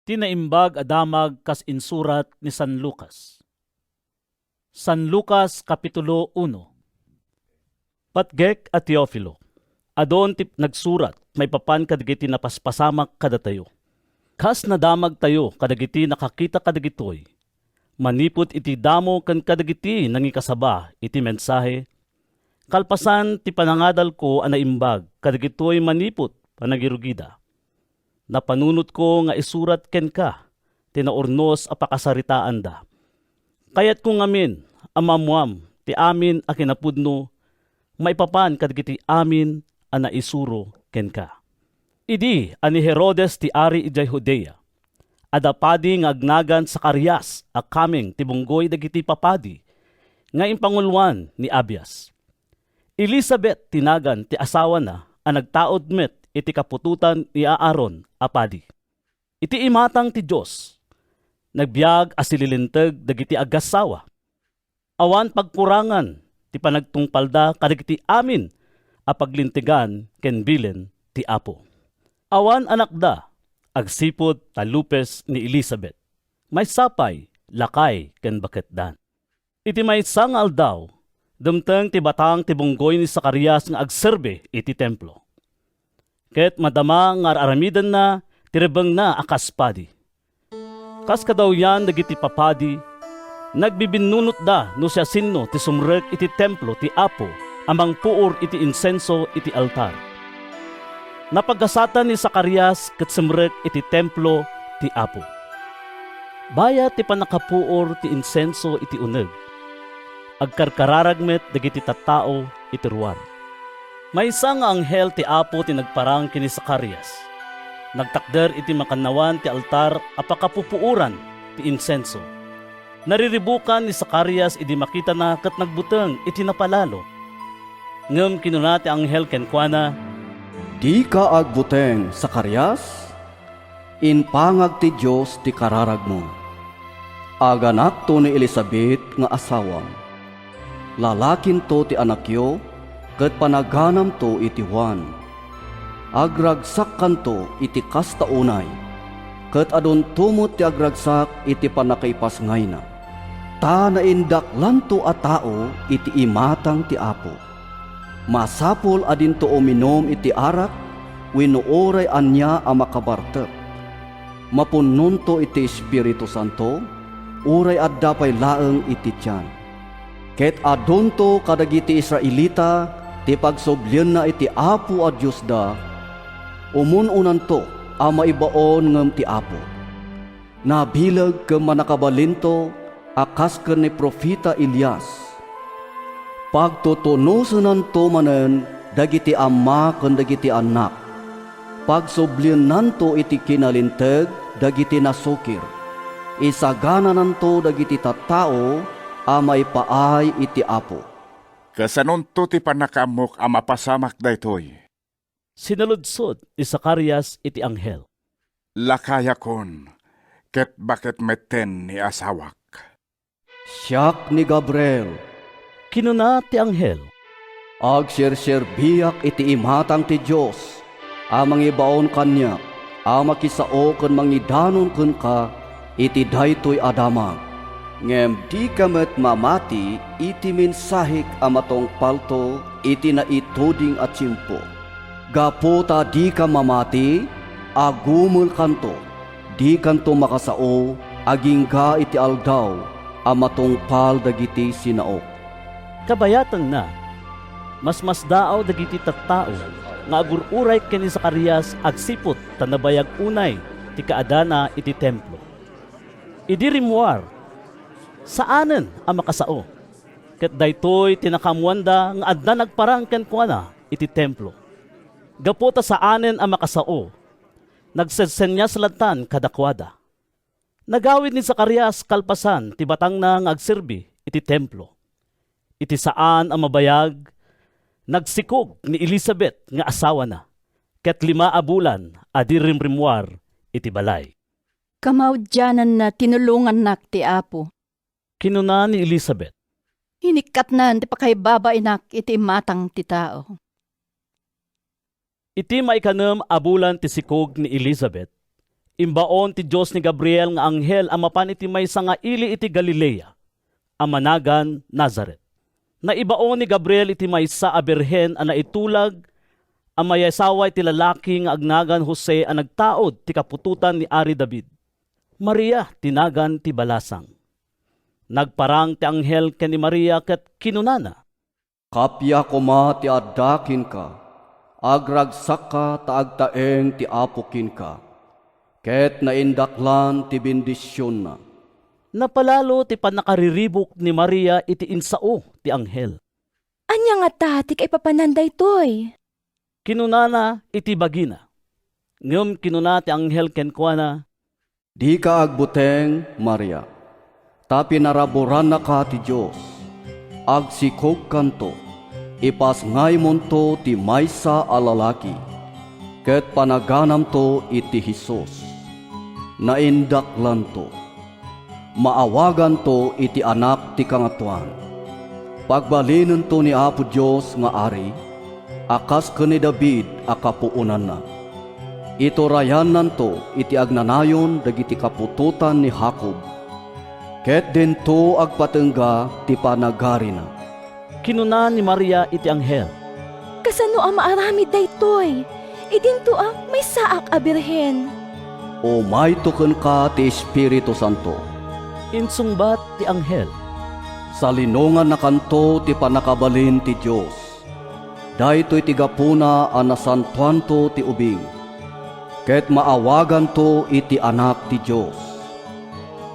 Tinaimbag adamag kas insurat ni San Lucas. San Lucas Kapitulo 1. Patgek at Teofilo, adon tip nagsurat may papan kadagiti napaspasamak kada tayo. Kas nadamag tayo kadagiti nakakita kadagitoy. Manipot iti damo kan kadagiti nangikasaba iti mensahe. Kalpasan ti panangadal ko anaimbag kadagitoy manipot panagirugida. Napanunot ko nga isurat ken ka, tinaornos a pakasaritaan da. Kayat ko ngamin, amamuam, ti amin a kinapudno, maipapan kadagiti amin a naisuro ken ka. Idi ani Herodes ti ari ijay Judea, adapadi nga agnagan sa Zacarias a kaming tibunggoy dagiti papadi, nga impangulwan ni Abias. Elizabeth tinagan ti asawa na a nagtaod met iti kapututan ni Aaron apadi. Iti imatang ti Diyos, nagbiag asililinteg dagiti agasawa. Awan pagkurangan ti panagtungpalda kadagiti amin a paglintigan ken bilen ti Apo. Awan anak da, agsipod talupes ni Elizabeth. May sapay, lakay ken baketdan. Iti may sangal daw, dumteng ti batang ti bunggoy ni Zacarias nga agserbe iti templo. Ket madama nga aramidan na, tirebeng na akaspadi. Kas kadaw yan dagiti papadi, nagbibinunot da no siya sinno ti sumrek iti templo ti Apo, amang puor iti insenso iti altar. Napagasatan ni Zacarias ket sumrek iti templo ti Apo. Baya ti panakapuor ti insenso iti uneg. Agkarkararagmet dagiti tattao iti ruwan. May isa nga anghel ti Apo ti nagparang kini Zacarias. Nagtakder iti makanawan ti altar apakapupuuran ti insenso. Nariribukan ni Zacarias idi makita na ket nagbuteng iti napalalo. Ngem kinuna ti anghel kenkuana, Di ka agbuteng, Zacarias? Inpangag ti Diyos ti kararag mo. Aganak to ni Elizabeth nga asawam. Lalakin to ti anakyo, ket panaganam to iti Juan. Agragsak kanto iti kastaunay, ket adon tumot ti agragsak iti panakaipasngay na. Ta naindaklan to a tao iti imatang ti Apo. Masapol adin to uminom iti arak, wenno oray anya a makabartek. Mapunnon to iti Espiritu Santo, oray adda pay laeng iti tiyan. Ket adon to kadagiti Israelita, ti pagsoblyan na iti Apo a Diyos da, umununan to a maibaon ngem ti Apo. Nabilag kem manakabalinto akas ken ni Profeta Elias. Pagtutunusanan to manen dagiti ama ken dagiti anak. Pagsoblyanan to iti kinalinteg dagiti nasukir. Isagananan to dagiti tattao a maipaay iti Apo. Kasanon to ti panakamok a mapasamak daytoy. sinaludsod ni Zacarias iti anghel. Lakaya kon, ket bakit meten ni asawak. Siyak ni Gabriel, Kinuna ti anghel, agserserbiak iti imatang ti Diyos, amang ibaon kanya, makisao ken mangidanon ken ka, iti daytoy adamag. Ngem di kamet mamati iti mensahik amatong palto iti naituding at simpo. Gaputa di ka mamati, agumul kanto, di kanto makasao, aging ka iti aldaw, amatong pal dagiti sinaok. kabayatan na, mas daaw dagiti tattao, nga agururay ken ni Zacarias agsipot tanabayag unay ti kaadana iti templo. Idi rimwar, saanen ang makasao? Ket daytoy tinakamuanda nga adda nagparang ken kuana iti templo. Gaputa saanen ang makasao? Nagsesenyas lantan kadakwada. Nagawid ni Zacarias kalpasan ti batang na nga agserbi iti templo. Iti saan ang mabayag, nagsikog ni Elizabeth nga asawa na, ket 5 a bulan adi rimrimwar iti balay. Kamaudyanan na tinulungan nak ti Apo. Kinuna ni Elizabeth, Hinikat na ti pakaibabainak iti matang ti tao. iti maikanem a bulan ti sikog ni Elizabeth, Imbaon ti Diyos ni Gabriel nga anghel amapan iti maysa nga ili iti Galilea, amanagan Nazaret. Naibaon ni Gabriel iti maysa a birhen a naitulag a mayasawa iti lalaki nga agnagan Jose a nagtaod ti kapututan ni Ari David. Maria tinagan ti balasang. Nagparang ti anghel ken ni Maria ket kinunana. Kapya kuma ti addakin ka, agragsak ka taagtaeng ti apukin ka, ket naindaklan ti bendisyon na. Napalalo ti panakariribok ni Maria iti insao ti anghel. Anya nga tatik ay papananday toy. Kinunana iti bagina. Ngem kinuna ti anghel ken kuana. Di ka agbuteng, Maria, ta pinaraburan na ka ti Diyos. Agsikog kanto, ipasngay monto ti maysa a lalaki, ket panaganam to iti Hesus. Naindaklan to, maawagan to iti anak ti kangatuan. Pagbalinen to ni Apo Diyos nga ari, akas ken ni David a kapuunan na. Ito rayanan to iti agnanayon dagiti kapututan ni Jacob, ket dento agpatengga ti panagari na. Kinuna ni Maria iti anghel. Kasano ang maaramid daytoy? Idinto may saak a birhen. O may tuken ka ti Espiritu Santo. Insungbat ti anghel. Sa linongan na kanto ti panakabalin ti Diyos. Daytoy ti gapuna a nasantuan to ti ubing. Ket maawagan to iti anak ti Diyos.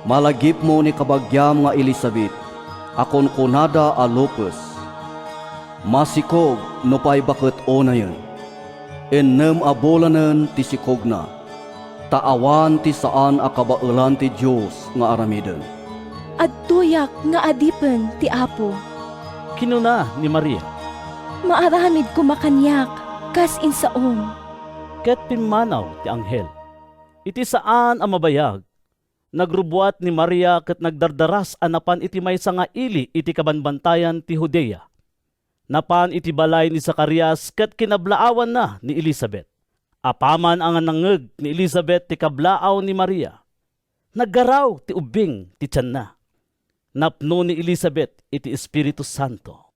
Malagip mo ni kabagyam nga Elizabeth, akon kunada a lupus. Masikog no pay bakit onayen. Ennem abolanen ti sikog na. Taawan ti saan a kabailan ti Diyos nga aramiden. Adtuyak nga adipen ti Apo. Kinuna ni Maria. Maaramid kumakanyak, kas insaon. Ket pimanaw ti anghel. Iti saan ang mabayag. Nagrubuat ni Maria ket nagdardaras anapan iti maysa nga ili iti kabanbantayan ti Judea. Napan iti balay ni Zacarias ket kinablaawan na ni Elizabeth. Apaman ang nangeg ni Elizabeth ti kablaaw ni Maria. Naggaraw ti ubing ti tiyan na. Napno ni Elizabeth iti Espiritu Santo.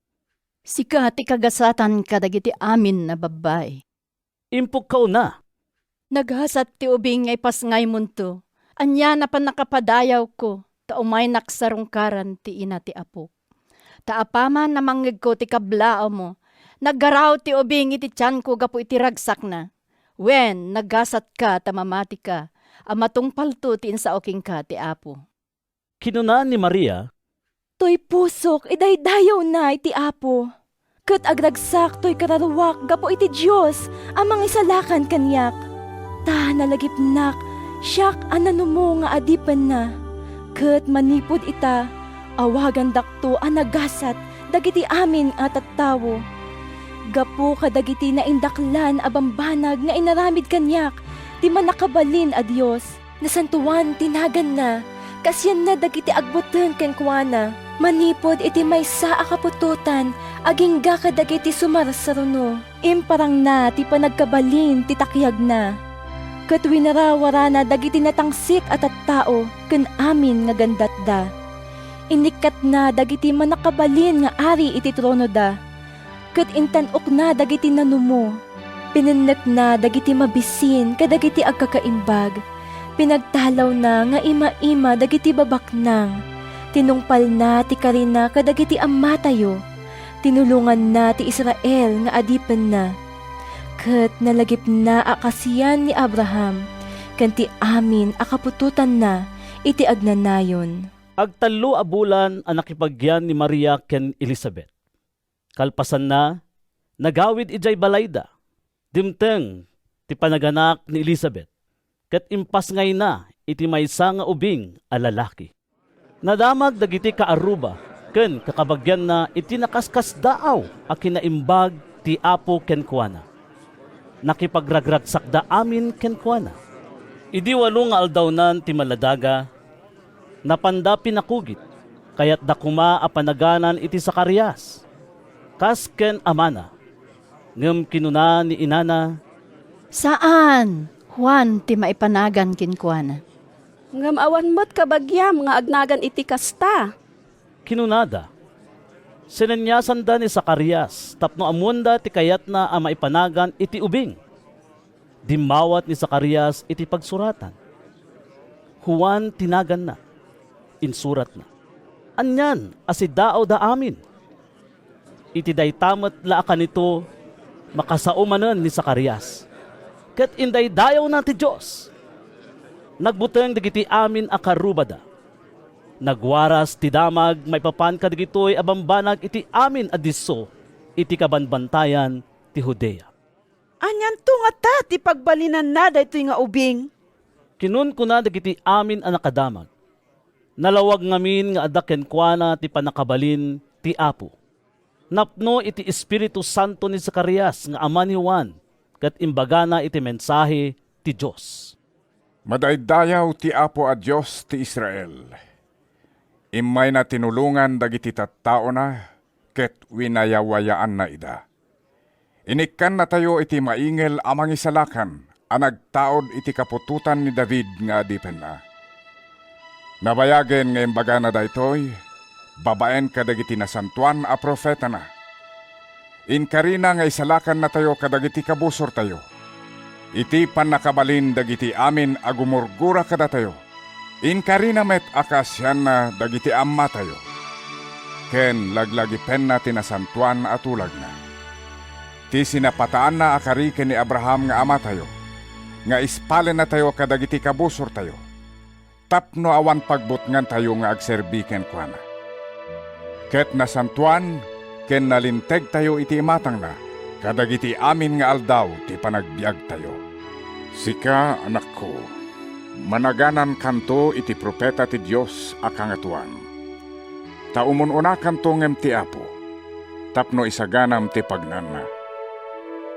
Sika ti kagasatan kadagiti amin na babay. Impuk ka una. Naghasat ti ubing ay pasngay munto. Anya na pan nakapadayaw ko, ta umay naksarungkaran ti ina ti apo. Ta apaman na manggig ko ti kablao mo, naggaraw ti ubing iti tiyan ko gapo iti ragsak na. Wen, naghasat ka ta mamati ka, amatong palto ti insaoking ka ti apo. Kinuna ni Maria. Toy pusok, idaydayaw na iti Apo. Ket agragsak toy kararuwak gapo iti Diyos, amang isalakan kanyak. Ta nalagipnak, siyak ananumo nga adipen na. Ket manipod ita, awagan dakto anagasat, dagiti amin at tattawo. Gapo kadagiti na indaklan abambanag nga inaramid kanyak, di man nakabalin a Diyos. Nasantuan tinagan na, kasyan na dagiti agbuten ken kuana. Manipod iti maysa a kapututan, agingga kadagiti sumarsaruno. Imparang na ti panagkabalin ti takyag na. Ket winarawara na dagiti natangsik at tao ken amin nga gandatda. Inikat na dagiti manakabalin nga ari iti trono da. Ket intanok na dagiti nanumo. Pinennek na dagiti mabisin kadagiti agkakaimbag. Pinagtalaw na nga ima-ima dagiti babaknang. Tinungpal na ti Karina kadagiti amatayo. Tinulungan na ti Israel nga adipen na. Ket nalagip na akasiyan ni Abraham. Ken ti amin akapututan na iti agnanayon. Agtalo a bulan ang nakipagyan ni Maria ken Elizabeth. Kalpasan na, nagawid ijay balayda. Dimteng ti panaganak ni Elizabeth. Ket impas ngay na iti maysa nga ubing a lalaki. Nadamag dagiti kaaruba ken kakabagyan na iti nakaskas daaw a kinaimbag ti Apo ken kuana. Nakipagragragsak da amin ken kuana. Idi walo nga aldawnan ti maladaga, napanda pinakugit, kayat dakuma a panaganan iti Zacarias. Kas ken amana, ngem kinuna ni inana. Saan? Juan ti maipanagan kinkwana. Ngam awan mo't kabagyam nga agnagan iti kasta. Kinunada, sinanyasan da ni Zacarias, tapno amunda ti kayat na ang maipanagan iti ubing. Dimawat ni Zacarias iti pagsuratan. Juan tinagan na, insurat na. Anyan, asidao da amin. Iti daytamet laakan ito, makasaumanan ni Zacarias. Ket inday dayaw na ti Diyos. Nagbuteng digiti amin akarubada. Nagwaras ti damag maipapan kadigitoy abambanag iti amin adiso iti kabanbantayan ti Judea. Anyan to nga ta, ti pagbalinan na dayto nga ubing. Kinun ko na digiti amin ang nakadamag. Nalawag ngamin nga adaken kuana ti panakabalin ti Apo. Napno iti Espiritu Santo ni Zacarias nga ama ni Juan kat imbagana iti mensahe ti Diyos. Madaydayaw ti Apo a Diyos ti Israel. Imay na tinulungan dagiti tattao na, ket winayawayaan na ida. Inikkan na tayo iti maingel amang isalakan, ang nagtaod iti kapututan ni David nga adipen na. Nabayagen nga imbaga na daytoy, babaen kadagiti nasantuan a profeta na. Inkarina nga isalakan na tayo kadagiti kabusor tayo. Iti panakabalin dagiti amin agumurgura kada tayo. Inkarina met akasyan na dagiti amma tayo. Ken laglagi pen na tinasantuan at ulag na. Ti sinapataan na akariken ni Abraham nga ama tayo. Nga ispalen na tayo kadagiti kabusor tayo. Tapno awan pagbutngan tayo nga agserbiken kuana. Ket nasantuan, ken nalinteg tayo iti imatang na. Kadagiti amin nga aldaw ti panagbiag tayo. Sika, anak ko, managanan kanto iti propeta ti Diyos a kangatuan. Taumununa kanto ngem ti Apo, tapno isaganam ti pagnana.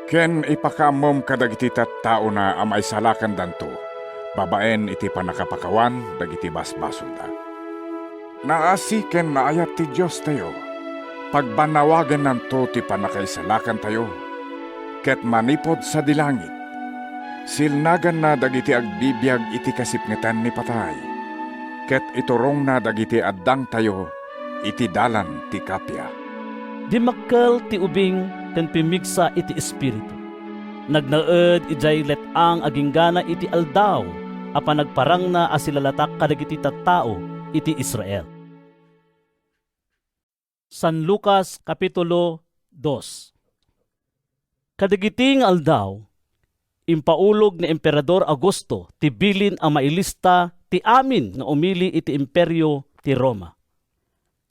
Ken ipakaamom kadagiti tattao na amay salakan danto, babaen iti panakapakawan dagiti basbasol da. Naasi ken naayat ti Diyos tayo, pagbanawagan nanto ti panakaisalakan tayo, ket manipod sa dilangit, silnagan na dagiti agbibiyag iti kasipngetan ni patay, ket iturong na dagiti addang tayo, iti dalan ti kapya. Di makkel ti ubing ken pimigsa iti espiritu. Nagnaed ijay letang aginggana iti aldaw, apan nagparang na asilalatak kadagiti tattao iti Israel. San Lucas Kapitulo 2. Kadagiti nga aldaw, impaulog ni Emperador Augusto ti bilin ang mailista ti amin nga umili iti imperyo ti Roma.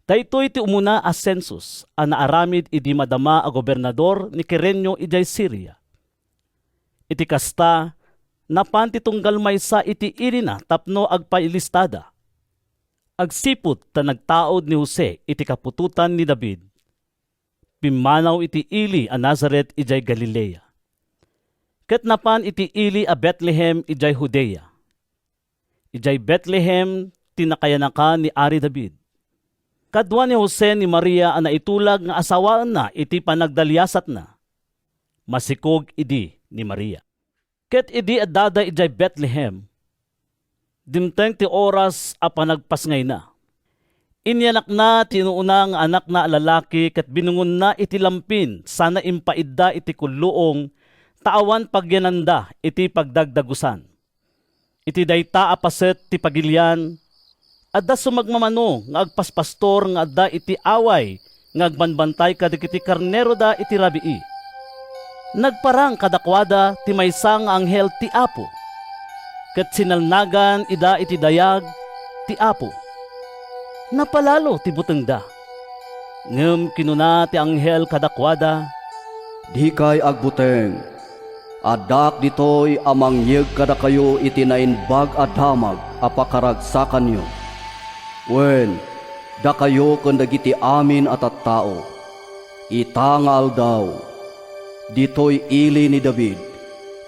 Daytoy ti umuna a census a naaramid iti madama a gobernador ni Quirino ijay Syria. Iti kasta, napan ti tunggal maysa iti irina tapno agpailistada. Agsipot ta nagtaod ni Jose iti kapututan ni David. Pimanaw iti ili a Nazaret ijay Galilea. Ket napan iti ili a Bethlehem ijay Judea. Ijay Bethlehem tinakayanaka ni Ari David. Kadwa ni Jose ni Maria ang naitulag nga asawaan na iti panagdalyasat na. Masikog idi ni Maria. Ket idi adada ijay Bethlehem. Dimteng ti oras a panagpasngay na. Inyanak na tinuuna nga anak na lalaki ket binungon na iti lampin sana impaidda iti kulluong taawan pagyananda iti pagdagdagusan. Iti dayta apaset ti pagilyan adda sumagmamano nga agpaspastor nga adda iti away nga agbanbantay kadagiti karnero da iti rabii. Nagparang kadakwada ti maysa nga anghel ti Apo. Ket sinalnagan ida iti dayag ti Apo. Napalalo ti buteng da. Ngem kinuna ti anghel kadakwada, Di kay agbuteng, adak ditoy amang yeg kada kayo iti nainbag at damag apakaragsakan nyo. Wen, da kayo ken dagiti amin at tao. Itangal daw, ditoy ili ni David,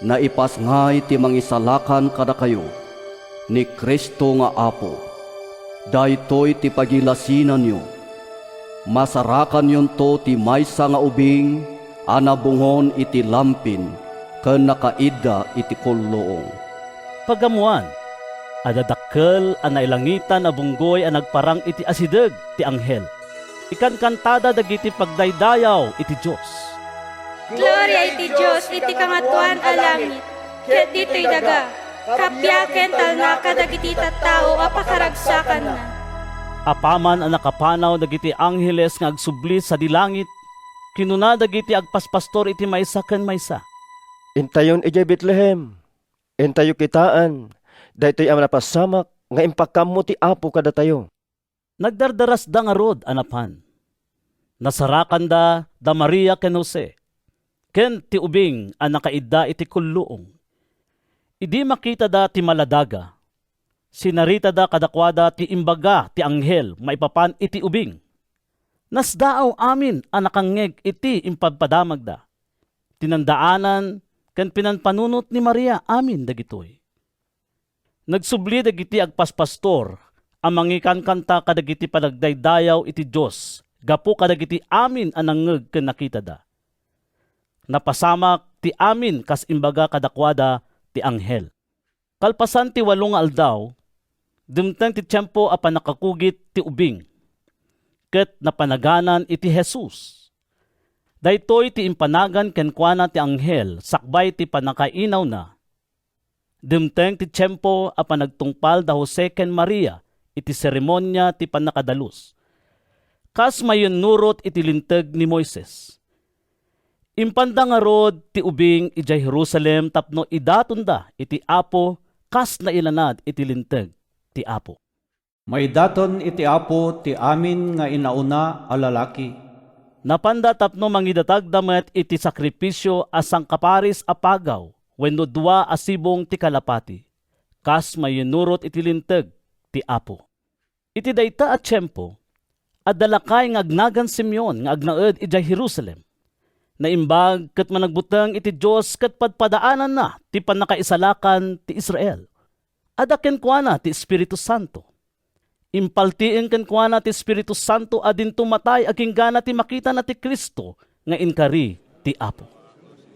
na ipasngay ti mangisalakan kada kayo, ni Kristo nga Apo. Daytoy ti pagilasinan nyo. Masarakan yon to ti maysa nga ubing, anabungon iti lampin, ken nakaida iti kulloong. Pagamuan, adadakkel ang nailangitan a bunggoy ang nagparang iti asideg ti anghel. Ikan kantada dagiti pagdaydayaw iti Dios. Gloria iti Diyos, iti kangatuan a langit. Ket dito'y daga, kapyaken talna kadagiti tattao a pakaragsakan na. Apaman ang nakapanaw dagiti angheles nga agsubli sa dilangit, kinuna dagiti agpaspastor iti maysa ken maysa. Intayon ijay Bethlehem. Intayo kitaan. Daytoy ang napasamak nga impakam mo ti Apo kada tayo. Nagdardaras da nga rod anapan. Nasarakan da Maria ken Jose. Ken ti ubing ang nakaidda iti kulluong. Idi makita da ti maladaga. Sinarita da kadakwada ti imbaga ti anghel maipapan iti ubing. Nasdaaw amin ang nakangeg iti impagpadamag da. Tinandaanan ken pinanpanunot ni Maria amin dagitoy. Nagsubli dagiti agpaspastor ang mangikan kanta kadagiti panagdaydayaw iti Dios gapu kadagiti amin ang nangeg ken nakita da. Napasamak ti amin kas imbaga kadakwada ti anghel. Kalpasan ti 8 nga aldaw, dumteng ti tiyempo a panakakugit ti ubing. Ket napanaganan iti Jesus. Daytoy ti impanagan kenkwana ti anghel sakbay ti panakainaw na. Dumteng ti tiyempo a panagtungpal da Jose ken Maria iti seremonya ti panakadalus. Kas mayon nurot iti linteg ni Moises. Impanda nga rod ti ubing ijay Jerusalem tapno idatunda iti Apo kas na ilanad iti linteg ti Apo. May daton iti Apo ti amin nga inauna a lalaki. Napanda tapno mangidatag damet iti sakripisyo asang kaparis apagaw wenno 2 asibong ti kalapati. Kas mayunurot iti linteg ti Apo. Iti dayta at tiyempo, adalakay nga agnagan Simeon nga agnaed ijay Jerusalem. Naimbag ket managbuteng iti Dios ket padpadaanan na ti panakaisalakan ti Israel. Adaken kuana ti Espiritu Santo. Impaltiin ken kuana ti Espiritu Santo adin tumatay aging gana ti makita na ti Kristo nga inkari ti Apo.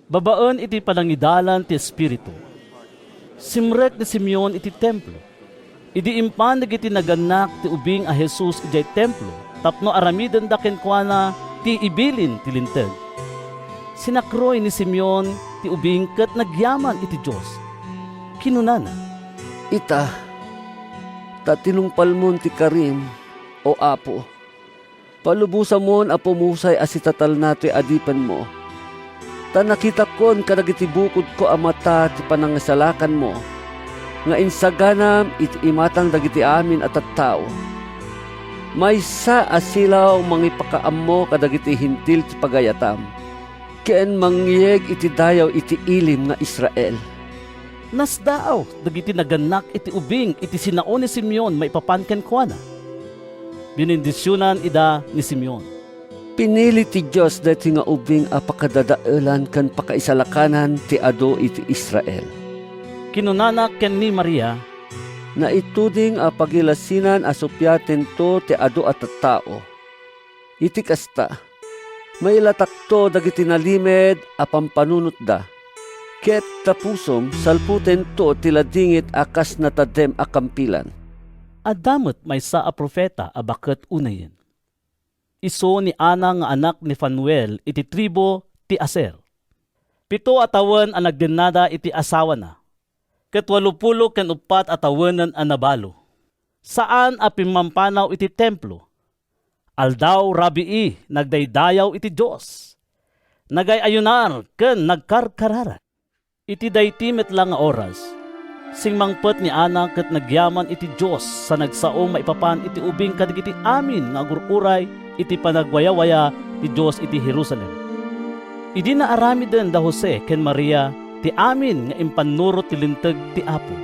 Babaen iti panangidalan ti Espiritu. Simrek ni Simeon iti templo. Idi impan dagiti naganak ti ubing a Jesus ijay templo tapno aramiden da ken kuana ti ibilin ti linteg. Sinakroy ni Simeon ti ubing ket nagyaman iti Dios. Kinunana, Ita, tatinungpal mon ti karim, o Apo. Palubusa mon a pumusay asitatal nato adipan mo. Ta nakita kon kadagiti bukod ko a mata ti panangasalakan mo. Nga insaganam iti imatang dagiti amin at tattao. Maysa asilaw mangipakaam mo kadagiti hintil ti pagayatam. Ken mangyeg iti dayaw iti ilim nga Israel. nasdaaw dagiti naganak iti ubing iti sinao ni Simeon maipapan ken kuana. Binindisyonan ida ni Simeon. Pinili ti Diyos dati nga ubing apakadadaelan kan pakaisalakanan ti ado iti Israel. Kinunana ken ni Maria, Na ituding a pagilasinan asupyaten to ti ado at tao. Iti kasta, may latakto dagiti nalimed a pampanunot da. Ket tapusom salputen to ti ladingit akas natadem a kampilan. adamot maysa a profeta a baket unayen. Iso ni Ana nga anak ni Fanuel iti tribo ti Aser. 7 atawan ang nagdinada iti asawa na. Ket 80 ken 4 atawanan a nabalo. Saan a pimampanaw iti templo? Aldaw rabii nagdaydayaw iti Dios. Nagayayunar ken nagkarkarara. Iti dayti met lang nga oras. Sing mangpet ni Ana ket nagyaman iti Dios sa nagsaom maipapan iti ubing kadagiti amin nga agururay iti panagwayawaya ti Dios iti Jerusalem. Idi na aramiden da Jose ken Maria ti amin nga impanurot ti linteg ti Apo.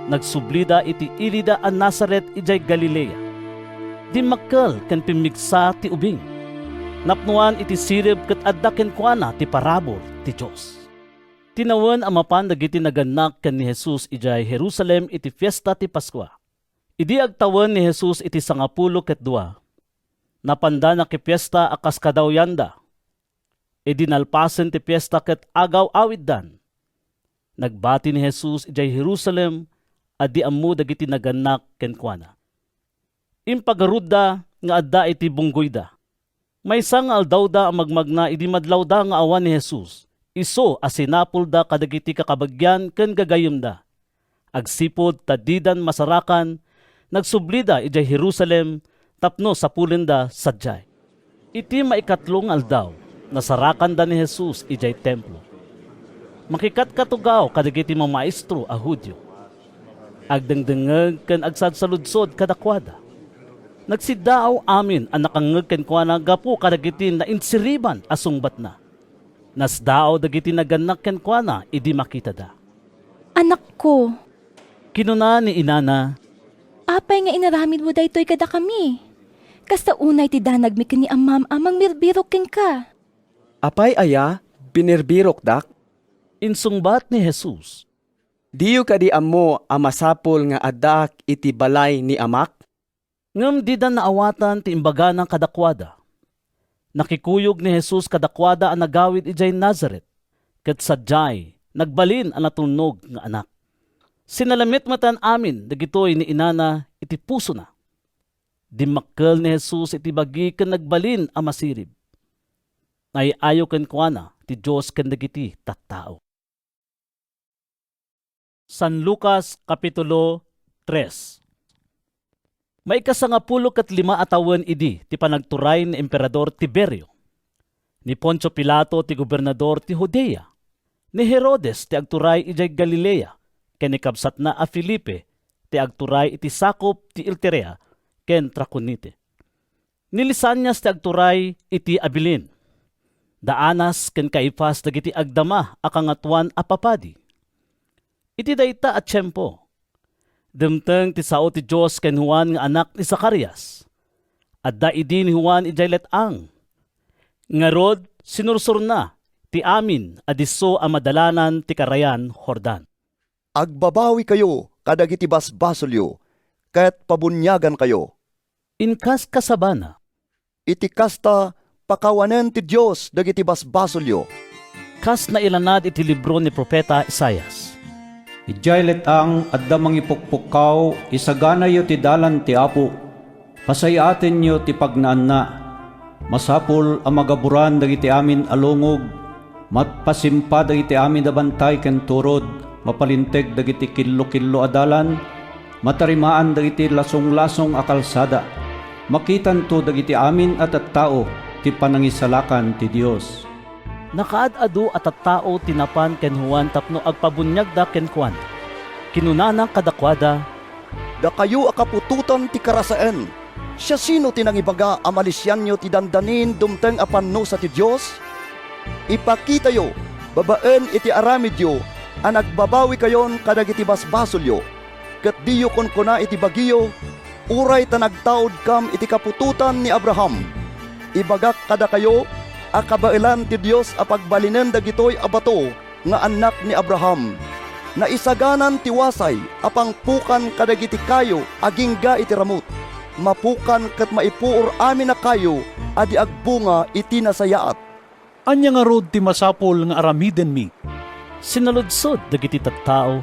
Nagsublida iti ilida a Nazaret ijay Galilea. Di makkel ken pimigsa ti ubing. Napnuan iti sirib ket adda ken kuana ti parabor ti Dios. Tinawen ang mapan dagiti naganak ken ni Jesus ijay Jerusalem iti fiesta ti Paskwa. Idi agtawan ni Jesus iti 12 ket 2. Napanda na ki fiesta akas kadawyanda. dinalpasen ti piyesta ket agaw awid dan. Nagbati ni Jesus ijay Jerusalem adi ammo dagiti naganak kenkwana. Impagarudda nga adda iti bunggoyda. Maysa nga aldawda ang magmagna idi madlawda nga awan ni Jesus. Iso asinapulda kadagiti kakabagyan ken gagayemda. Agsipod tadidan masarakan, nagsublida ijay Jerusalem tapno sapulinda sadyay. Iti maikatlong aldaw, nasarakan da ni Jesus ijay templo. Makikat katugaw kadagiti mga maestro a Hudyo. Agdengdengeg ken agsadsaludsod kadakwada. Nagsidaaw amin ang nakangeg ken kuana gapu kadagiti na insiriban asungbat na. Nasdaaw dagiti naganak ken kuana idi makita da. Anak ko, Kinuna ni inana, apay nga inaramid mo daytoy kada kami. Kasta unay ti danag mi kini amam amang mirbirok ken ka. Apay aya, binirbirok dak? insungbat ni Jesus. Diyo kadi ammo amasapol nga adak iti balay ni amak? Ngam di da naawatan ti imbaga ng kadakwada. Nakikuyog ni Jesus kadakwada ang nagawid ijay Nazareth, ket sadyay nagbalin ang natunog nga anak. Sinalamit matan amin dagitoy ni inana iti puso na. Dimakkel ni Jesus iti bagi ken nagbalin ang masirib. Ay ayo ken kuana ti Dios ken dagiti tattao. San Lucas Kapitulo 3. May kasangapulo kat 5 atawan idi ti panagturay ni Emperador Tiberio, ni Poncio Pilato ti gobernador ti Judea, ni Herodes ti agturay ijay Galilea, ken ni kabsat na a Filipe ti agturay iti sakop ti Ilterea ken Traconite. Ni Lisanias ti agturay iti Abilin, Daanas ken Caifas dagiti agdama a kangatuan a papadi. Iti dayta at tiyempo, demteng ti sao ti Dios ken Juan nga anak ni Zacarias. Adda idi ni Juan ijay letang. Ngarod sinursur na ti amin adiso a madalanan ti karayan Jordan. Agbabawi kayo kadagiti basbasolyo, ket pabunyagan kayo. Inkas kasabana, Iti kasta pakawanen ti Dios dagiti basbasolyo. kas na ilanad iti libro ni Propeta Isaias. Ijay letang adda mangipukpukaw, isaganayo ti dalan ti Apo. Pasayaten nyo ti pagnaan na. Masapol ang magaburan dagiti amin alungog. Matpasimpa dagiti amin dabantay ken turod. Mapalinteg dagiti killo-killo adalan. Matarimaan dagiti lasong-lasong akalsada. Makitan to dagiti amin at tao ti panangisalakan ti Dios. Nakaad-adu at tao tinapan ken Juan tapno agpabunyag da ken Juan. Kinunana kadakwada, Da kayo akapututan ti karasaan. Siya sino tinangibaga amalisyan nyo ti dandanin dumteng apanno sa ti Dios? Ipakita yo, babaen iti aramid yo, ang nagbabawi kayon kadagiti basbasolyo. Ket diyo kon kuna iti bagiyo, uray ta nagtaod kam iti kapututan ni Abraham. Ibagak kada kayo, akabailan ti Dios a pagbalinan dagitoy abato nga anak ni Abraham. Naisaganan ti wasay apang pukan kadagiti kayo agingga iti ramut. Mapukan ket maipuor amin na kayo adi agbunga iti nasayaat. Anya nga rod ti masapol nga aramiden mi. sinaludsod dagiti tattao.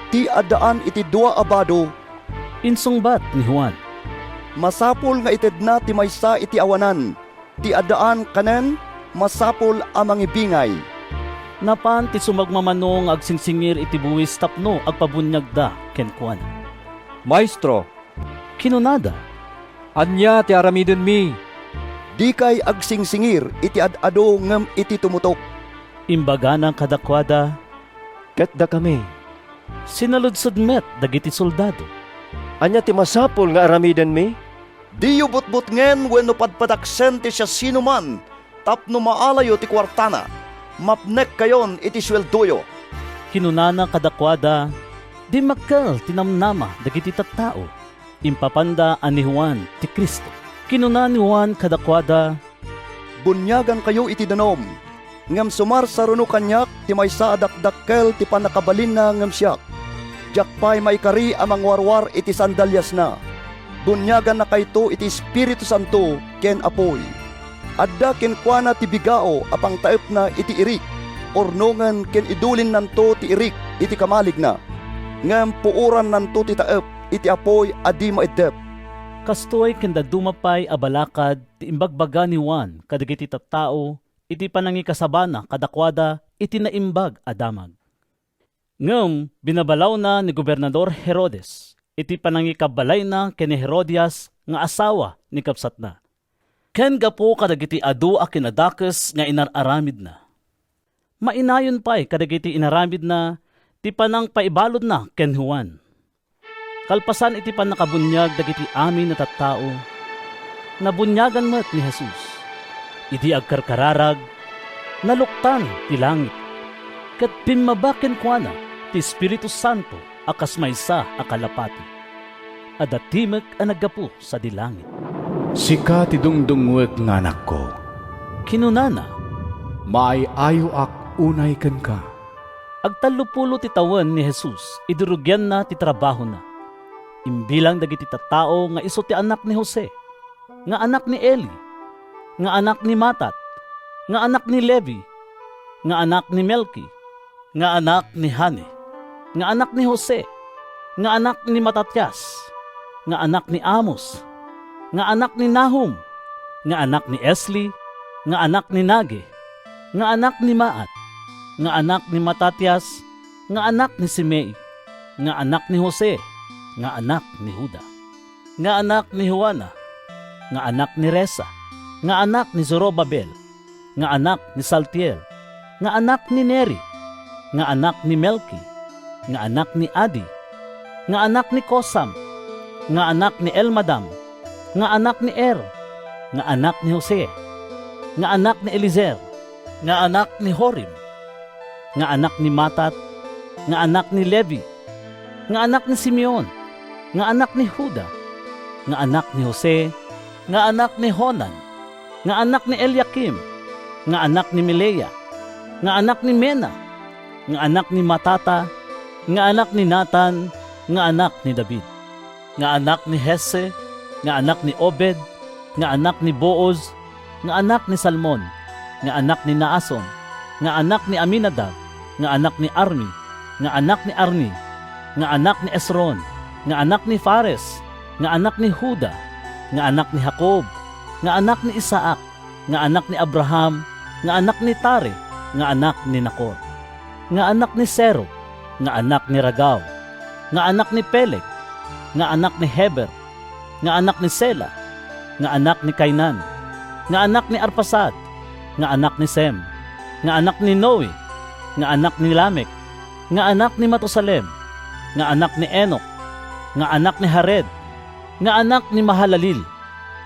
Ti addaan iti dua abado. Insungbat ni Juan, Masapol nga ited na ti maysa iti awanan. Ti addaan kanen masapol a mangibingay. napan ti sumagmamanong agsingsingir iti buwis tapno agpabunyag da ken Juan. Maestro, Kinunada, anya ti aramiden mi? Di kay agsingsingir iti ad-ado ngem iti tumutok. imbaga ng kadakwada, Ket da kami. sinaludsod met dagiti soldado. Anya ti masapol nga aramiden mi? Di yu butbut ngen wenno padpadaksen ti siya sino man, tapno maalayo ti kwartana. Mapnek kayon iti sweldoyo. Kinunana kadakwada, di makkel tinamnama dagiti tattao. Impapanda ani Juan ti Kristo. Kinuna ni Juan kadakwada, Bunyagan kayo iti danom. Ngem sumar sa runo kanyak ti maysa adakdakkel ti panakabalin na ngem siyak. Jakpay maikari amang warwar iti sandalyas na. Bunyagan na kayto iti Espiritu Santo ken apoy. Adda ken kuana ti bigao apang taep na iti irik. Ornongan ken idulin nanto ti irik iti kamalig na. Ngem puuran nanto ti taep iti apoy adi maidep. Kastoy kenda dumapay abalakad ti imbagbaga ni Juan kadagiti tattao iti panangikasabana kadakwada iti naimbag adamag. Ngem binabalaw na ni Gobernador Herodes iti panangikabalay na ken ni Herodias nga asawa ni kapsat na. Ken gapo kadagiti adu a kinadakes nga inararamid na. Mainayon pa'y kadagiti inaramid na ti panang paibalod na ken Juan. Kalpasan iti panakabunyag dagiti amin na tattao, nabunyagan met ni Jesus. Iti agkarkararag, naluktan ti langit. Kat pimabaken kuana ti Espiritu Santo akas maysa a kalapati. Adatimek a naggapu sa dilangit. Sika ti dungdungwek nga anak ko. Kinunana, Maayayo ak unay ken ka. agtalupulo ti tawen ni Jesus, idurugyan na ti trabaho na. Imbilang dagiti tattao nga iso ti anak ni Jose, nga anak ni Eli, nga anak ni Matat, nga anak ni Levi, nga anak ni Melki, nga anak ni Hane, nga anak ni Jose, nga anak ni Matatyas, nga anak ni Amos, nga anak ni Nahum, nga anak ni Esli, nga anak ni Nage, nga anak ni Maat, nga anak ni Matatyas, nga anak ni Simei, nga anak ni Jose, nga anak ni Juda, nga anak ni Juana, nga anak ni Resa, nga anak ni Zorobabel, nga anak ni Saltiel, nga anak ni Neri, nga anak ni Melki, nga anak ni Adi, nga anak ni Kosam, nga anak ni Elmadam, nga anak ni Er, nga anak ni Jose, nga anak ni Elizer, nga anak ni Horim, nga anak ni Matat, nga anak ni Levi, nga anak ni Simeon, nga anak ni Huda, nga anak ni Jose, nga anak ni Honan, nga anak ni Eliakim, nga anak ni Melea, nga anak ni Mena, nga anak ni Matata, nga anak ni Nathan, nga anak ni David, nga anak ni Hesse, nga anak ni Obed, nga anak ni Booz, nga anak ni Salmon, nga anak ni Naason, nga anak ni Aminadab, nga anak ni Armi, nga anak ni Arni, nga anak ni Esron, nga anak ni Fares, nga anak ni Huda, nga anak ni Jacob, nga anak ni Isaac, nga anak ni Abraham, nga anak ni Tare, nga anak ni Nakor, nga anak ni Serug, nga anak ni Ragaw, nga anak ni Peleg, nga anak ni Heber, nga anak ni Sela, nga anak ni Kainan, nga anak ni Arpasad, nga anak ni Sem, nga anak ni Noe, nga anak ni Lamek, nga anak ni Matusalem, nga anak ni Enok, nga anak ni Hared, nga anak ni Mahalalil,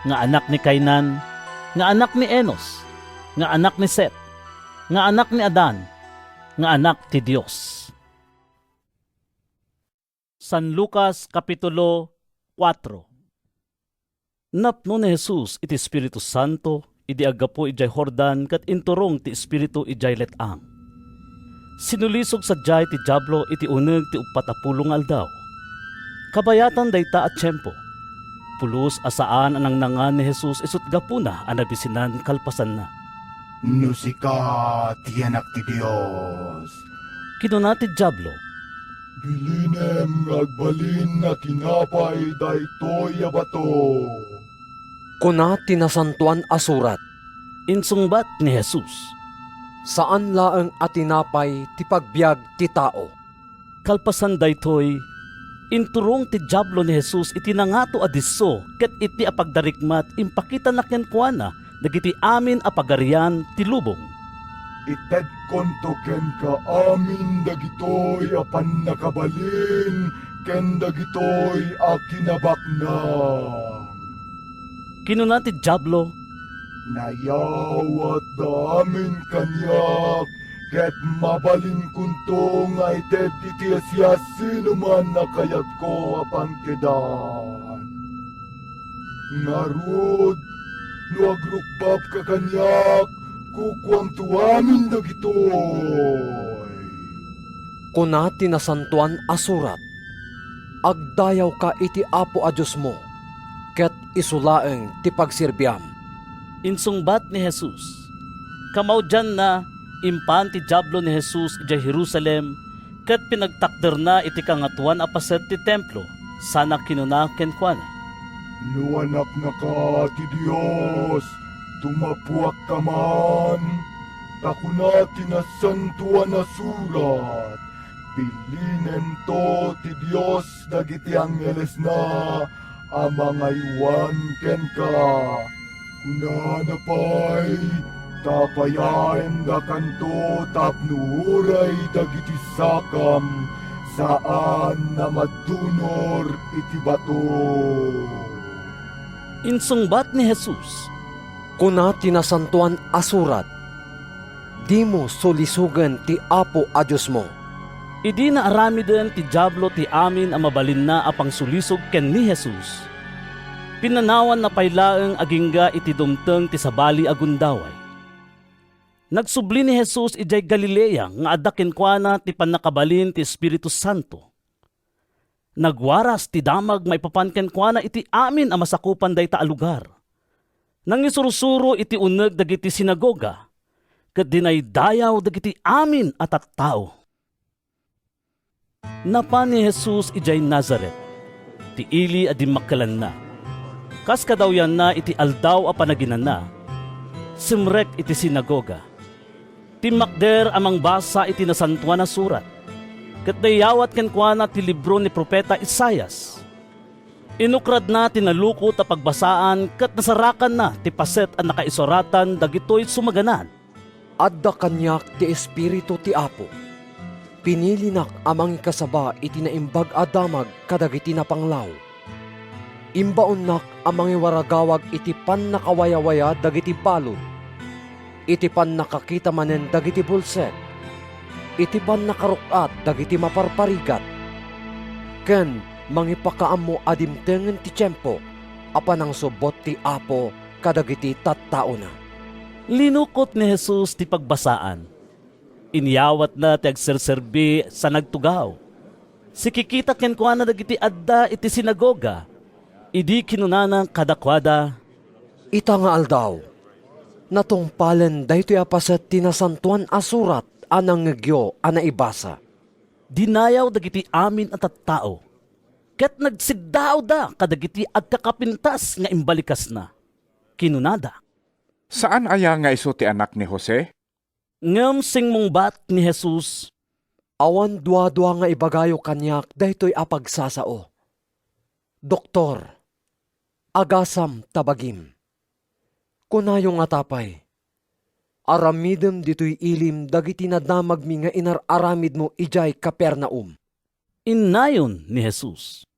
nga anak ni Kainan, nga anak ni Enos, nga anak ni Set, nga anak ni Adan, nga anak ti Dios. San Lucas Kapitulo 4. Napno ni Jesus iti Espiritu Santo, idi agapo ijay Jordan kat inturong ti Espiritu ijay letang. Sinulisog sa jay ti Diablo iti uneg ti upatapulong aldaw. Kabayatan dayta at tiyempo. Pulos asaan anang nangan ni Jesus isut gapuna anabisinan kalpasan na. Nusika ti anak ti Dios. Kinuna ti Diablo, Bilinem agbalin na tinapay daytoy abato. Kuna tinasantuan asurat. insungbat ni Jesus. Saan laeng atinapay ti pagbiag ti tao? Kalpasan daytoy, inturong ti Diablo ni Jesus iti nangato adiso ket iti apagdarikmat impakita na ken kuana dagiti amin a pagarian ti lubong. Ited konto ken ka amin dagitoy apan nakabalin ken dagitoy a kinabakna. Kinuna ti Diablo, Nayawat da amin kanyak ket mabalin kunto nga ited iti asya sinuman nakayat ko apan kedan. Narod, no agrukbab ka kanyak kukwang tuamin dagitoy. Kuna tinasantuan asurat. Agdayaw ka iti apo a Diyos mo, ket isulaeng ti pagsirbiyam. Insungbat ni Jesus, kamaw dyan na impan ti Diablo ni Jesus ijay Jerusalem, kat pinagtakder na iti kangatuan apaset ti templo, sana kinuna kenkwana. No anak na ka ti Diyos, tumapuak ka man. Tako na tinasantuan na surat. Pilinem to ti Diyos dagiti angheles na amang aywan ken ka. Kuna na pa'y tapayaen da kanto tapnuray dagiti sakam saan na madunor iti bato. Insungbat ni Jesus, kuna tinasantuan asurat, di mo solisugan ti Apo a Diyos mo. idi na aramiden ti Diablo ti amin ang mabalin na apang sulisog ken ni Jesus. Pinanawan na paylaeng agingga iti dumteng ti sabali agundaway. Nagsubli ni Jesus ijay Galilea nga adda kenkwana ti pannakabalin ti Espiritu Santo. Nagwaras ti damag maipapan kenkwana iti amin a masakupan dayta a lugar. Nangisurusuro iti uneg dagiti sinagoga, ket dinaydayaw dagiti amin at tattao. Napan ni Jesus ijay Nazaret, ti ili a dimmakkalan na. Kas kadawyan na iti aldaw a panaginan na, simrek iti sinagoga. Timakder amang basa iti nasantuan na surat, ket dayawat kenkwana ti libro ni Propeta Isaias. Inukrad na tinalukot a pagbasaan ket nasarakan na ti paset a nakaisuratan dagitoy sumaganan. Adda kanyak ti Espiritu ti Apo. Pinilinak amang kasaba iti naimbag adamag kadagiti na panglaw. Imbaon amang iwaragawag iti pan nakawayawaya dagiti balod. Iti pan nakakita manen dagiti bulset. Iti pan nakarukat dagiti maparparigat. Ken mangipakaam mo adimtengen ti tiyempo apan ang subot ti Apo kadagiti tattao na. Linukot ni Jesus ti pagbasaan. Inyawat na ti agserserbi sa nagtugaw. Sikikita kenkwana dagiti adda iti sinagoga. Idi kinunana kadakwada, ita nga aldaw, natungpalen daytoy apaset tinasantuan asurat anang ngegyo anaibasa. Dinayaw dagiti amin at tattao. Ket nagsiddaw da kadagiti agkakapintas nga imbalikas na. Kinunada, saan aya nga iso ti anak ni Jose? ngem singmungbat ni Jesus, awan dua-dua nga ibagayo kanyak daytoy apagsasao. Doktor, agasam tabagim. Kunayo nga tapay, aramidem ditoy ilim dagiti nadamag mi nga inararamid mo ijay Kapernaum. Inayon ni Jesus,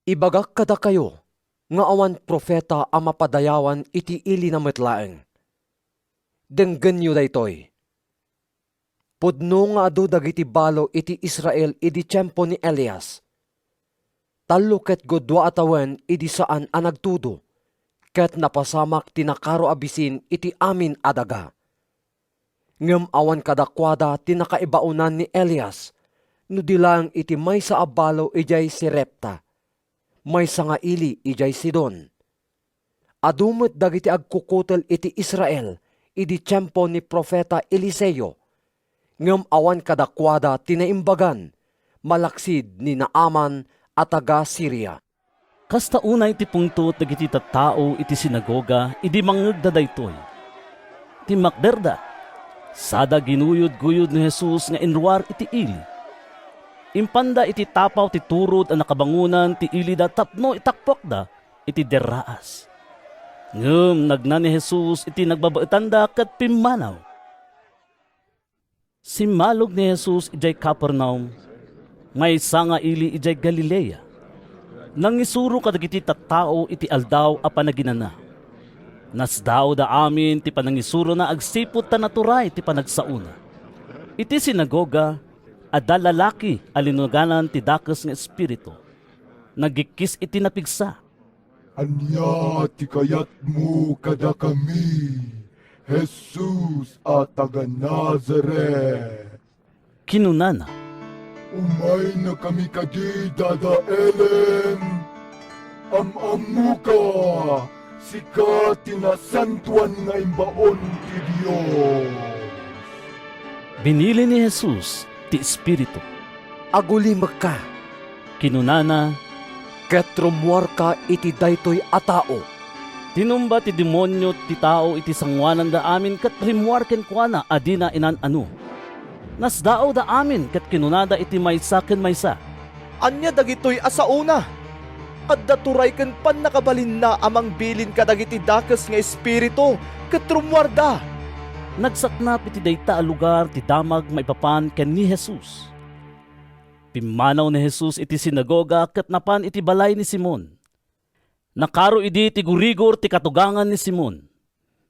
ibagak kada kayo nga awan propeta ang mapadayawan iti ili na metlaeng. Denggen nyo daytoy. Pudno nga adu dagiti balo iti Israel idi tiyempo ni Elias. Talo ket godwa atawen idi saan a nagtudo, ket napasamak tinakaro abisin iti amin adaga. Ngem awan kadakwada tinakaibaunan ni Elias, no dilang iti maysa a balo ijay si Repta, maysa nga ili ijay Sidon. Adumot dagiti agkukutel iti Israel idi tiyempo ni Propeta Eliseo, ngem awan kadakwada tinaimbagan, malaksid ni Naaman at taga Syria. kasta unay ti pungtot dagiti tattao iti sinagoga idi mangegda daytoy. Ti makderda, sada ginuyod-guyod ni Jesus nga inruar iti ili. Impanda iti tapaw ti turod ang nakabangunan ti ili da tapno itakpok da iti deraas. Ngem nagna ni Jesus iti nagbabaetanda ket pimmanaw. Simmalog ni Jesus ijay Capernaum, may nga ili ijay Galilea. Nangisuro kadagiti tattao iti aldaw a panaginana. Nasdao da amin ti panangisuro na agsipot ta naturay ti panagsauna. Iti sinagoga, adda lalaki alinuganan ti dakes nga espiritu. Nagikis iti napigsa. Anya ti kayat mo kada kami, Jesus at taga Nazaret. Kinunana, umay na kami kadi dadaelen. Amamu ka Sika tinasantuan nga imbaon ti Dios. Binili ni Jesus ti Espiritu. Agulimag ka, Kinunana, ket rumuar ka iti daytoy a tao. tinumba ti demonyo ti tao iti sangwanan da amin kat rimuar ken kuana adina inan ano. Nasdao da amin kat kinunada iti maysa ken maysa. Anya dagitoy asauna. Adda turay ken pan nakabalin na amang bilin kadagiti dakes nga espiritu ket rumwarda. Nagsaknap iti dayta a lugar ti damag maipapan ken ni Jesus. Pimanaw ni Jesus iti sinagoga ket napan iti balay ni Simon. Nakaro idi ti gurigor ti katugangan ni Simon.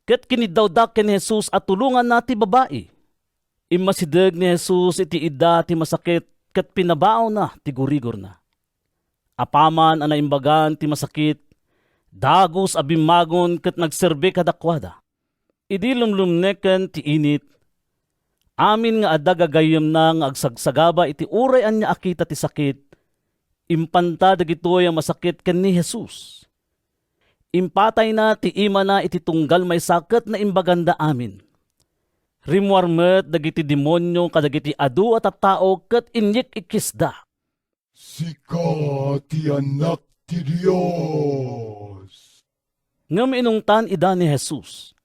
Ket kinidawdak ken ni Jesus at tulungan na ti babae. Imasideg ni Jesus iti ida ti masakit ket pinabaaw na ti gurigor na. Apaman ang naimbagan ti masakit, dagos abimagon ket nagserbe kadakwada. Idi lumlumneken ti init, amin nga adda gagayem na nga agsagsagaba iti uray anya akita ti sakit, impanta dagitoy ang masakit ken ni Jesus. Impatay na ti ima na iti tunggal may sakit na imbaganda amin. Rimwarmet dagiti demonyo kadagiti adu at tao ket inyik ikisda. Sika ti anak ti Dios. Ngem inungtan ida ni Jesus.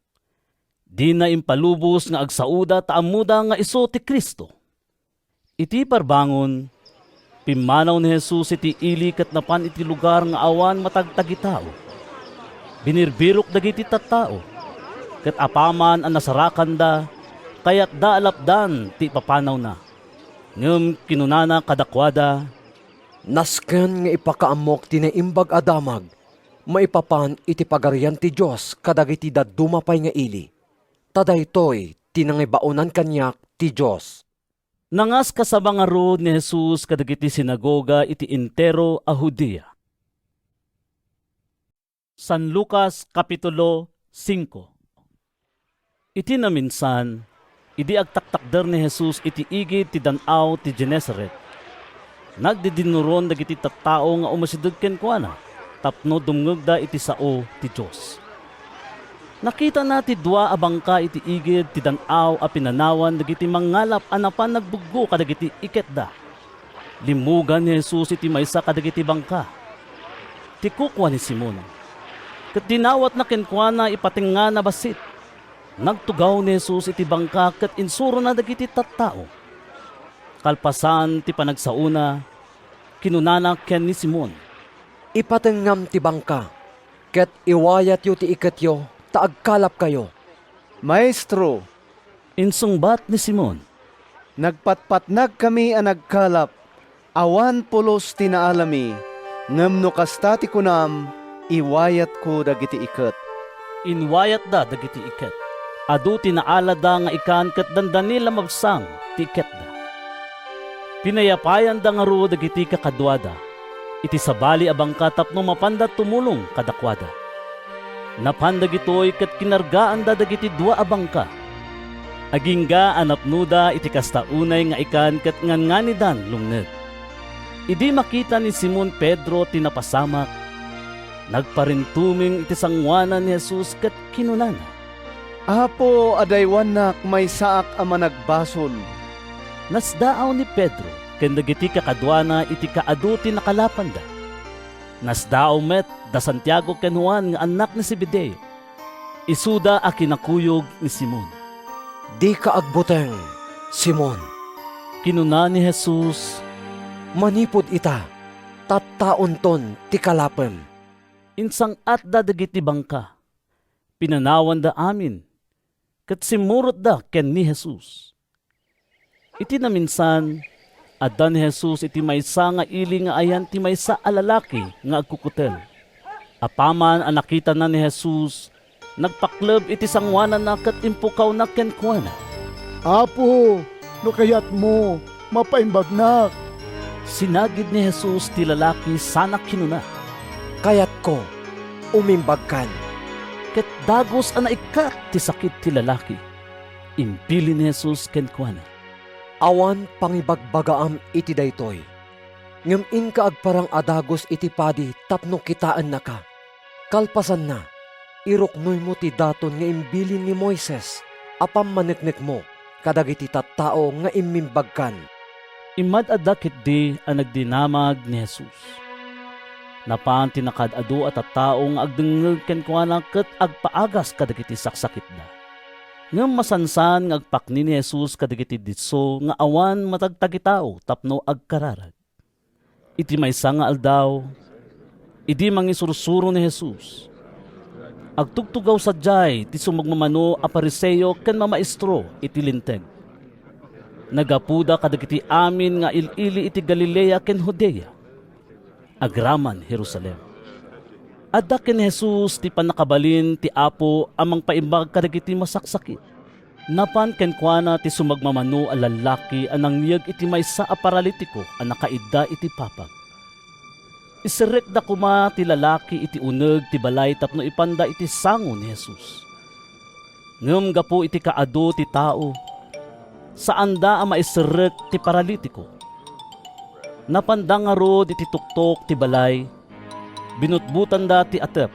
Di na impalubos nga agsauda taamuda nga iso ti Kristo. Iti parbangon, pimanaw ni Jesus iti ili ket napan iti lugar nga awan matagtagi tao. Binirbirok dagiti tattao, ket apaman ang nasarakan da, kayat da alapdan ti papanaw na. Ngem kinunana kadakwada, Nasken nga ipakaamok ti naimbag a damag, maipapan iti pagarian ti Dios kadagiti dadumapay nga ili. Tadaytoy tinangibaonan kanyak ti Dios. nangas kasabangaro ni Jesus kadagiti sinagoga iti intero a Judea. San Lucas Kapitulo 5. Iti naminsan, idi agtaktakder ni Jesus iti igid ti danaw ti Genesaret. Nagdidinuron dagiti tattao nga umasideg kenkuana, tapno dumngegda iti sao ti Dios. Nakita na ti dua a bangka iti igid ti danaw a pinanawan dagiti mangalap anapan nagbuggo kadagiti iketda. Limugan ni Jesus iti maysa kadagiti bangka. Ti kukwa ni Simon. Ket dinawat na kenkuana ipatinga na basit. Nagtugaw ni Jesus iti bangka ket insuro na dagiti tattao. Kalpasan ti panagsauna, kinunana ken ni Simon. Ipatengam ti bangka, ket iwayat yu ti iketyo, taagkalap kayo. Maestro, insungbat ni Simon. Nagpatpatnag kami a nagkalap, awan pulos tinaalami, ngem no kasta ti kunam, iwayat ko dagiti iket. Inwayat da dagiti iket. Adu tinaala da nga ikan ket dandani lamabsang ti iket da. Pinayapayan da nga ro dagiti kakadwada. Iti sabali a bangka tapno mapanda tumulong kadakwada. Napandag ito'y ket kinargaan da dagiti dua a bangka. Agingga anapnuda iti kastaunay nga ikan ket nganganidan lumneg. Idi makita ni Simon Pedro tinapasamak. Nagparintuming iti sangwanan ni Jesus ket kinunana. Apo adaywanak may saak a managbasol. Nasdaaw ni Pedro ken dagiti kakadwana iti kaadu ti nakalapanda. Nasdaaw met da Santiago ken Juan nga anak ni Zebedeo. Isuda a kinakuyog ni Simon. Di ka agbuteng, Simon. Kinuna ni Jesus, manipod ita, tattaon ton ti kalapem. Insang at da dagiti bangka. Pinanawan da amin. Ket simurot da ken ni Jesus. Iti naminsan, adda ni Jesus iti maysa nga ili nga ayan ti maysa a lalaki nga agkukutel. Apaman ang nakita na ni Jesus, nagpakleb iti sangwanan na ket impukaw na kenkuana. Apo, no kayat mo, mapaimbagnak. Sinagid ni Jesus ti lalaki sana kinuna. Kayat ko, umimbagkan. Ket dagos ang naikat ti sakit ti lalaki. Impili ni Jesus kenkuana. Awan pangibagbagaam iti daytoy. Ngem inka agparang adagos iti padi tapno kitaan na ka. Kalpasan na, iruknoy mo ti daton nga imbilin ni Moises, apam maneknek mo, kadagiti tattao nga imimbagkan. Imad adakit di ang nagdinamag ni Jesus. Napan tinakadado at tattao nga agdengeg ken kuana ket agpaagas kadagiti saksakit da. Ngem masansan nga agpakni ni Jesus kadagiti ditso nga awan matagtagitao tapno agkararag. Iti maysa nga aldaw, idi mangisursuro ni Jesus. Agtugtugaw sadyay ti sumagmamano a Pariseo ken mamaestro iti linteg. Nagapuda kadagiti amin nga ilili iti Galilea ken Judea. Agraman Jerusalem. Adda ken Jesus ti panakabalin ti Apo amang paimbag kadagiti masaksakit. Napan ken kuana ti sumagmamano a lalaki anang niyag iti maysa a paralitiko a nakaidda iti papag. Isirek da kuma ti lalaki iti uneg ti balay tapno ipanda iti sango ni Jesus. Ngem gapo iti kaado ti tao, saan da a maisirek ti paralitiko. Napanda nga rod iti tuktok ti balay, binutbutan da ti atep,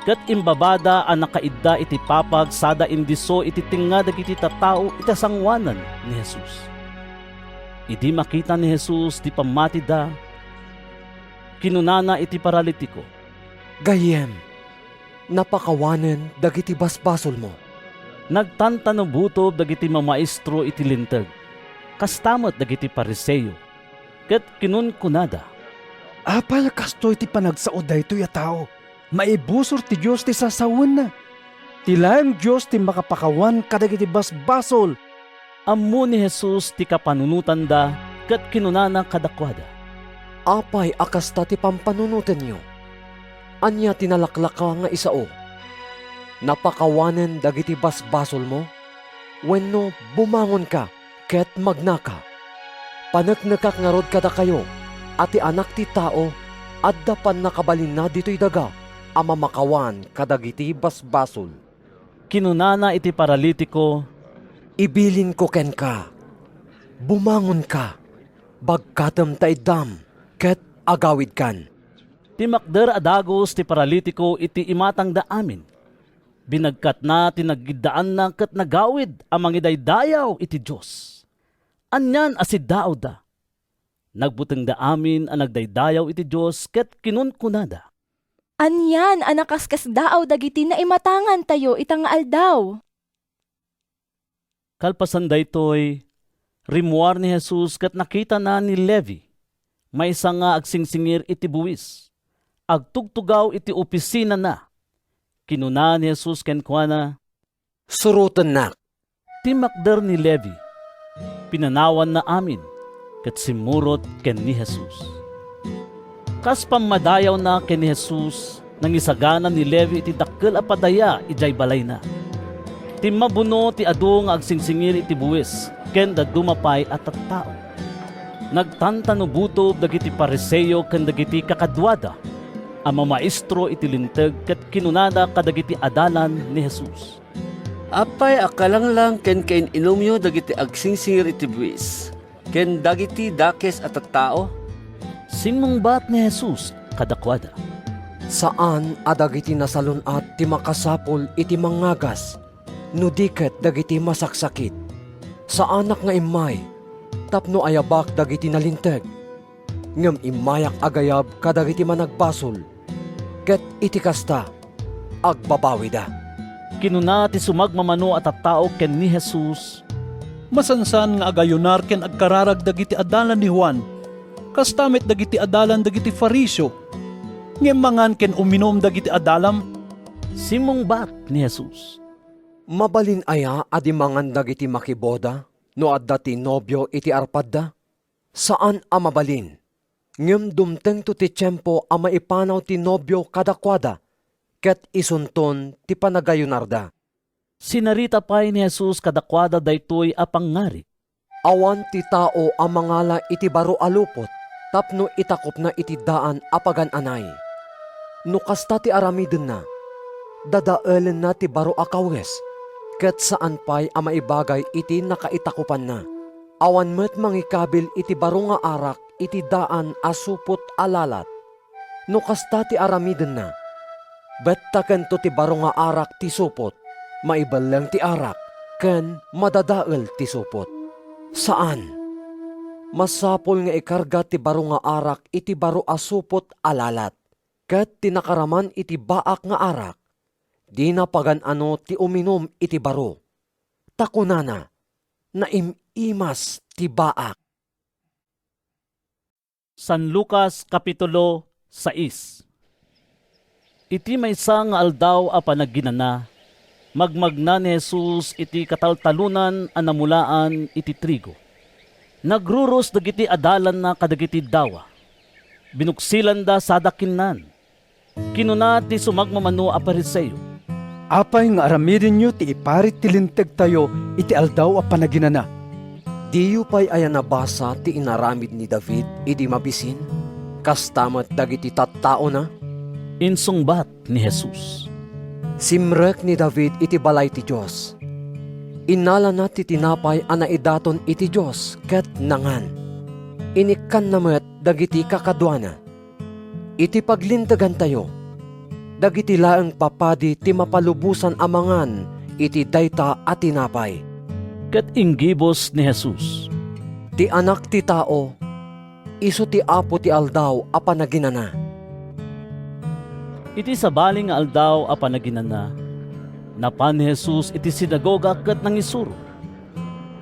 ket imbabada a nakaidda iti papag sada indiso iti tinga dagiti tattao iti sangwanan ni Jesus. Idi makita ni Jesus ti pamati da, kinunana iti paralitiko. Gayem, napakawanen dagiti basbasol mo. Nagtantano butob dagiti mamaestro iti linteg, kastamot dagiti Pariseo, ket kinunkunada. Apal kastoy ti panagsaod daytoy a tao. Maibusor ti Dios ti sasawen na. Ti laeng Dios ti makapakawan kadagiti basbasol. Ammo ni Jesus ti kapanunutan da, ket kinunana kadakwada. Apay akasta ti pampanunutan niyo. Anya tinalaklaka nga isao. Napakawanen dagiti basbasol mo. Wenno bumangon ka, ket magnaka. Panagnakak nga rod kada kayo, ati anak ti tao, adda pan nakabalin na dito'y daga, ama makawan kadagiti basbasol. Kinunana iti paralitiko, ibilin ko ken ka, bumangon ka, bagkatam taidam, ket agawid kan. Ti makder adagos ti paralitiko iti imatang da amin. Binagkat na tinaggidaan na ket nagawid amang idaydayaw iti Dios. Anyan asidao da. Nagbuteng da amin ang nagdaydayaw iti Dios ket kinunkunada. Anyan anakaskas daaw dagiti na imatangan tayo itang aldaw. Kalpasan daytoy, rimuar ni Jesus ket nakita na ni Levi. May isa nga agsingsingir iti buwis. Agtugtugaw iti opisina na. Kinuna ni Jesus ken kuana, surutan na. Ti makder ni Levi, pinanawan na amin, ket simurot ken ni Jesus. Kas pamadayaw na ken ni Jesus, nang isagana ni Levi iti dakkel a padaya ijay balay na. Ti mabuno ti adu nga agsingsingir iti buwis, ken da dumapay at tattao. Nagtantano butob dagiti Pariseo ken dagiti kakadwada, ang mamaestro iti linteg ket kinunada kadagiti adalan ni Jesus. Apay akalang lang ken inumyo dagiti agsingsingir iti buwis, ken dagiti dakes at tao. Simong bat ni Jesus kadakwada. Saan adagiti nasalunat ti makasapol iti mangagas, no diket dagiti masaksakit. Sa anak nga imay, tapno ayabak dagiti nalinteg, ngem imayak agayab kadagiti managbasol, ket iti kasta agbabawi da. Kinuna ti sumagmamano at tattao ken ni Jesus, masansan nga agayunar ken agkararag dagiti adalan ni Juan, kastamit dagiti adalan dagiti Fariseo, ngem mangan ken uminom dagiti adalam. Simong bat ni Jesus, mabalin aya adi mangan dagiti makiboda, no adda ti nobyo iti arpadda? Saan a mabalin? Ngem dumteng to ti tiyempo a maipanaw ti nobyo kadakwada, ket isunton ti panagayunarda. Sinarita pay ni Jesus kadakwada daytoy a pangngari. Awan ti tao a mangala iti baro alupot, tapno itakop na iti daan a pagan-anay. No kasta ti aramiden na, dadaelen na ti baro akawes, ket saan pay a maibagay iti nakaitakupan na. Awan met mangikabil iti baro nga arak iti daan asupot alalat. No kasta ti aramiden na, Betta ken to ti baro nga arak ti supot, maibalang ti arak, ken madadael ti supot. Saan? Masapol nga ikarga ti baro nga arak iti baro a supot alalat, ket tinakaraman iti baak nga arak, di na pagan-ano ti uminom iti baro. Takunana, naimimas ti baak. San Lucas Kapitulo 6. Iti maysa nga aldaw a panagginana, magmagna ni Jesus iti kataltalunan a namulaan iti trigo. Nagruros dagiti adalan na kadagiti dawa. Binuksilan da sa dakinan. Kinuna ti sumagmamano a Pariseo. Apay nga aramidin nyo ti iparit ti linteg tayo iti aldaw a panaginana. Diyo pa'y aya nabasa ti inaramid ni David idi mabisin? Kastamat dagiti tattao na? Insungbat ni Jesus. Simrek ni David iti balay ti Diyos. Inala na ti tinapay ana idaton iti Diyos ket nangan. Inikkan namet dagiti kakadwana. Iti paglintagan tayo. Dagiti laeng papadi ti mapalubusan amangan iti dayta at tinapay. Ket inggibos ni Jesus. Ti anak ti tao, iso ti apo ti aldaw a panaginana. Iti sabaling nga aldaw a panaginana, napan ni Jesus iti sinagoga ket nangisuro.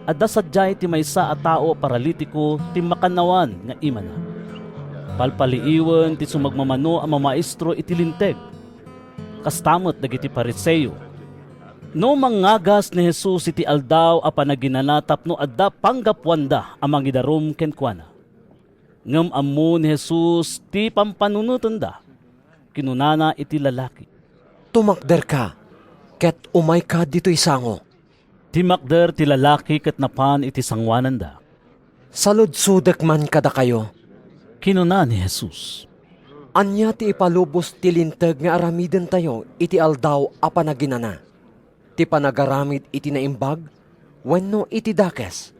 Adda sadyay ti maysa a tao paralitiko ti makanawan nga imana. Palpaliiwen ti sumagmamano a mamaestro iti linteg. Kastamot dagiti Pariseo. No mangagas ni Jesus iti aldaw a panaginana tapno adda panggapwanda a mangidarom kenkwana. Ngem ammo ni Jesus ti pampanunutan da. Kinunana iti lalaki. Tumakder ka, ket umay ka dito'y sango. Timakder ti lalaki ket napan iti sangwanan da. Saludsudek man kada kayo. Kinuna ni Jesus. Anya ti ipalubos ti linteg nga aramiden tayo iti aldaw a panaginana. Ti panagaramid iti naimbag, wenno iti dakes.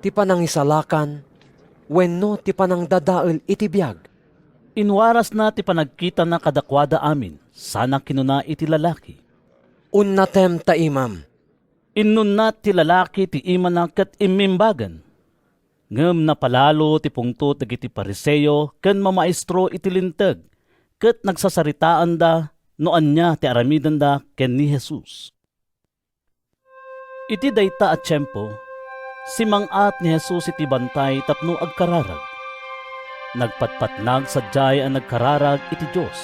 Ti panangisalakan, wenno ti panangdadael iti biag. Inwaras na ti panagkita na kadakwada amin, sana kinuna iti lalaki. Unnatem ta imam. Innun na ti lalaki ti imana ket imimbagan. Ngem napalalo ti pungtot dagiti Pariseo ken mamaestro iti linteg, ket nagsasaritaan da no anya ti aramidan da ken ni Jesus. Iti dayta a tiyempo, simangat ni Jesus iti bantay tapno agkararag. Nagpatpatnag sadyay ang nagkararag iti Diyos.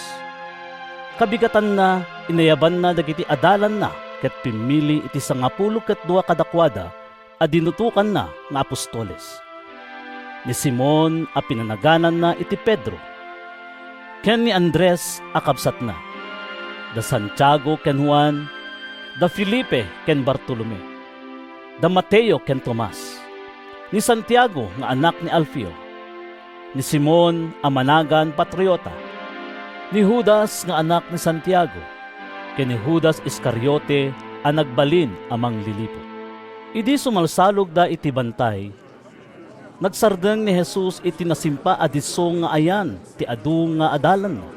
Kabigatan na, inayaban na dagiti adalan na, ket pimili iti 12 kadakwada, a dinutukan na nga apostoles. Ni Simon a pinanaganan na iti Pedro. Ken ni Andres a kabsat na. Da Santiago ken Juan, da Felipe ken Bartolome, da Mateo ken Tomas, ni Santiago nga anak ni Alfeo, ni Simon a managan patriota, ni Judas nga anak ni Santiago, ken ni Judas Iscariote a nagbalin amang lilipot. Idi sumalsalog da iti bantay, nagsardeng ni Jesus iti nasimpa adisong nga ayan ti adu nga adalan na.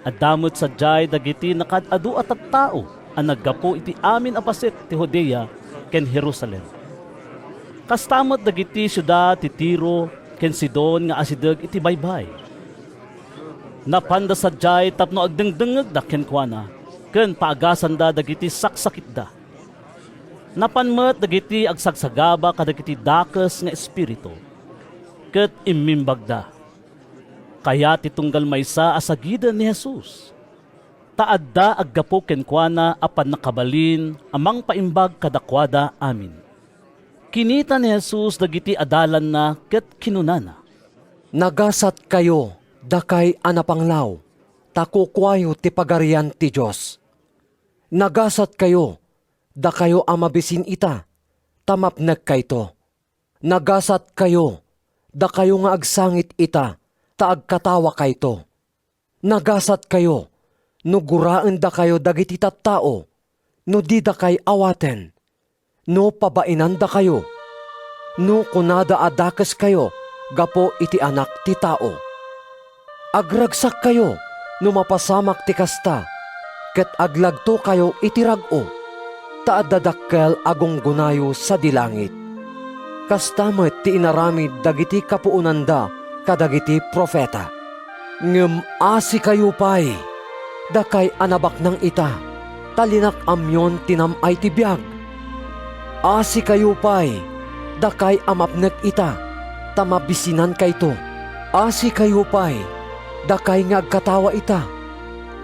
Adamot sadyay dagiti nakadadu at tao ang naggapo iti amin apasit ti Judea ken Jerusalem. Kastamot dagiti syudad ti Tiro ken Sidon nga asideg iti baybay. Napanda sadyay tapno agdengdengeg da kenkwana ken paagasan da dagiti saksakit da. Napanmet dagiti agsagsagaba kadagiti dakes nga espiritu ket immimbagda. Kaya titunggal maysa asagidan ni Jesus. Taadda aggapo kenkwana apan nakabalin amang paimbag kadakwada amin. Kinita ni Jesus dagiti adalan na ket kinunana. Nagasat kayo, dakay anapanglaw, takukwayo ti pagarian ti Diyos. Nagasat kayo, da kayo amabisin ita, tamapnag kayto. Nagasat kayo, da kayo nga agsangit ita, taagkatawa kayto. Nagasat kayo, no guraan da kayo dagiti tattao, no di da kay awaten, no pabainan da kayo, no kunada adakes kayo, gapo iti anak ti tao. Agragsak kayo, Numapasamak ti kasta, ket aglagto kayo itirag-o, taadadakkel agong gunayo sa dilangit. Kastamet ti inaramid dagiti kapuunanda kadagiti profeta. Ngem asi kayo pay, dakay anabak ng ita, talinak amyon tinamay ti biyag. Asi kayo pay, dakay amapnek ita, tamabisinan kayto. Asi kayo pay, dakay nga agkatawa ita,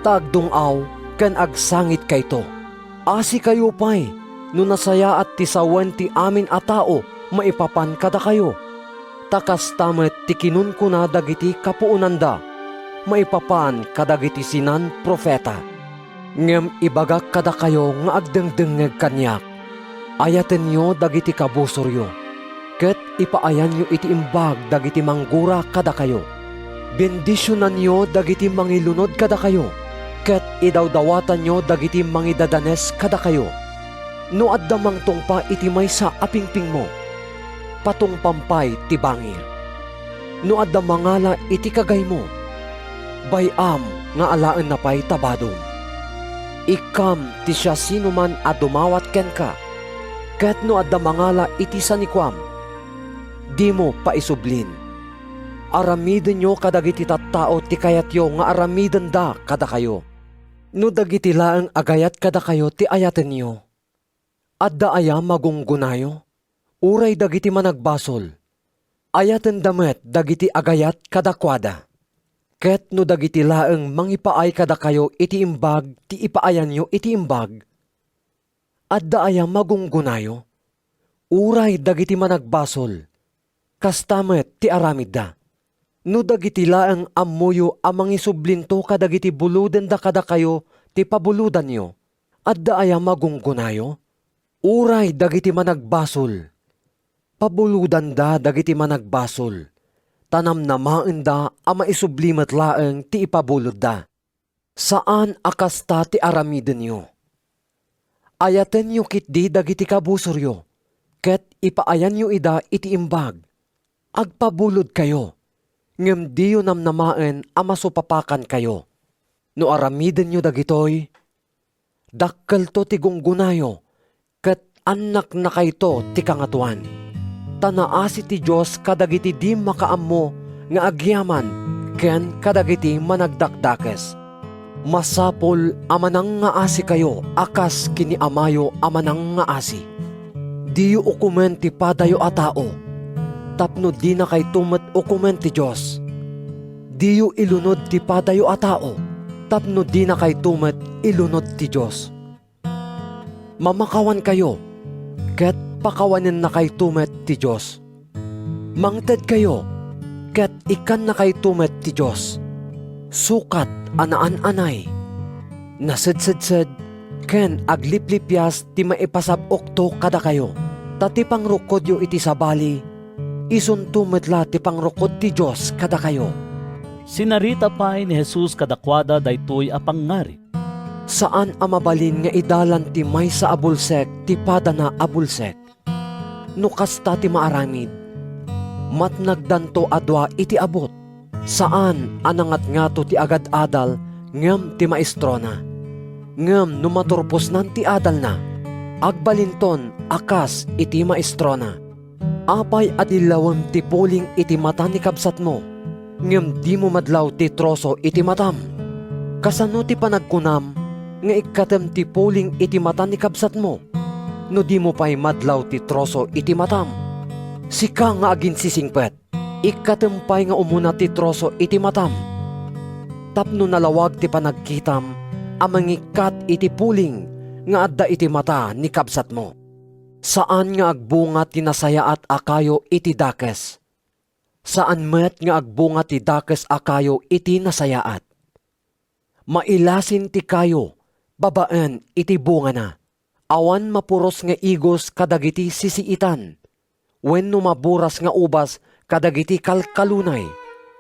tagdungaw ken agsangit kayto. Asi kayo pay, no nasaya at tisawen ti amin a tao, maipapan kada kayo. Takas tamet ti kinun ko na dagiti kapuunanda, maipapan kadagiti sinan profeta. Ngem ibagak kada kayo nga agdengdengeg kanyak. Ayaten nyo dagiti kabusoryo, ket ipaayan nyo iti imbag dagiti manggura kada kayo. Bendisyonan nyo dagiti mangilunod kada kayo, ket idawdawatan nyo dagiti mangidadanes kada kayo. No addamang tungpa iti maysa apingping mo, patungpampay ti bangir. No addamangala iti kagay mo, bayam nga alaan na pay tabadong. Ikam ti siya sinuman a dumawat ken ka, ket no addamangala iti sanikwam, di mo paisublin. Aramiden nyo kadagiti tattao ti kayatyo nga aramiden da kada kayo. No dagiti laeng agayat kada kayo ti ayaten nyo. Adda aya magunggunayo, uray dagiti managbasol. Ayaten damet dagiti agayat kadakwada. Ket no dagiti laeng mangipaay kada kayo iti imbag ti ipaayan nyo iti imbag. Adda aya magunggunayo, uray dagiti managbasol. Kastamet ti aramid da. No dagiti laeng ammuyo amang isublinto kadagiti buluden da kada kayo ti pabuludan nyo. Adda aya magunggunayo, uray dagiti managbasol. Pabuludan da dagiti managbasol. Tanam namaan da ama isublimat laeng ti ipabulod da. Saan akasta ti aramiden nyo? Ayaten nyo kitdi dagiti kabusoryo, ket ipaayan nyo ida iti imbag. Agpabulod kayo, ngem diyo namnamaen ama supapakan kayo. No aramiden nyo dagitoy, dakkel to ti gunggunayo, ket anak na kayto ti kangatuan. Tanaasi ti Diyos kadagiti di makaammo nga agyaman, ken kadagiti managdakdakes. Masapol amanang nga asi kayo, akas kini amayo amanang nga asi. Diyo ukumen ti padayo a tao, tapno di na kay tumet ukumen ti Diyos. Diyo ilunod ti padayo a tao, tapno di na kay tumet ilunod ti Diyos. Mamakawan kayo, ket pakawanin na kay tumet ti Diyos. Mangted kayo, ket ikan na kay tumet ti Diyos. Sukat anaan-anay, nasedsedsed, ken agliplipyas ti maipasabokto kada kayo. Tati pangrukod yo iti sabali, isuntumetla ti pangrukod ti Diyos kada kayo. Sinarita pay ni Jesus kadakwada daytoy a pangngarit. Saan amabalin nga idalan ti maysa abulsek ti padana abulsek? No kasta ti maaramid, matnagdanto adwa iti abot. Saan anangat nga to ti agad-adal ngem ti maestrona? Ngem no maturpos nan ti adal na, agbalinton akas iti maestrona. Apay adilawem ti puling iti mata ni kabsat mo, ngem di mo madlaw ti troso iti matam. Kasano ti panagkunam nga ikatem ti puling iti mata ni kabsat mo, no di mo pay madlaw ti troso iti matam. Sika nga agin sisingpet, ikatempay nga umuna ti troso iti matam. Tapno nalawag ti panagkitam, amang ikat iti puling nga adda iti mata ni kabsat mo. Saan nga agbunga ti nasayaat akayo iti dakes? Saan met nga agbunga ti dakes akayo iti nasayaat? Mailasin ti kayo, babaen iti bunga na. Awan mapuros nga igos kadagiti sisiitan. Wenno maburas nga ubas kadagiti kalkalunay,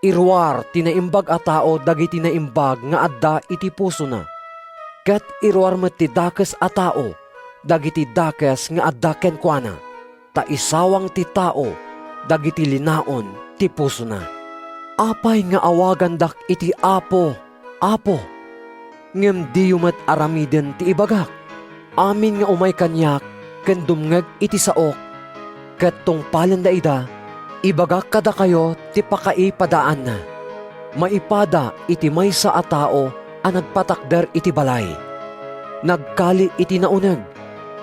irwar tinaimbag a tao dagiti naimbag nga adda iti puso na. Ket irwar met ti dakes a tao dagiti dakes nga adda kenkwana, ta isawang ti tao dagiti linaon ti puso na. Apay nga awagan dak iti Apo, Apo, ngem di yumat aramiden ti ibagak. Amin nga umay kanyak, ken dumngeg iti saok. Ket tungpalan da ida, ibagak kada kayo ti pakaipadaan na. Maipada iti maysa a tao a nagpatakder iti balay. Nagkali iti nauneg,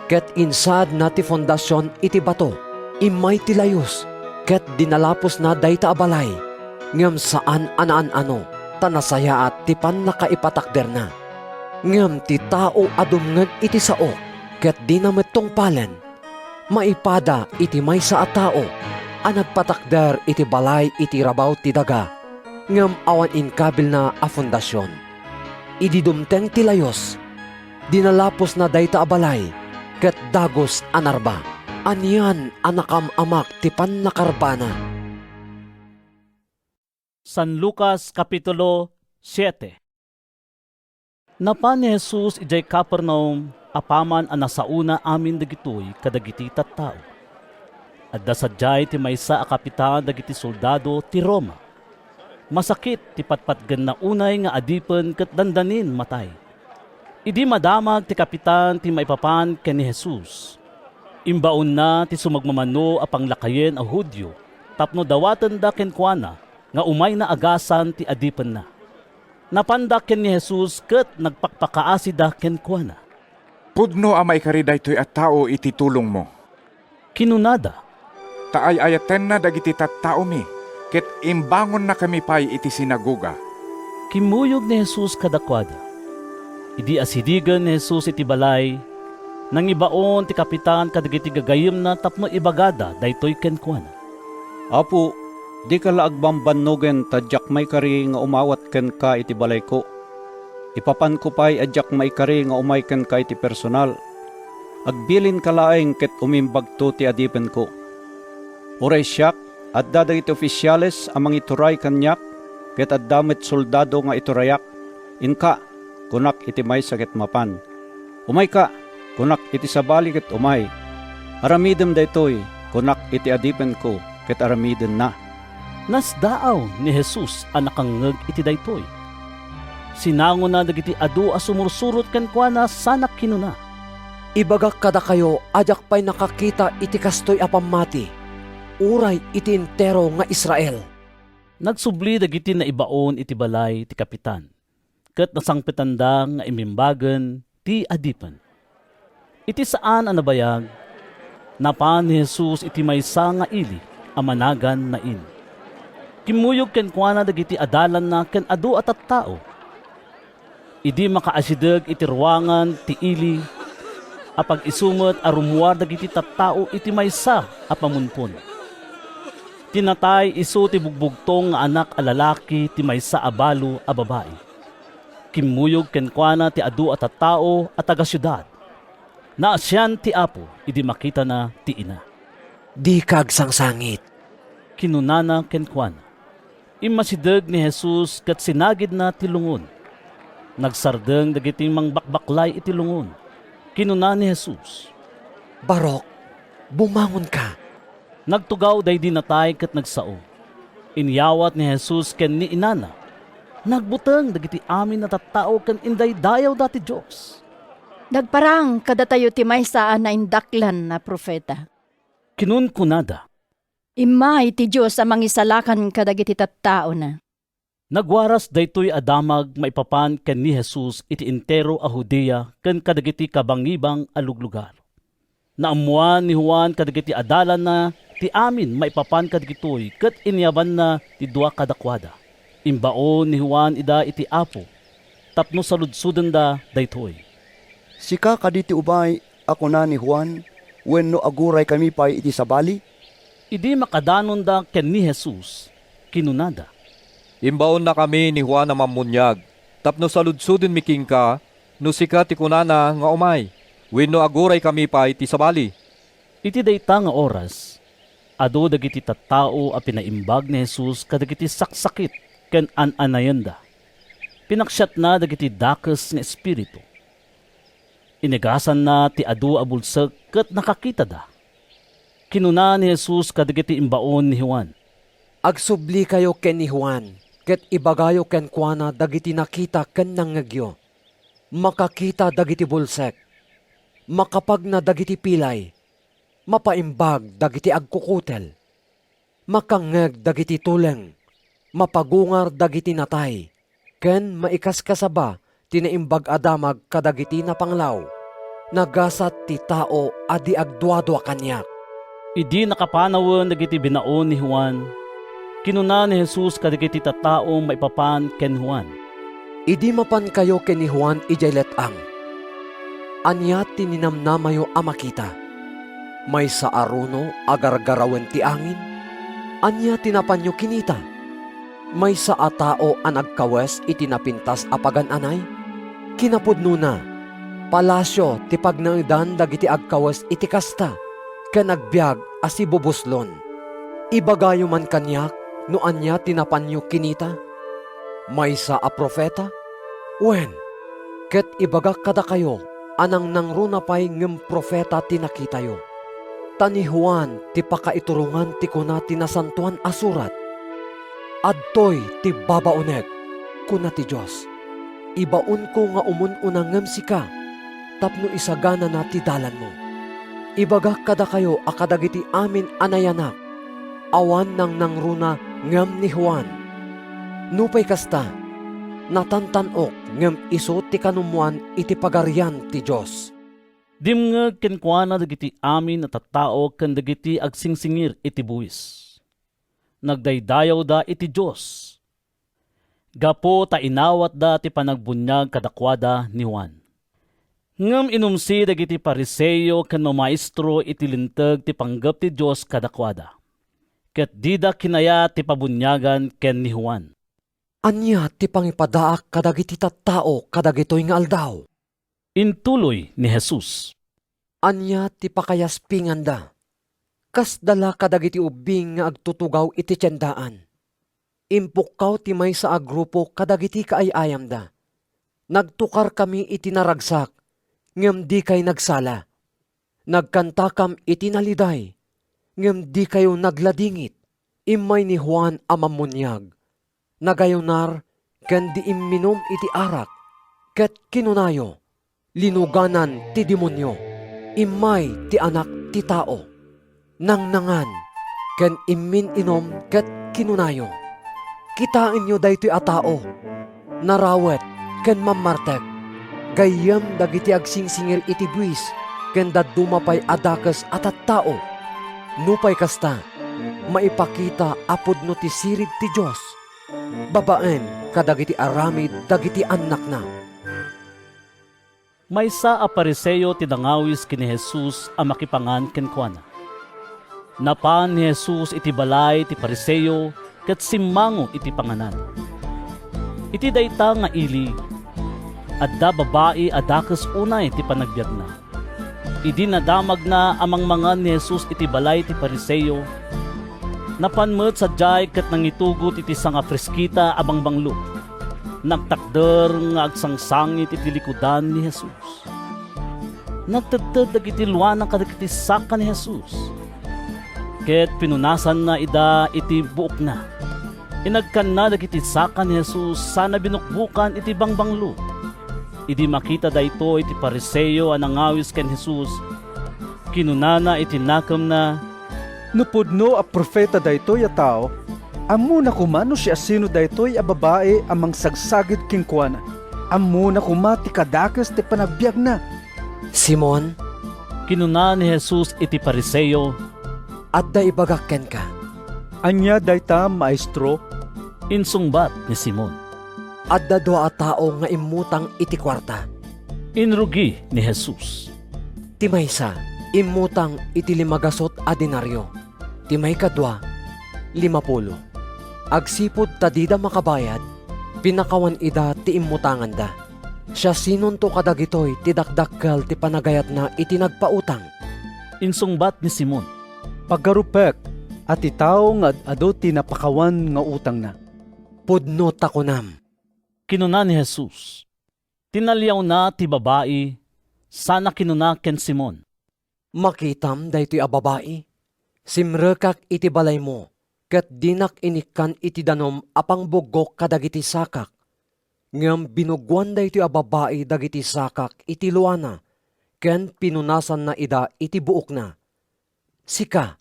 ket insad na ti fondasyon iti bato. Imay ti layos, ket dinalapos na dayta a balay. Ngem saan anaan-ano, tanasaya at ti pan nakaipatakder na. Ngem ti tao adumngeg iti sao, ket di na metungpalen. Maipada iti maysa a tao, a nagpatakder iti balay iti rabaw ti daga. Ngem awan inkabil na a fondasyon. Idi dumteng ti layos, dinalapos na dayta a balay, ket dagos anarba. Anian anakam amak ti pan nakarbana. San Lucas Kapitulo 7. Napan ni Jesus ijay Capernaum, apaman ang nasauna amin dagitoy kadagiti tattao. Adda sadyay ti maysa a kapitan dagiti soldado ti Roma. Masakit ti patpatgan na unay nga adipen ket dandanin matay. Idi madamag ti kapitan ti maipapan ken ni Jesus. Imbaon na ti sumagmamano a panglakayen a Hudyo, tapno dawatan da kenkwana nga umay na agasan ti adipen na. Napanda ken ni Jesus ket nagpakpakaasi da kenkwana. Pudno a maikari daytoy at tao iti tulong mo. Kinunada, Taay ayaten na dagiti tattao mi, ket imbangon na kami pay iti sinagoga. kimuyog ni Jesus kadakwada. Idi asidigan ni Jesus iti balay, nang ibaon ti kapitan kadagiti gagayem na tapno ibagada daytoy kenkwana. Apo, di ka laagbang bannogen tadyak may kari nga umawat ken ka iti balay ko. Ipapan ko pa'y adyak may kari nga umay ken ka iti personal. Agbilin ka laeng ket umimbagto ti adipen ko. Uray siyak, at dadag iti ofisyales amang ituray kanyak, ket addamet soldado nga iturayak. Inka, kunak iti may sakit mapan. Umay ka, kunak iti sabali ket umay. Aramidem daytoy, kunak iti adipen ko, ket aramiden na. Nasdaaw ni Jesus ang nakangeg iti daytoy. Sinango na dagiti adu a sumursurot kenkwana sanak kinuna. Ibagak kada kayo, ajak pa'y nakakita iti kastoy apamati. Uray iti entero nga Israel. Nagsubli dagiti na ibaon iti balay ti kapitan. Ket nasangpetanda nga imimbagen ti adipen. Iti saan ang nabayag, napan ni Jesus iti maysa nga ili amanagan na in. Kimuyog kenkwana dagiti adalan na ken adu at tao. Idi makaasideg iti ruangan ti ili, apag isumet a rumuar dagiti tattao iti maysa a pamunpon. Tinatay isu ti bugbugtong nga anak a lalaki ti maysa a balo a babae. Kimuyog kenkwana ti adu at tattao at taga syudad. Naasyan ti Apo idi makita na ti ina. Di kagsangsangit. Kinunana kenkwana. Imasideg ni Jesus ket sinagid na ti lungon. Nagsardeng dagiti mangbakbaklay iti lungon. Kinuna ni Jesus, Barok, bumangon ka. nagtugaw day dinatay ket nagsao. Inyawat ni Jesus ken ni inana. Nagbuteng dagiti amin na tattao ken inday dayaw dati Dios. Nagparang kadatayo ti maysa na indaklan na propeta. Kinunkunada, Imay ti Diyos amang isalakan kadagiti tattao na. nagwaras daytoy adamag maipapan ken ni Jesus iti entero a Judea ken kadagiti kabangibang a luglugar. Naamuan ni Juan kadagiti adalan na ti amin maipapan kadagitoy ket inyaban na ti dua kadakwada. Imbaon ni Juan ida iti Apo, tapno saludsuden da daytoy. Sika kaditi ubay, ako na ni Juan, wenno aguray kami pay iti sabali? Idi makadanon da ken ni Jesus, kinunada. Imbaon na kami ni Juan na mamunyag, tapno saludsudin miking ka, no sika ti kunana nga umay, wenno aguray kami pay iti sabali. Iti dayta nga oras, adu dagiti tattao a pinaimbag ni Jesus kadagiti saksakit ken an-anayenda. Pinaksyat na dagiti dakes nga espiritu. Inigasan na ti adu a bulsek ket nakakita da. Kinuna ni Jesus kadagiti imbaon ni Juan. Agsubli kayo ken ni Juan, ket ibagayo ken kuana dagiti nakita ken nangagyo. Makakita dagiti bulsek, makapag na dagiti pilay, mapaimbag dagiti agkukutel, makangeg dagiti tuleng, mapagungar dagiti natay, ken maikaskasaba tinaimbag adamag kadagiti na panglaw, nagasat ti tao adi agduadwa kanyak. Idi nakapanawan dagiti binaon ni Juan, kinuna ni Jesus kadagiti tattao maipapan ken Juan. Idi mapan kayo ken ni Juan ijay letang. Anya tininamnamayo amakita. May sa aruno agargarawen ti angin. Anya tinapanyo kinita. May sa atao an agkawes itinapintas apagan anay. Kinapudno na. Palasyo ti pagnaidan dagiti agkawes iti kasta. Ken agbiag asi bubuslon. Ibagayo man kanyak no anya tinapanyo kinita. May sa a profeta? Wen, ket ibaga kada kayo, anang nangruna pa'y ngem profeta tinakitayo. Tani Juan ti pakaiturungan ti kuna tinasantuan asurat. Adtoy ti babaonek, kuna ti Diyos. Ibaon ko nga umun-una ngem sika, tapno isagana na ti dalan mo. Ibaga kada kayo akadagiti amin anayanak, awan nang nangruna ngem ni Juan. Nupay kasta, natantanok ngem iso ti kanumuan iti pagarian ti Diyos. Dimngeg ken kuana dagiti amin na tattao ken dagiti agsingsingir iti buwis. Nagdaydayaw da iti Diyos. Gapo ta inawat da ti panagbunyag kadakwada ni Juan. Ngem inumsi dagiti pariseyo ken mamaestro iti linteg ti panggep ti Diyos kadakwada. Ket dida kinaya ti pabunyagan ken ni Juan. Anya ti pangipadaak kadagiti tattao kadagitoy nga aldaw. Intuloy ni Jesus. Anya ti pakayaspingan da. Kas dala kadagiti ubing nga agtutugaw iti tiyandaan. Impukkaw ti may sa agrupo kadagiti kaayayam da. Nagtukar kami iti naragsak, ngem di kay nagsala. Nagkantakam iti naliday, ngem di kayo nagladingit. Imay ni Juan amamunyag. Nagayunar, ken di imminom iti arak, ket kinunayo, linuganan ti demonyo, imay ti anak ti tao. Nangnangan, ken immin inom ket kinunayo. Kitain nyo daytoy a tao, narawet ken mamartek, gayam dagiti agsingsingir iti buwis, ken dadumapay adakes at tao. Nupay kasta, maipakita apod no ti sirib ti Diyos. Babaen kadagiti aramid dagiti anak na. Maysa a pariseyo tinangawis kini Jesus a makipangan ken kuana. Napan ni Jesus iti balay ti pariseyo ket simmango iti panganan. Iti dayta nga ili adda babae adakes unay ti panagbiag na. Idi nadamag na amang mangan ni Jesus iti balay ti pariseyo. Napanmet sadyay ket nangitugot iti sanga freskita abang banglo. Nagtakder nga agsangsangit iti likudan ni Jesus. Nagtedted dagiti luanang kadagiti saka ni Jesus. Ket pinunasan na ida iti buok na. Inagkan na dagiti saka ni Jesus sana binukbukan iti bangbanglo. Idi makita dayto iti pariseyo a nangawis ken Jesus. Kinunana iti nakam na Nupudno a profeta daytoy a tao, amuna kumano siya sino daytoy a babae amang sagsagid king kuana. Amuna kumati kadakes ti panagbiag na. Simon, kinuna ni Jesus iti pariseyo, adda ibagakken ka. Anya dayta maestro? Insungbat ni Simon. Adda doa a tao nga imutang iti kwarta. Inrugi ni Jesus. Timaysa, imutang iti 5 a denaryo. Timay kadwa, 50. Agsipod ta dida makabayad, pinakawan ida ti imutangan da. Siya sinon to kadagitoy ti dakdakkel ti panagayat na iti nagpautang. Insungbat ni Simon. Paggarupek at itaw nga ado ti napakawan nga utang na. Pudno takunam. Kinuna ni Jesus. Tinalyaw na ti babae, sana kinuna ken Simon. Makitam daytoy a babae. Simrekak iti balay mo, ket dinak inikan iti danom apang bugok kadagiti sakak. Ngem binugwan da iti ababae dagiti sakak iti luana, ken pinunasan na ida iti buok na. Sika,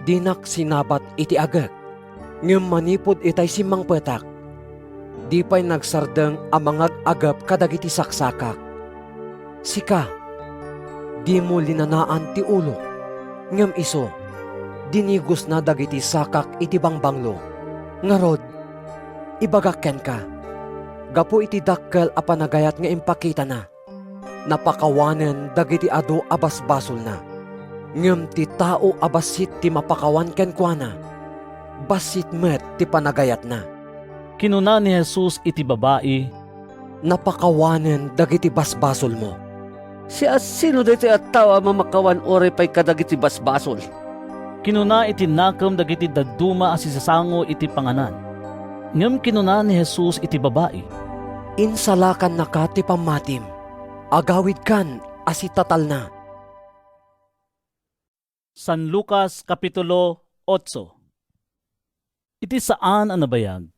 dinak sinabat iti agek, ngem manipod itay simang petak. Di pa'y nagsardeng amangag agap kadagiti saksakak. Sika, di mo linanaan ti ulo, ngem iso, dinigos na dagiti sakak iti bangbanglo. Ngarod, ibagakken ka. Gapo iti dakkel a panagayat nga impakita na. Napakawanen dagiti ado abasbasol na. Ngem ti tao abasit ti mapakawan ken kuana. Basit met ti panagayat na. Kinuna ni Jesus iti babae, Napakawanen dagiti basbasol mo. Si sino dito at tao mamakawan ore pa'y kadagiti basbasol? kinuna iti nakam dagiti dadduma a sisasango iti panganan. Ngem kinuna ni Jesus iti babae, Insalakan na ka ti pamatim, agawid kan asitatal na. San Lucas Kapitulo 8. Iti saan ang nabayag?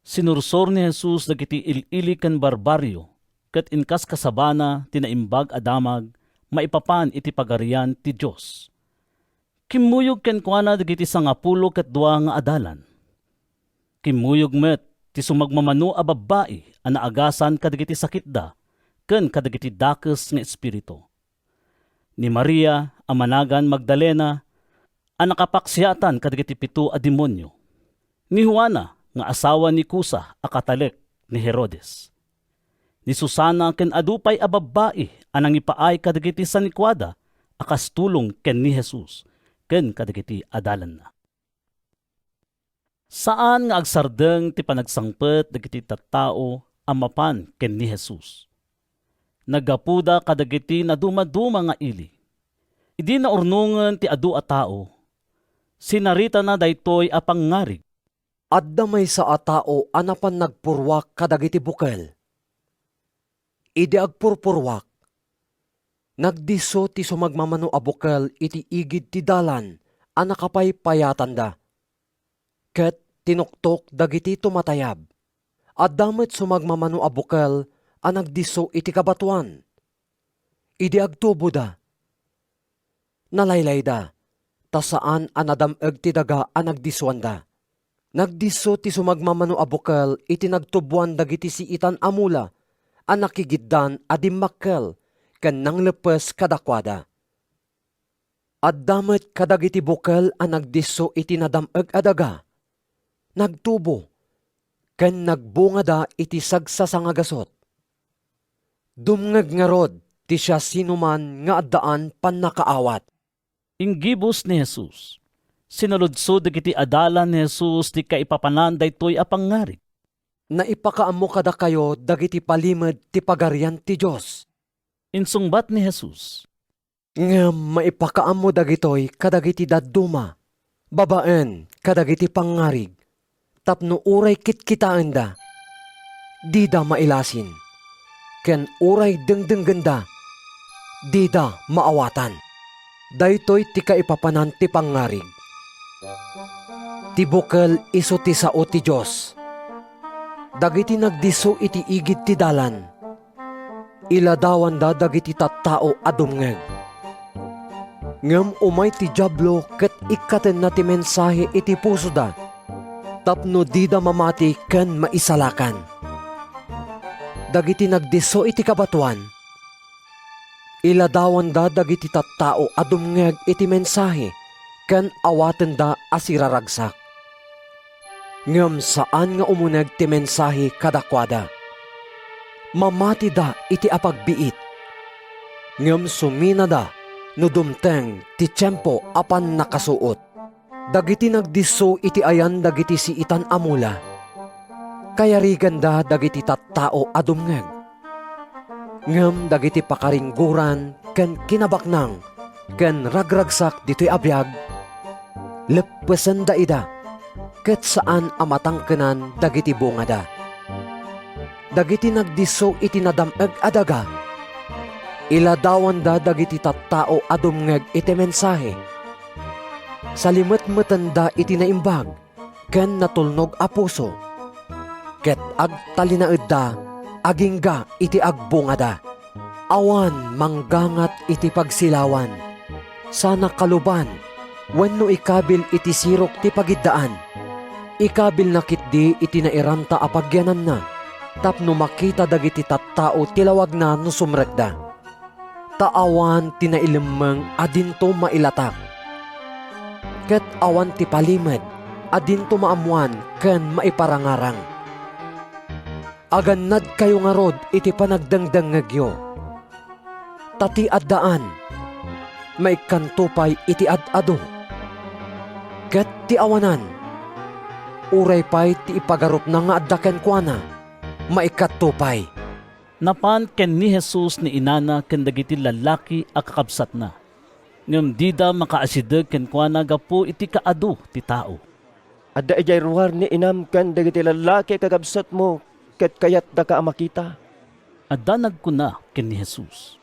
Sinursor ni Jesus dagiti ilili ken barbaryo, ket inkas kasabana tinaimbag adamag, maipapan iti pagarian ti Dios. Kimuyog ken kuana dagiti 12 ket 2 nga adalan. Kimuyog met ti sumagmamano a babae a naagasan kadagiti sakitda ken kadagiti dakes nga espiritu. Ni Maria a managan Magdalena a nakapaksiatan kadagiti 7 a demonyo. Ni Juana nga asawa ni Kusa a katalek ni Herodes. Ni Susana ken adupay a babae a nangipaay kadagiti sanikwada a kastulong ken ni Jesus ken kadagiti adalan na. Saan nga agsardeng ti panagsangpet dagiti tattao a mapan ken ni Jesus? Nagapuda kadagiti na dumaduma nga ili. Idi na urnungan ti adu a tao, sinarita na daytoy a pangarig. Adda may sa atao anapan nagpurwak kadagiti bukel. Idi agpurpurwak. Nagdiso ti sumagmamano a bukel iti igid ti dalan a nakapaypayatan da. Ket tinuktok dagiti tumatayab. Adda met sumagmamano a bukel a nagdiso iti kabatuan. Idi agtubo da. Nalaylay da, ta saan a nadameg ti daga a nagdisuan da. Nagdiso ti sumagmamano a bukel iti nagtubuan dagiti siitan amula a nakigiddan a dimmakkel ken nanglepes kadakwada. Adda met kadagiti bukel a nagdiso iti nadameg a daga. Nagtubo ken nagbunga da iti sagsasangagasot. Dumngeg nga rod ti siya sinuman nga addaan pannakaawat. Inggibos ni Jesus. Sinaludso dagiti adalan ni Jesus ti kaipapanan daytoy a pangarig. Naipakaammo kada kayo dagiti palimed ti pagarian ti Dios. Insungbat ni Jesus, Ngem maipakaammo dagitoy kadagiti dadduma, babaen kadagiti pangarig, tapno uray kitkitaan da, di da mailasin, ken uray dengdenggenda, di da maawatan. Daytoy ti kaipapanan ti pangarig. Ti bukel iso ti sao ti Dios. Dagiti nagdiso iti igid ti dalan. Iladawan da dagiti tattao adumngeg. Ngem umay ti diablo ket ikkaten na ti mensahe iti puso da. Tapno di da mamati ken maisalakan. Dagiti nagdiso iti kabatuan. Iladawan da dagiti tattao adumngeg iti mensahe ken awaten da asiraragsak. Ngem saan nga umuneg ti mensahe kadakwada. Mamati da iti apagbiit. Ngem sumina da no dumteng ti tiyempo apan nakasuot. Dagiti nagdiso iti ayan dagiti siitan amula. Kayarigan da dagiti tattao adumngeg. Ngem dagiti pakaringguran ken kinabaknang ken ragragsak dito'y abiyag. Leppesen da ida ket saan amatangkenan dagiti bunga da. Dagiti nagdiso iti nadameg adaga. Iladawan da dagiti tattao adumngeg iti mensahe. Sa limet matanda iti naimbag, ken natulnog a puso. Ket agtalinaed da, agingga iti agbungada. Awan manggangat iti pagsilawan. Sana kaluban, wenno ikabil iti sirok ti pagiddaan. Ikabil na kitdi iti nairanta a pagyanan na. Tapno makita dagiti tattao tilawag na no sumrekda. Taawan tinailimeng adinto mailatak. Ket awan ti palimed adinto maamuan ken maiparangarang. Agannad kayo nga rod iti panagdangdangagyo. Tati addaan, maikantupay iti ad-ado. Ket ti awanan, uray pay ti ipagarup na nga addaken kuana, maikatupay. Napan ken ni Jesus ni inana ken dagiti lalaki a kakabsat na. Ngem dida makaasideg ken kuana gapu iti kaadu ti tao. Adda ijay ruwar ni inam ken dagiti lalaki kakabsat mo ket kayat da ka makita. Adda nagkuna ken ni Jesus.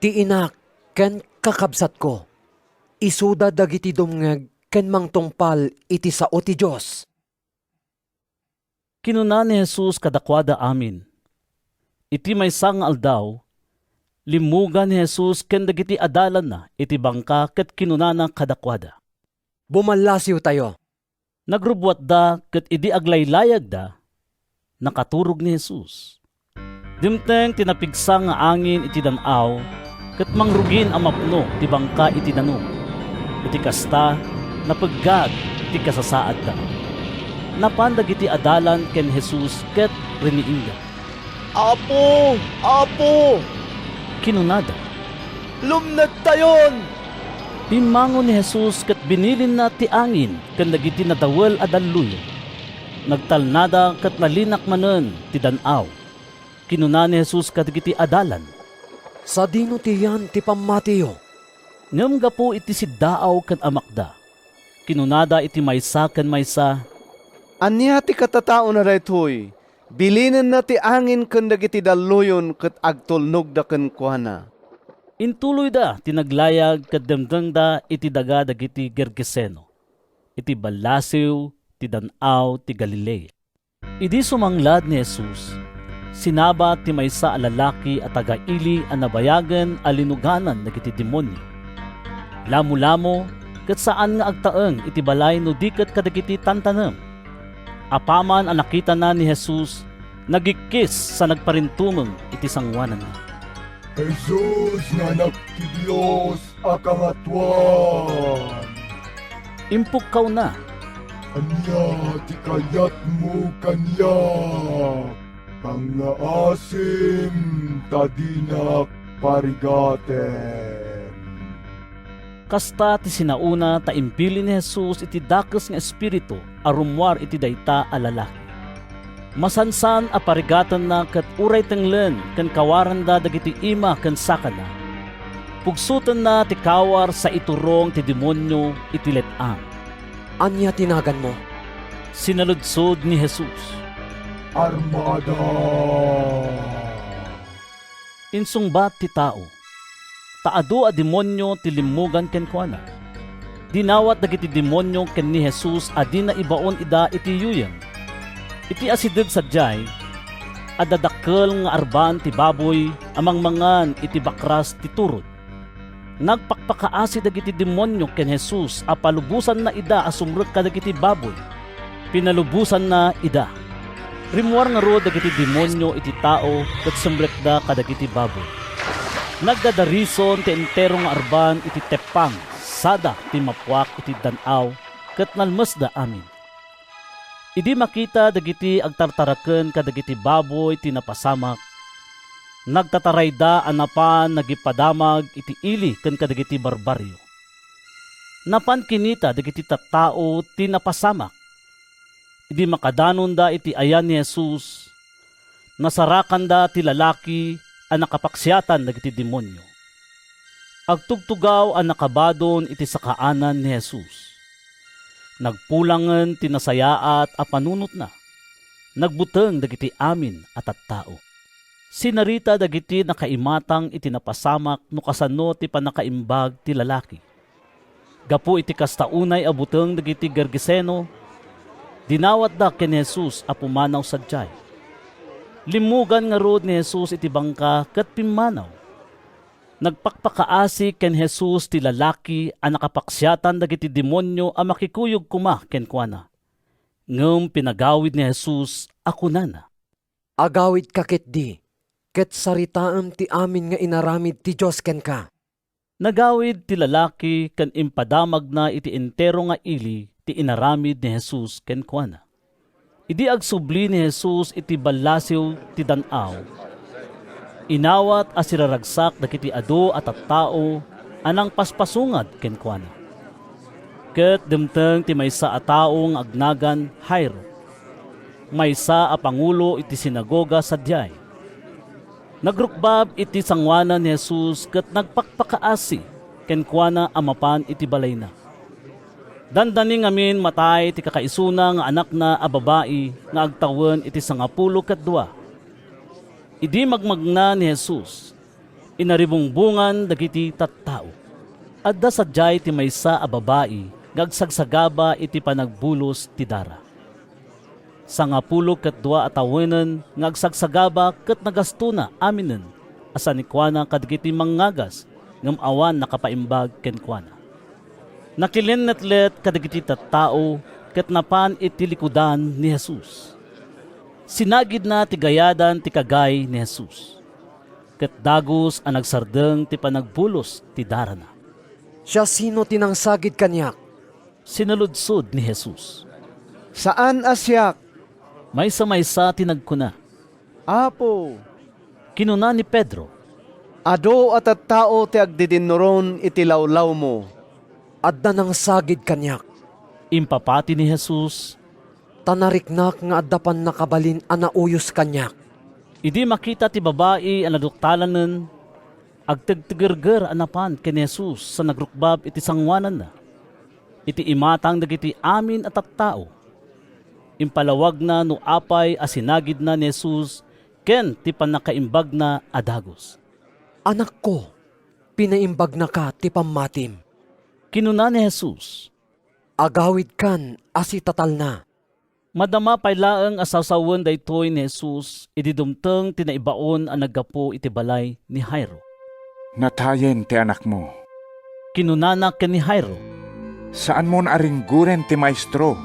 Ti inak ken kakabsat ko, isuda dagiti dumngeg ken mangtungpal iti sao ti Dios. Kinuna ni Jesus kadakwada amin. Iti maysa nga aldaw, limugan ni Jesus ken dagiti adalan na iti bangka ket kinunana kadakwada. Bumalasiw tayo. Nagrubwat da ket idi aglaylayag da, nakaturog ni Jesus. Dimteng tinapigsa nga angin iti danaw, ket mangrugin ang mapno ti bangka iti danum. Iti kasta, napaggad iti kasasaad da. Napandag iti adalan ken Jesus ket riniingga. Apo! Apo! Kinunada. Lumnag tayon! Pimangon ni Jesus ket binilin na ti angin ken dagiti nadawel a dalluyo. Nagtalnada ket nalinak manen ti danaw. Kinuna ni Jesus kadagiti adalan. Sa dino ti yan ti pamatiyo. Ngem gapu iti siddaaw ken amakda. Kinunada iti maysa ken maysa. Anya ti katatao na daytoy, bilinen na ti angin ken dagiti dalluyon ket agtulnog da ken kuana. Intuloy da tinaglayag ket demdeng da iti daga dagiti Gergeseno. Iti balasiw ti danaw ti Galilea. Idi sumanglad ni Jesus, sinaba ti maysa a lalaki at taga-ili a nabayagan a linuganan dagiti demonyo. Lamo-lamo ket saan nga agtaeng iti balay no diket kadagiti tantanem. Apaman ang nakita na ni Jesus, nagikis sa nagparintumeng iti sangwanan na. Jesus nga anak ti Dios a kangatuan. Impukkaw na. Anya ti kayat mo kanya. Pangaasim tadinak parigaten. Kasta ti sinauna ta impili ni Jesus iti dakes nga espiritu arumwar iti dayta a lalaki. Masansan a parigatan na ket uray tenglen ken kawaran da dagiti ima ken sakana. Pugsutan na ti kawar sa iturong ti demonyo iti let-ang. Anya tinagan mo? Sinaludsod ni Jesus. Armada. Insungbat ti tao. Taado a demonyo ti limugan ken kuana. Dinawat dagiti demonyo ken ni Jesus adi na ibaon ida iti yuyeng. Iti asideg sadyay, adadakkel nga arban ti baboy amang mangan iti bakras ti turod. Nagpakpakaasi dagiti demonyo ken Jesus a palubusan na ida asumrek kadagiti baboy. Pinalubusan na ida. Rimwar nga ro dagiti demonyo iti tao ket sumrekda kadagiti baboy. Nagdadarison ti entero nga arban iti tepang sada ti mapwak iti danaw ket nalmesda amin. Idi makita dagiti agtartaraken kadagiti baboy ti napasamak. Nagtatarayda anapan nagipadamag iti ili ken kadagiti barbaryo. Napan kinita dagiti tattao ti napasamak. Idi makadanon da iti ayan ni Jesus. Nasarakan da ti lalaki a nakapaksiyatan dagiti demonyo. Agtugtugaw a nakabadon iti sakaanan ni Jesus. Nagpulangen tinasayaat a panunot na. Nagbuteng dagiti amin at tattao. Sinarita dagiti nakaimatang iti napasamak no kasano ti panakaimbag ti lalaki. Gapu iti kastaunay abuteng dagiti Gergeseno, dinawat da ken Jesus a pumanaw sadyay. Limugan nga rod ni Jesus iti bangka ket pimmanaw. Nagpakpakaasi ken Jesus ti lalaki a nakapaksyatan dagiti demonyo a makikuyog kuma ken kuana. Ngem pinagawid ni Jesus a kunana. Agawid kakit di, ket saritaem ti amin nga inaramid ti Diyos ken ka. Nagawid ti lalaki ken impadamag na iti entero nga ili ti inaramid ni Jesus ken kuana. Idi agsubli ni Jesus iti ballasiw ti dan-aw. Inawat a siraragsak dagiti adu at tattao anang paspasungad ken kuana. Ket demteng ti maysa a taong agnagan Jairo. Maysa a pangulo iti sinagoga sadyay. Nagrukbab iti sangwanan ni Jesus ket nagpakpakaasi ken kuana amapan iti balay na. Dandani ngamin matay ti kakaisuna nga anak na a babae nga agtawen iti 12. Idi magmagna ni Jesus, inaribungbungan dagiti tattao. Adda sadyay ti maysa a babae nga agsagsagaba iti panagbulos ti dara. 12 a tawenen nga agsagsagaba ket nagastuna aminen asan ni kuana kadagiti manggagas ngem awan nakapaimbag ken kuana. Nakilinetlet kadagiti tattao ket napan iti likudan ni Jesus. Sinagid na ti gayadan ti kagay ni Jesus. Ket dagos a nagsardeng ti panagbulos ti dara na. Siya sino tinangsagid kanyak? Sinaludsod ni Jesus. Saan asyak? Maysa-maysa tinagkuna. Apo. Kinuna ni Pedro. Ado at tao ti agdidinnoron iti lawlaw mo. Adda nang sagid kanyak. Impapati ni Jesus. Tanariknak nga addapan nakabalin anauyos kanyak. Idi makita ti babae ang naduktalanen, agtagtigerger anapan ken Jesus sa nagrukbab iti sangwanan na. Iti imatang dagiti amin at tattao. Impalawag na no apay a sinagid na ni Jesus ken ti panakaimbag na adagos. Anak ko, pinaimbag na ka ti pammatim. Kinuna ni Jesus. Agawid kan asitatal na. Madama pay laeng asasawen daytoy ni Jesus idi dumteng tinaibaon ang naggapo iti balay ni Jairo. Natayen ti anak mo. Kinunana ken ni Jairo. Saan mo naaringguren ti maestro?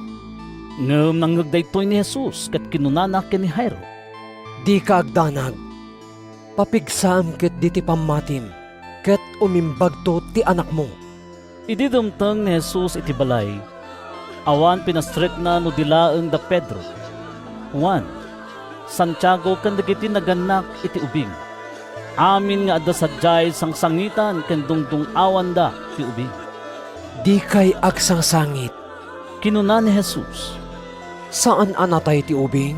Ngem nanggag daytoy ni Jesus ket kinunana ken ni Jairo. Di ka agdanag. Papigsam ket di ti pammatim, ket umimbag to ti anak mo. Idi dumteng ni Jesus iti balay, awan pinastrek na no dilaeng da Pedro, Juan, Santiago ken dagiti naganak iti ubing. Amin nga adda sadyay sangsangitan ken dungdung awan da ti ubing. Di kay agsangsangit. Kinuna ni Jesus. Saan anatay ti ubing?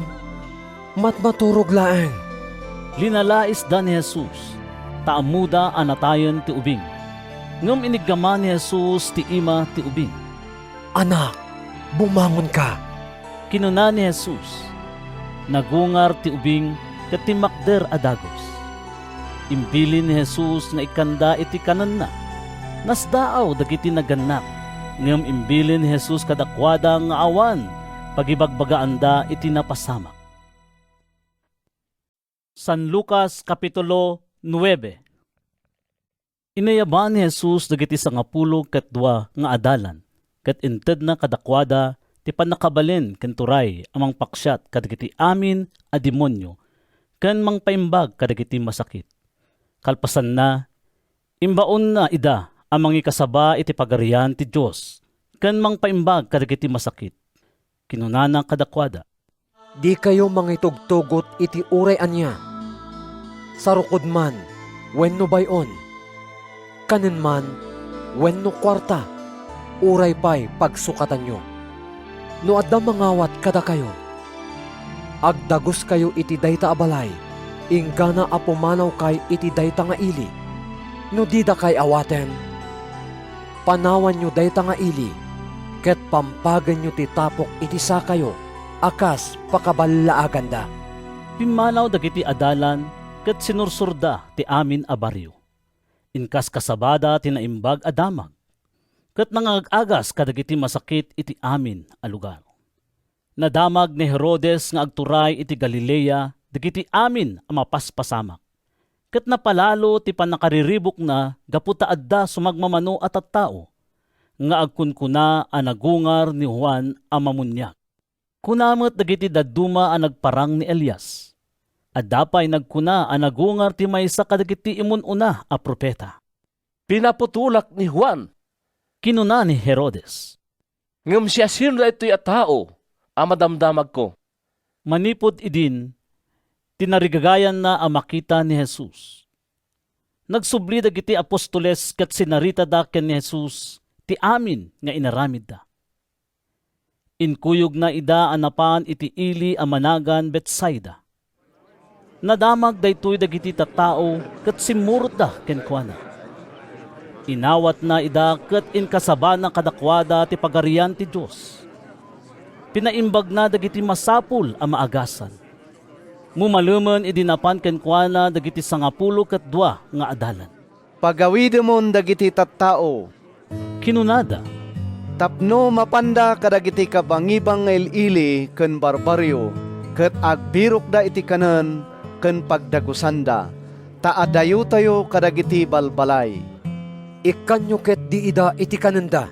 Matmaturog laeng. Linalais da ni Jesus, taamuda anatayen ti ubing. Ngem iniggaman ni Jesus ti ima ti ubing. Anak, bumangon ka. Kinuna ni Jesus. Nagungar ti ubing ket timakder adagos. Imbilin ni Jesus nga ikanda iti kanan na. Nasdaaw dagiti naganak. Ngem imbilin ni Jesus kadakwada nga awan pagibagbagaan da iti napasamak. San Lucas Kapitulo 9. Inayaban ni Jesus dagiti 12 nga adalan, ket inted na kadakwada ti panakabalin ken turay amang paksyat kadagiti amin a demonyo, ken mangpaimbag kadagiti masakit. Kalpasan na, imbaon na ida amang ikasaba iti pagarian ti Dios, ken mangpaimbag kadagiti masakit. Kinunana kadakwada. Di kayo mangitugtugot iti uray anya. Sarukod man, wenno bayon. Kanen man, wenno kwarta. Uray pa'y pagsukatan nyo. No adda mangawat kada kayo. Agdagos kayo iti dayta abalay. Ingana apumanaw kay iti dayta nga ili. No dida kay awaten. Panawan nyo dayta nga ili. Ket pampagan nyo ti tapok iti sakayo. Akas pakabalaagan da. Pimanaw dagiti adalan ket sinursurda ti amin a baryo. Inkas kasabada tinaimbag adamag. ket nangag-agas kadagiti masakit iti amin a lugar. Nadamag ni Herodes nga agturay iti Galilea dagiti amin a mapaspasamak. Ket napalalo ti panakariribok na gaputa adda sumagmamano at tattao nga agkunkuna a nagungar ni Juan a Mamunyak. Kunamot dagiti dadduma a nagparang ni Elias. Adapay nagkuna a nagungar ti maysa kadagiti imununa a propeta. Pinaputulak ni Juan. Kinuna ni Herodes. Ngem siya sino ito'y a tao, a madamdamag ko. Manipod idin, tinarigagayan na a makita ni Jesus. Nagsubli dagiti apostoles ket sinarita da ken ni Jesus ti amin nga inaramid da. Inkuyog na ida anapan iti ili a managan Betsaida. Nadamag daytoy dagiti tattao ket simurot da ken kuana. Inawat na ida ket inkasabana kadakwada ti pagarian ti Dios. Pinaimbag na dagiti masapul a maagasan. Mumalumen idinapan ken kuana dagiti 12 nga adalan. Pagawidemon dagiti tattao. Kinunada. Tapno mapanda kadagiti kabangibang nga ili ken barbaryo ket agbirok da iti kanen ken pagdagusanda. Taadayo tayo kadagiti balbalay. Ikanyo ket di ida iti kanenda.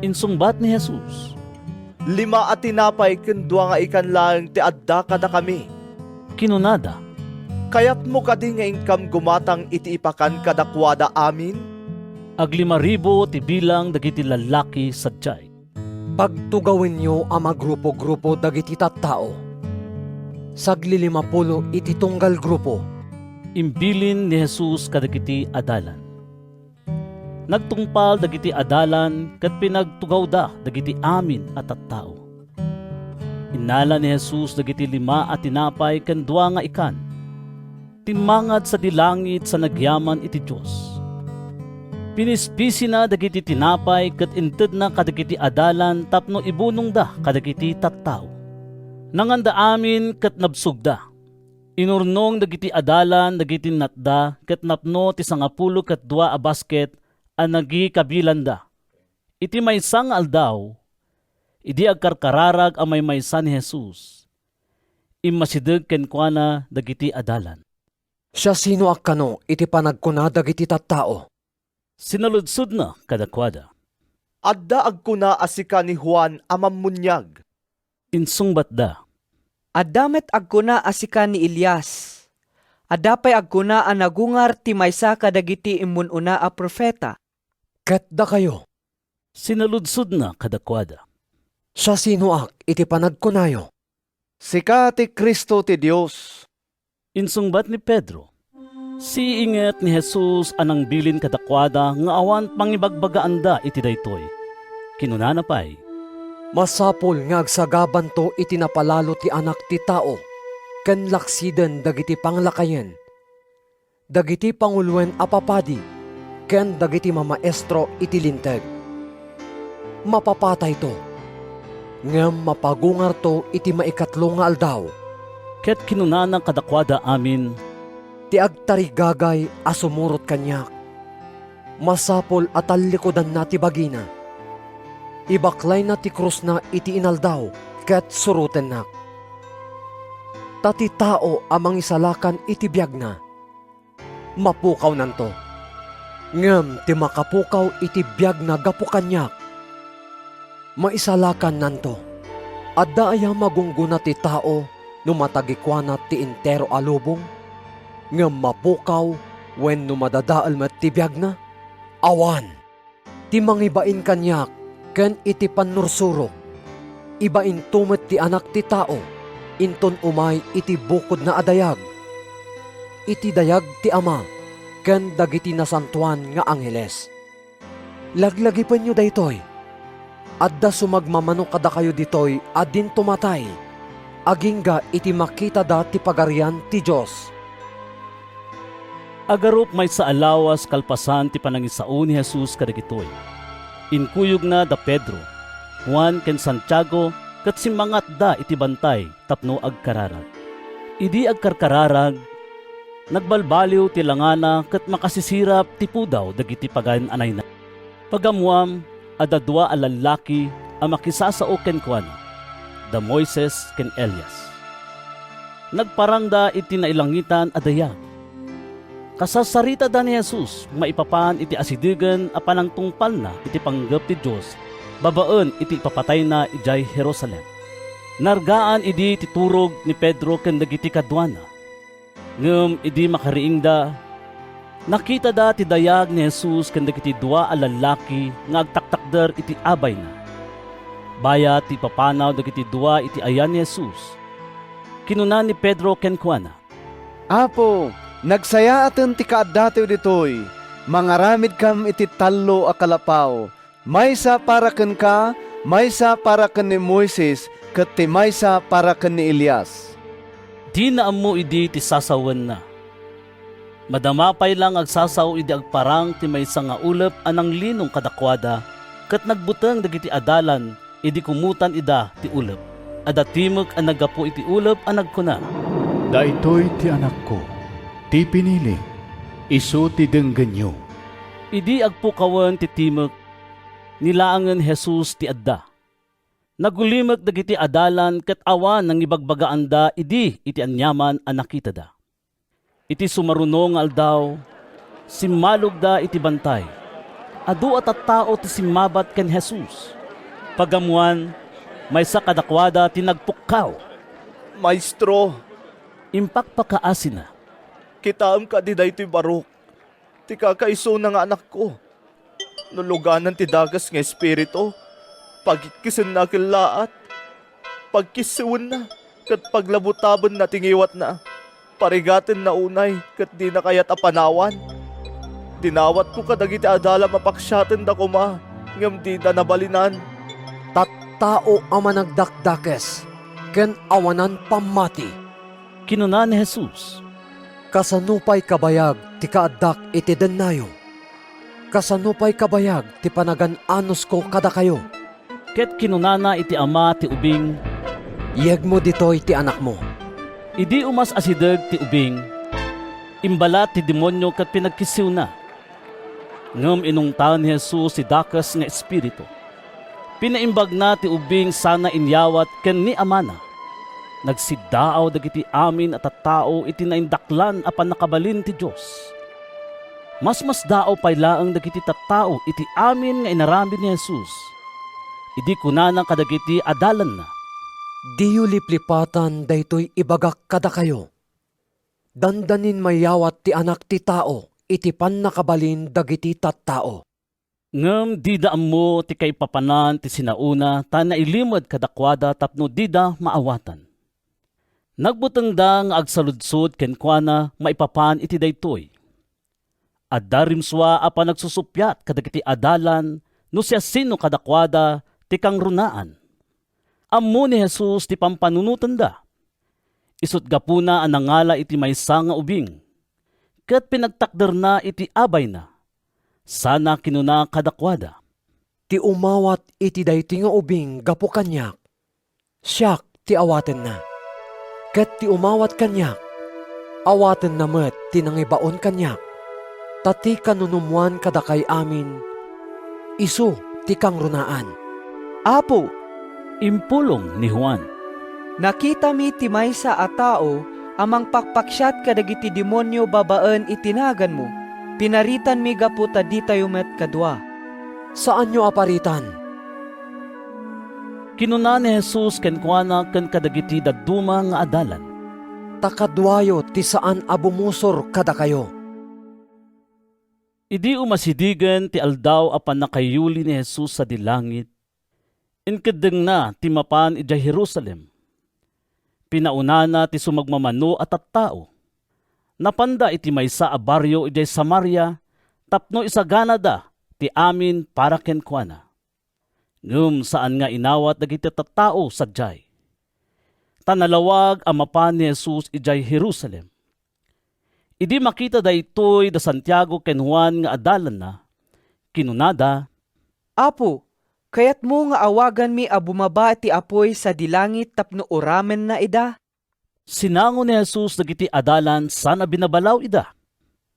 Insungbat ni Jesus. 5 a tinapay ken 2 nga ikan lang ti adda kada kami. Kinunada. Kayat mo kadi nga ingkam gumatang iti ipakan kadakwada amin? Ag 5,000 ti bilang dagiti lalaki sadyay. Pagtugawin nyo ang magrupo-grupo dagiti tattao. Sagli 50 iti tunggal grupo. Imbilin ni Jesus kadagiti adalan. Nagtungpal dagiti adalan ket pinagtugaw da dagiti amin at tattao. Inala ni Jesus dagiti 5 a tinapay ken 2 nga ikan. Timmangad sa dilangit sa nagyaman iti Dios. Pinispisi na dagiti tinapay ket inted na kadagiti adalan tapno ibunong da kadagiti tattao. Nanganda amin ket nabsugda. Inurnong dagiti adalan dagiti natda ket napno ti 10 ket 2 a basket a nagikabilanda. Iti maysa nga aldaw, idi agkarkararag a maymaysa ni Jesus. Immasideg ken kuana dagiti adalan. Siya sino akkano iti panagkuna dagiti tattao. Sinaludsod na kadakwada. Adda agkuna asika ni Juan a Mamunyag. Insungbat da. Addamet agkuna asika ni Elias. Adapay agkuna a nagungar ti maysa kadagiti imununa a propeta. Ket da kayo. Sinaludsod na kadakwada. Siya sino iti panagkunayo. Sika ti Kristo ti Dios. Insungbat ni Pedro. Siinget ni Jesus anang bilin kadakwada nga awan pangibagbagaan da iti daytoy. Kinunana pay. Masapol nga agsagaban to iti napalalo ti anak ti tao. Ken laksiden dagiti panglakayen. Dagiti pangulwen apapadi. Ken dagiti mamaestro iti linteg. Mapapatay to. Ngem mapagungar to iti maikatlong nga aldaw. Ket kinunana kadakwada amin. Ti agtarigagay asumurot kanyak. Masapol at talikodan na ti bagina. Ibaklay na ti krus na iti inaldaw ket suruten nak. Tati tao amang isalakan iti biyag na. Mapukaw nanto. Ngem ti makapukaw iti biyag na gapu kanyak. Maisalakan nanto. Adda aya magungguna ti tao no matagikwana ti intero alubong. Ngem mapukaw wen no madadaal met ti biyag na. Awan. Ti mangibain kanyak ken iti panursurok. Ibain tumet ti anak ti tao. Inton umay iti bukod na adayag. Iti dayag ti ama ken dagiti nasantuan nga angheles. Laglagipan nyo daytoy. Adda sumagmamano kada kayo ditoy adin tumatay. Agingga iti makita da ti pagarian ti Dios. Agarup may sa alawas kalpasan ti panangisao ni Jesus kadagitoy. Inkuyog na da Pedro, Juan ken Santiago ket simmangat da iti bantay tapno agkararag. Idi agkarkararag, nagbalbaliw ti langana ket makasisirap ti pudaw dagiti pagan anay na. Pagamuam, Ada dua a lalaki ang makisasao ken kuana, da Moises ken Elias. Nagparangda iti nailangitan a dayag. Kasasarita da ni Jesus, maipapan iti asidigan a panangtungpal na iti panggap ti Diyos, babaen iti ipapatay na ijay Jerusalem. Nargaan idi titurog ni Pedro ken dagiti kadwana. Ngem idi makariingda, nakita da ti dayag ni Jesus ken dagiti dua a lalaki nga agtaktakder iti abay na. Baya ti papanaw dagiti dua iti ayan ni Jesus. Kinuna ni Pedro ken kuana, Apo, nagsaya atin ti kaaddatew ditoy, mangaramid kam iti tallo a kalapaw, maysa para ken ka, maysa para ken ni Moises, ket ti maysa para ken ni Elias. di na ammo idi ti sasawen na. Madamapay lang agsasaw idi agparang ti maysa nga ulep anang linong kadakwada, ket nagbuteng dagiti adalan idi kumutan ida ti ulep. Ada timek ang nagapo iti ulep ang nagkuna, Daytoy ti anak ko, ti pinili, isu ti denggenyo. idi agpukawan ti timek, nilaangan Jesus ti adda. Nagulimek dagiti adalan ket awan nang ibagbagaan da idi iti anyaman a nakita da. Iti sumarunong aldaw, simmalog da iti bantay. Adu at tao ti simabat ken Jesus. Pagamuan, may sa kadakwada tinagpukkaw. Maestro, Impakpakaasin na. kitaam ka di daytoy barok. Ti kakaiso na nga anak ko. Nuluganan ti dagas nga espiritu. Pagkikisin na kilaat. Pagkisiwan na. Kat paglabutaban na tingiwat na. Parigatin na unay. Kat di na kayat apanawan. Dinawat ko kadagiti adala mapaksyatan da kuma. Ngam di na nabalinan. Tattao ang managdakdakes, ken awanan pamati. Kinuna ni Jesus, Kasanupay kabayag ti kaaddak iti dennayo. Kasanupay kabayag ti panagan-anos ko kada kayo. ket kinunana iti ama ti ubing, Iyeg mo ditoy ti anak mo. idi umas asideg ti ubing, imbalat ti demonyo ket pinagkisiw na. Ngem inungtan ni Jesus si dakas nga espiritu. Pinaimbag na ti ubing sana inyawat ken ni amana. Nagsidaaw dagiti amin at tao iti naindaklan apan nakabalin ti Dios. Mas daaw pay laeng dagiti tattao iti amin nga inaramid ni Jesus. Idi kunana kadagiti adalan na. Diyo liplipatan daytoy ibagak kada kayo. Dandanin mayawat ti anak ti tao iti pannakabalin dagiti tattao. Ngem dida ammo ti kaipapanan ti sinauna ta nailimod kadakwada tapno dida maawatan. Nagbuteng da nga agsaludsod ken kuana maipapan iti daytoy. Adda rimswa apan nagsusupyat kadagiti adalan no siya sino kadakwada ti kangrunaan. Ammo ni Jesus ti pampanunutan da. Isut gapuna ang nangala iti maysa nga ubing. Ket pinagtakder na iti abay na. Sana kinuna kadakwada. Ti umawat iti dayti nga ubing gapo kanyak. Siyak ti awaten na. Ket ti umawat kanyak. Awaten na met ti nangibaon kanyak. Tati kanunumuan kadakay amin. Isu ti kangrunaan. Apo, impulong ni Juan. Nakita mi ti maysa a tao amang pakpaksyat kadagiti demonyo babaen itinagan mo. Pinaritan mi gapu ta di tayo met kadwa. Saan nyo aparitan? Kinuna ni Jesus ken kuana ken kadagiti dadduma nga adalan. Takadwayo ti saan abumusor kada kayo. Idi umasidigen ti aldaw apan nakayuli ni Jesus sa dilangit. Inkadeng na ti mapan ija Jerusalem. Pinaunana ti sumagmamano at tao. Napanda iti maysa a baryo ijay Samaria, tapno isagana da ti amin para ken kuana. Ngem saan nga inawat dagiti tattao sadyay. Tanalawag ang mapan ni Jesus ijay Jerusalem. Idi makita daytoy da Santiago ken Juan nga adalan na, kinunada, Apo, kayat mo nga awagan mi a bumaba ti apoy sa dilangit tapno uramen na ida. Sinango ni Jesus dagiti adalan sana binabalaw ida.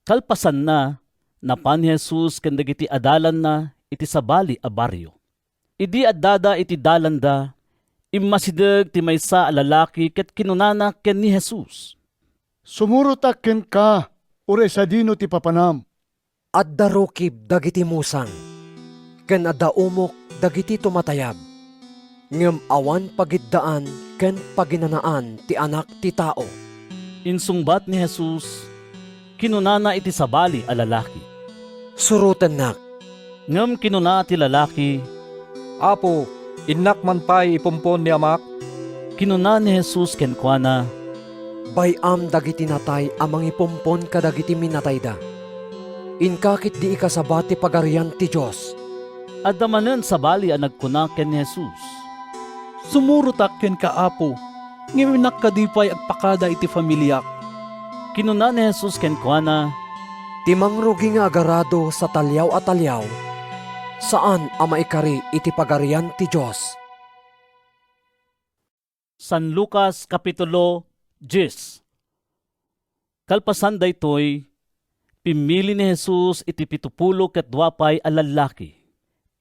Kalpasan na, napan ni Jesus ken dagiti adalan na iti sabali a baryo. Idi addada iti dalanda, immasideg ti maysa a lalaki ket kinunana ken ni Jesus. Sumurutak ken ka, ure sa dino ti papanam. Adda rukib dagiti musang, ken adda umok dagiti tumatayab. Ngem awan pagiddaan ken paginanaan ti anak ti tao. Insungbat ni Jesus, kinunana iti sabali a lalaki. Surutan nak. Ngem kinuna ti lalaki, Apo, innak man pa'y ipumpon ni amak. kinuna ni Jesus ken kuana, Bayam dagiti natay amang ipumpon kadagiti minatayda. Inkakit di ikasabati pagarian ti Diyos. adamanen sabali a nagkuna ken ni Jesus. Sumurutak ken kaapo, ngiminak kadipay agpakada iti familyak. Kinuna ni Jesus ken kuana, Timang rugi nga agarado sa talyaw at talyaw, saan ang maikari iti pagarian ti Diyos. San Lucas Kapitulo 10. Kalpasan daytoy, pimili ni Jesus iti 70 ket 2 a lalaki.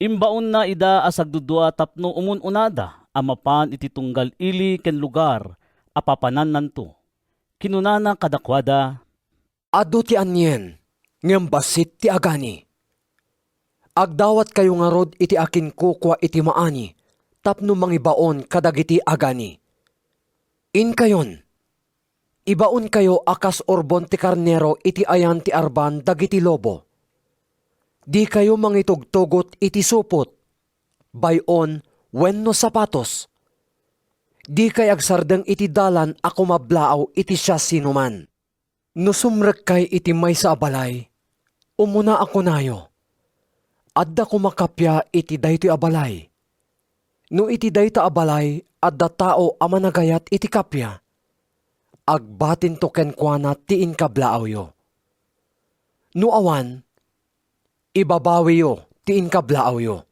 Imbaon na ida asagdudua tapno umununada amapan iti tunggal ili ken lugar apapanan nanto. Kinunana kadakwada, Adu ti anyen, ngem basit ti agani. Agdawat kayo nga rod iti akin kukwa iti maani, tapno mangibaon kadagiti agani. Inkayon, ibaon kayo akas orbon ti karnero iti ayan ti arban dagiti lobo. Di kayo mangitugtugot iti supot, bayon wenno sapatos. Di kay agsardeng iti dalan ako mablaaw iti siya sinuman. No sumrek kay iti may sa abalay, umuna ako nayo. Adda ko makapya iti daytoy abalay. No iti dayta abalay, adda tao ama nagayat iti kapya. Agbatin to kenkwana tiin kablaaw yo. No awan, ibabawi yo tiin kablaaw yo.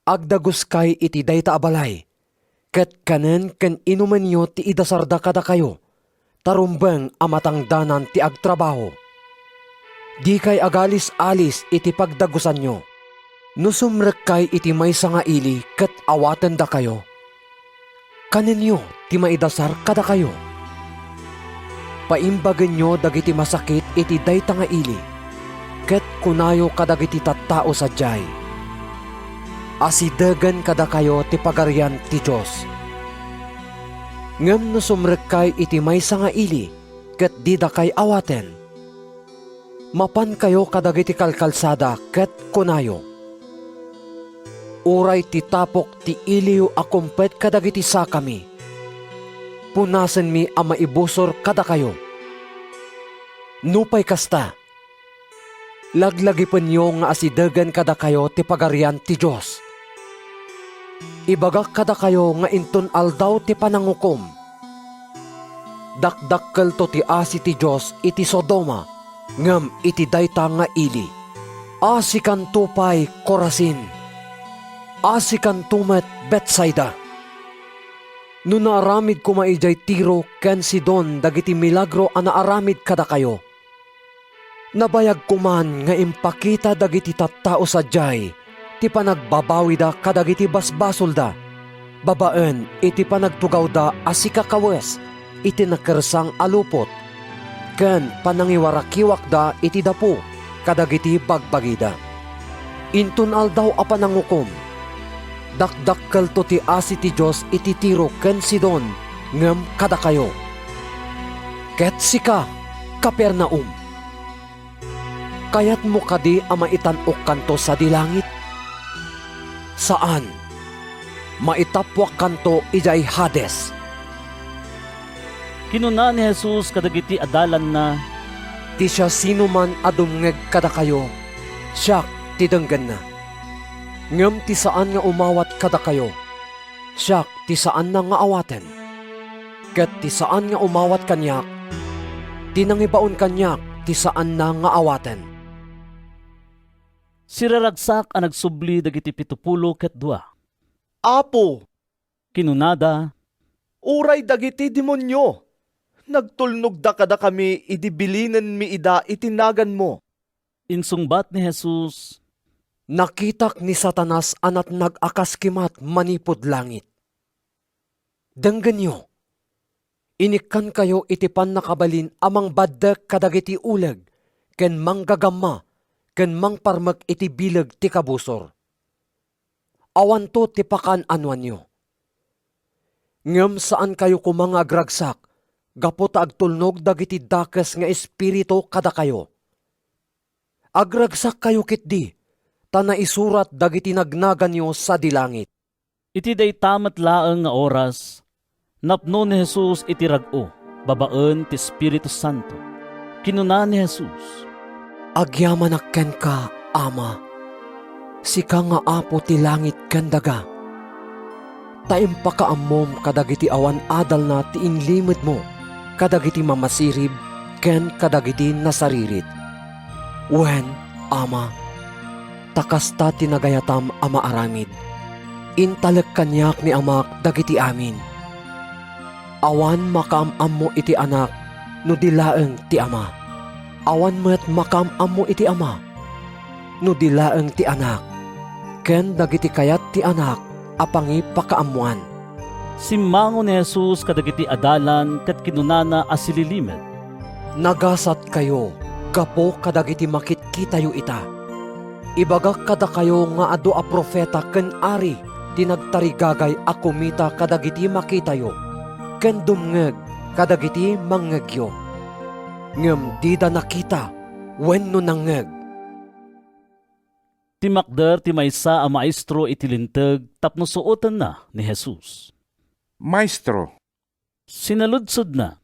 Agdagus kay iti dayta abalay, ket kanen ken inuman yo ti idasarda kada kayo, tarumbeng amatangdanan ti agtrabaho. Di kay agalis-alis iti pagdagusan nyo. No sumrek kay iti maysa nga ili ket awaten da kayo. Kaninyo ti maidasar kada kayo. Paimbagen nyo dagiti masakit iti dayta nga ili, ket kunayo kadagiti tattao sadyay. Asidegan kada kayo ti pagarian ti Diyos. Ngem no sumrek kay iti maysa nga ili, ket di da kay awaten. Mapan kayo kadagiti kalkalsada ket kunayo. Uray ti tapok ti iliw akumpet kadagiti sakami. Punasen mi ang maibusor kada kayo. Nupay kasta. Laglagipon nyo nga asidegan kada kayo ti pagarian ti Diyos. Ibagak kada kayo nga inton aldaw ti panangukom. Dakdakkel to ti asi ti Diyos iti Sodoma, ngem iti dayta nga ili. Asikan tupay Korasin. Asikan tumet Betsaida. No naaramid kumaijay Tiro ken Sidon dagiti milagro a naaramid kada kayo. Nabayag kuman nga impakita dagiti tattao sadyay, ti panagbabawi da kadagiti basbasol da, babaen iti panagtugaw da asikakawes, iti nakersang alupot, ken panangiwarakiwak da iti dapo, kadagiti bagbagida. Intun aldaw a panangukom, dakdakkel to ti asi ti Diyos iti Tiro ken Sidon, ngem kada kayo. Ket sika, Kapernaum, kayat mo kadi a maitanok kanto sa dilangit? Saan? Maitapwak kanto ijay Hades. Kinuna ni Jesus kadagiti adalan na, Ti siya sino man adumngeg kada kayo, siya ti denggen na. Ngem ti saan nga umawat kada kayo, siya ti saan na nga awaten. Ket ti saan nga umawat kanyak, tinangibaon kanyak ti saan na nga awaten. siraragsak ang nagsubli dagiti 70 ket 2. Apo, Kinunada, uray dagiti demonyo. Nagtulnog da kada kami idibilinen mi ida itinagan mo. insungbat ni Jesus, Nakitak ni Satanas anat nag-akaskimat manipod langit. Denggan nyo, inikan kayo itipan nakabalin amang badak kadagiti uleg, ken manggagama, ken mangparmek iti bileg ti kabusor. Awan to tipakan anwan nyo. Ngem saan kayo kumanga agragsak, gapo ta agtulnog dagiti dakes nga espiritu kada kayo. Agragsak kayo kitdi, ta naisurat dagiti nagnagan nyo sa dilangit. Iti day tamat laeng nga oras, napno ni Jesus iti rag-o, babaen ti Espiritu Santo. Kinuna ni Jesus, Agyaman ken ka, Ama, sika nga apo ti langit ken daga. Taimpakaammom kadagiti awan adal na ti inlimed mo, kadagiti mamasirib, ken kadagiti nasaririt. Wen, Ama, takasta tinagayatam ama aramid. Intalek kanyak ni amak dagiti amin. Awan makaamam mo iti anak, no dilaeng ti ama. Awan met makaamam mo iti ama, no dilaeng ti anak. Ken dagiti kayat ti anak, apangi pakaamuan. Simmango ni Jesus kadagiti adalan ket kinunana asililimed. Nagasat kayo, gapo kadagiti makitkitayo ita. Ibagak kada kayo nga adu a profeta ken ari, tinagtarigagay a kumita kadagiti makitayo, ken dumngeg kadagiti mangngegyo. Ngem dida nakita, wenno nangngeg. Timakder ti maysa a maestro iti linteg tapno suoten na ni Jesus. Maestro, Sinaludsod na,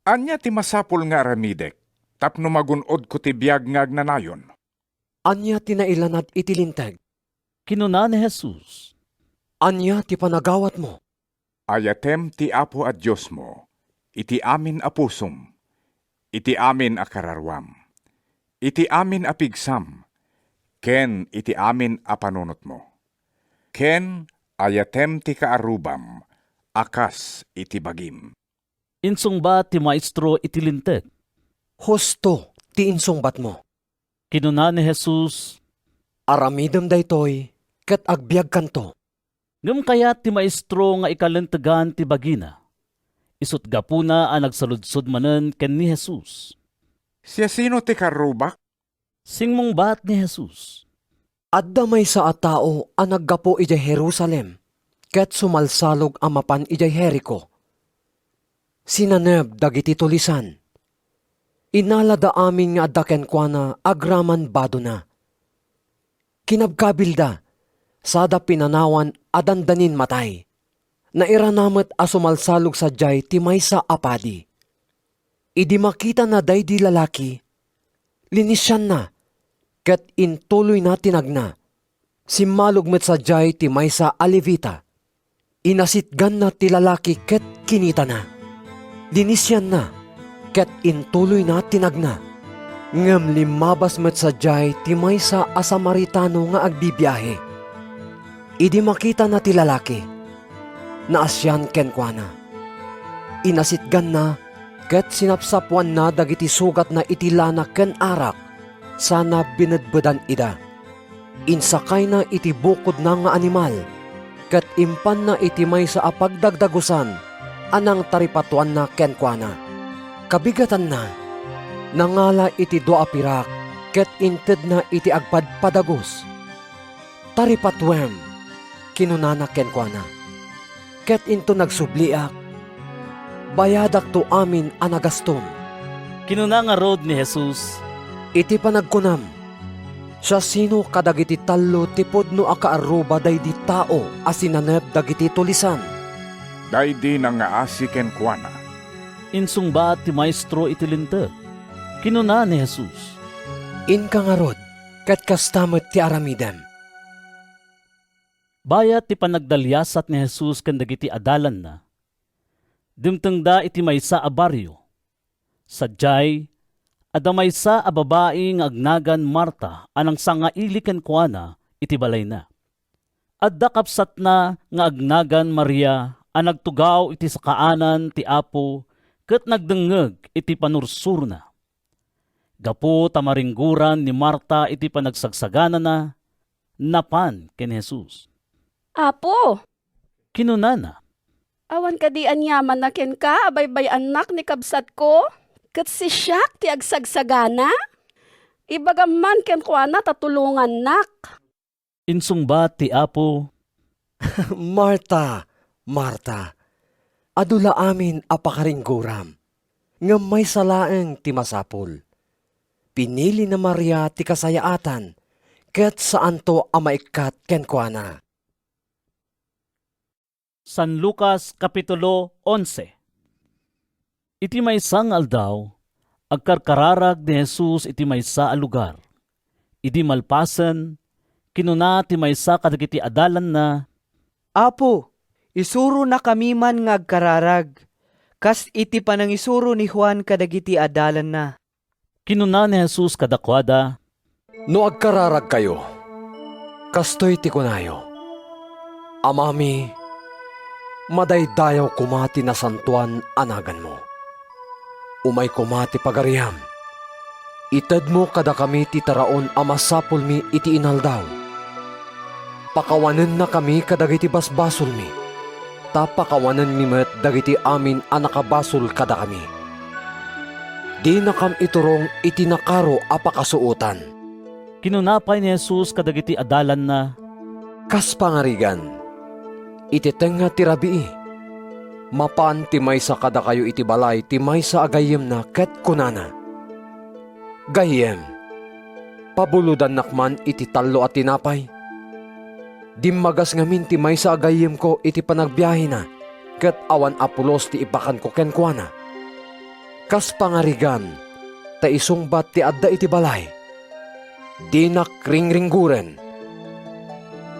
anya ti masapul nga aramidek, tapno magunod ko ti biyag nga agnanayon. Anya tinailanad iti linteg. Kinuna ni Jesus, Anya ti panagawat mo. Ayatem ti Apo at Diyos mo, iti amin a pusom, iti amin a kararwam, iti amin a pigsam, ken iti amin a panunot mo. Ken ayatem ti kaarubam, akas iti bagim. insungba ti maestro iti linteg. Husto ti insungbat mo. Kinuna ni Jesus, Aramidem daytoy, ket agbiag kanto. ngem kaya ti maestro nga ikalentegan ti bagina. Isut gapuna a nagsaludsod manen ken ni Jesus. Siya sino ti karubak? Singmong bat ni Jesus, Adda may sa atao a naggapo ijay Jerusalem, ket sumalsalog amapan ijay Jericho. Sinaneb dagiti tulisan. Inalada amin nga adda kenkwana agraman bado na. Kinabkabilda, sada pinanawan adandanin matay. Nairanamet a sumalsalog sa jay ti maysa apadi. Idi makita na daydi lalaki, linisyan na, ket intuloy na tinagna. Simmalog met sa jay ti maysa alivita. Inasitgan na ti lalaki ket kinita na. Linisyan na, ket intuloy na tinagna. Ngem limabas met sa jay ti maysa a Samaritano nga agbibiyahe. Idi makita na ti lalaki, naasyan kenkwana. Inasitgan na, ket sinapsapuan na dagiti sugat na itilana ken arak, sana binedbedan ida. Insakay na iti bukod na nga animal, ket impan na iti maysa a pagdagdagusan, anang taripatuan na kenkwana. Kabigatan na, nangala iti doa pirak, ket inted na iti agpadpadagos. Taripatwem, kinunana kenkwana. Ket into nagsubliak, bayadak to amin anagastom. kinuna nga rod ni Jesus, Iti panagkunam, siya sino kadagiti talo tipod no akaaruba day di tao asinaneb dagiti tulisan. Daydi na nga asi kenkwana. insungba ti maestro iti linteg. Kinuna ni Jesus, Inka nga rod, ket kastamet ti aramidem. bayat ti panagdalyasat ni Jesus ken dagiti adalan na. Dimtengda iti maysa a baryo. Sadyay, adda maysa a babae nga agnagan Marta anang sangaili ken kuana iti balay na. Adda kapsat na nga agnagan Maria a nagtugaw iti sakaanan ti Apo ket nagdengeg iti panursuro na. Gapu tamaringguran ni Marta iti panagsagsagana na, napan ken Jesus. Apo, Kinunana, awan ka di anyaman na ken ka, abay-bay anak ni kabsat ko. Kat si siyak ti agsagsagana. Ibagaman ken kwa na tatulungan nak. insungbat ti Apo, Marta, Marta, adula amin apakaringguram, nga may salaeng ti masapul. Pinili na Maria ti kasayaatan, ket saan to amaikat kenkwana. San Lucas Kapitulo 11. Iti maysa nga aldaw, agkarkararag ni Jesus iti maysa a lugar. Idi malpasen, kinuna ti maysa kadagiti adalan na, Apo, isuro na kami man nga agkararag. Kas iti panangisuro ni Juan kadagiti adalan na. kinuna ni Jesus kadakwada, No agkararag kayo, kastoy ti kunayo. Amami, madaydayaw kumati na santuan anagan mo. Umay kumati pagariyam. Ited mo kada kami ti taraon amasapul mi iti inaldaw. Pakawanen na kami kadagiti basbasol mi. Tapakawanen mi met dagiti amin anakabasol kada kami. Di na kam iturong iti nakaro apakasuutan. kinunapay ni Jesus kadagiti adalan na, Kas pangarigan, iti tenga ti rabii. Mapaan ti maysa kada kayo iti balay ti maysa agayem na ket kunana. Gayem, pabuludan nakman iti tallo at tinapay. Dimmagas ngamin ti maysa agayem ko iti panagbiyahe na, ket awan apulos ti ipakan ko kenkwana. Kas pangarigan, ta isungbat ti adda iti balay. Di nakringringguren.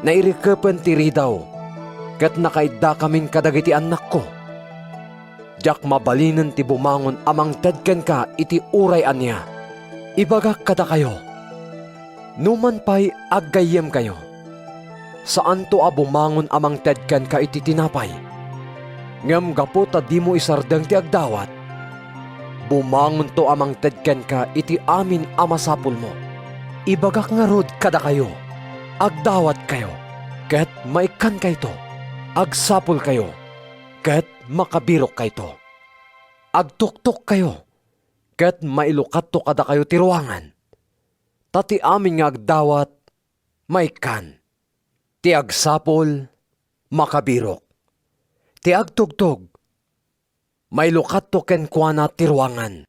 Nairikepen ti ridaw, ket nakaidda kamin kadagiti anak ko. Diyak mabalinen ti bumangon amang tedken ka iti uray anya. Ibagak kada kayo. Numan pa'y aggayem kayo. Saan to bumangon amang tedken ka iti tinapay? Ngam gaputa di mo isardeng ti agdawat. Bumangon to amang tedken ka iti amin amasapul mo. Ibagak nga rod kada kayo. Agdawat kayo, ket maikan kayto. Agsapul kayo, ket makabirok kayto. Agtuktok kayo, ket mailukat to kada kayo tiruangan. Tati amin nga agdawat, maikan. Ti agsapul, makabirok. Ti agtugtog, mailukat to kenkwana tiruangan.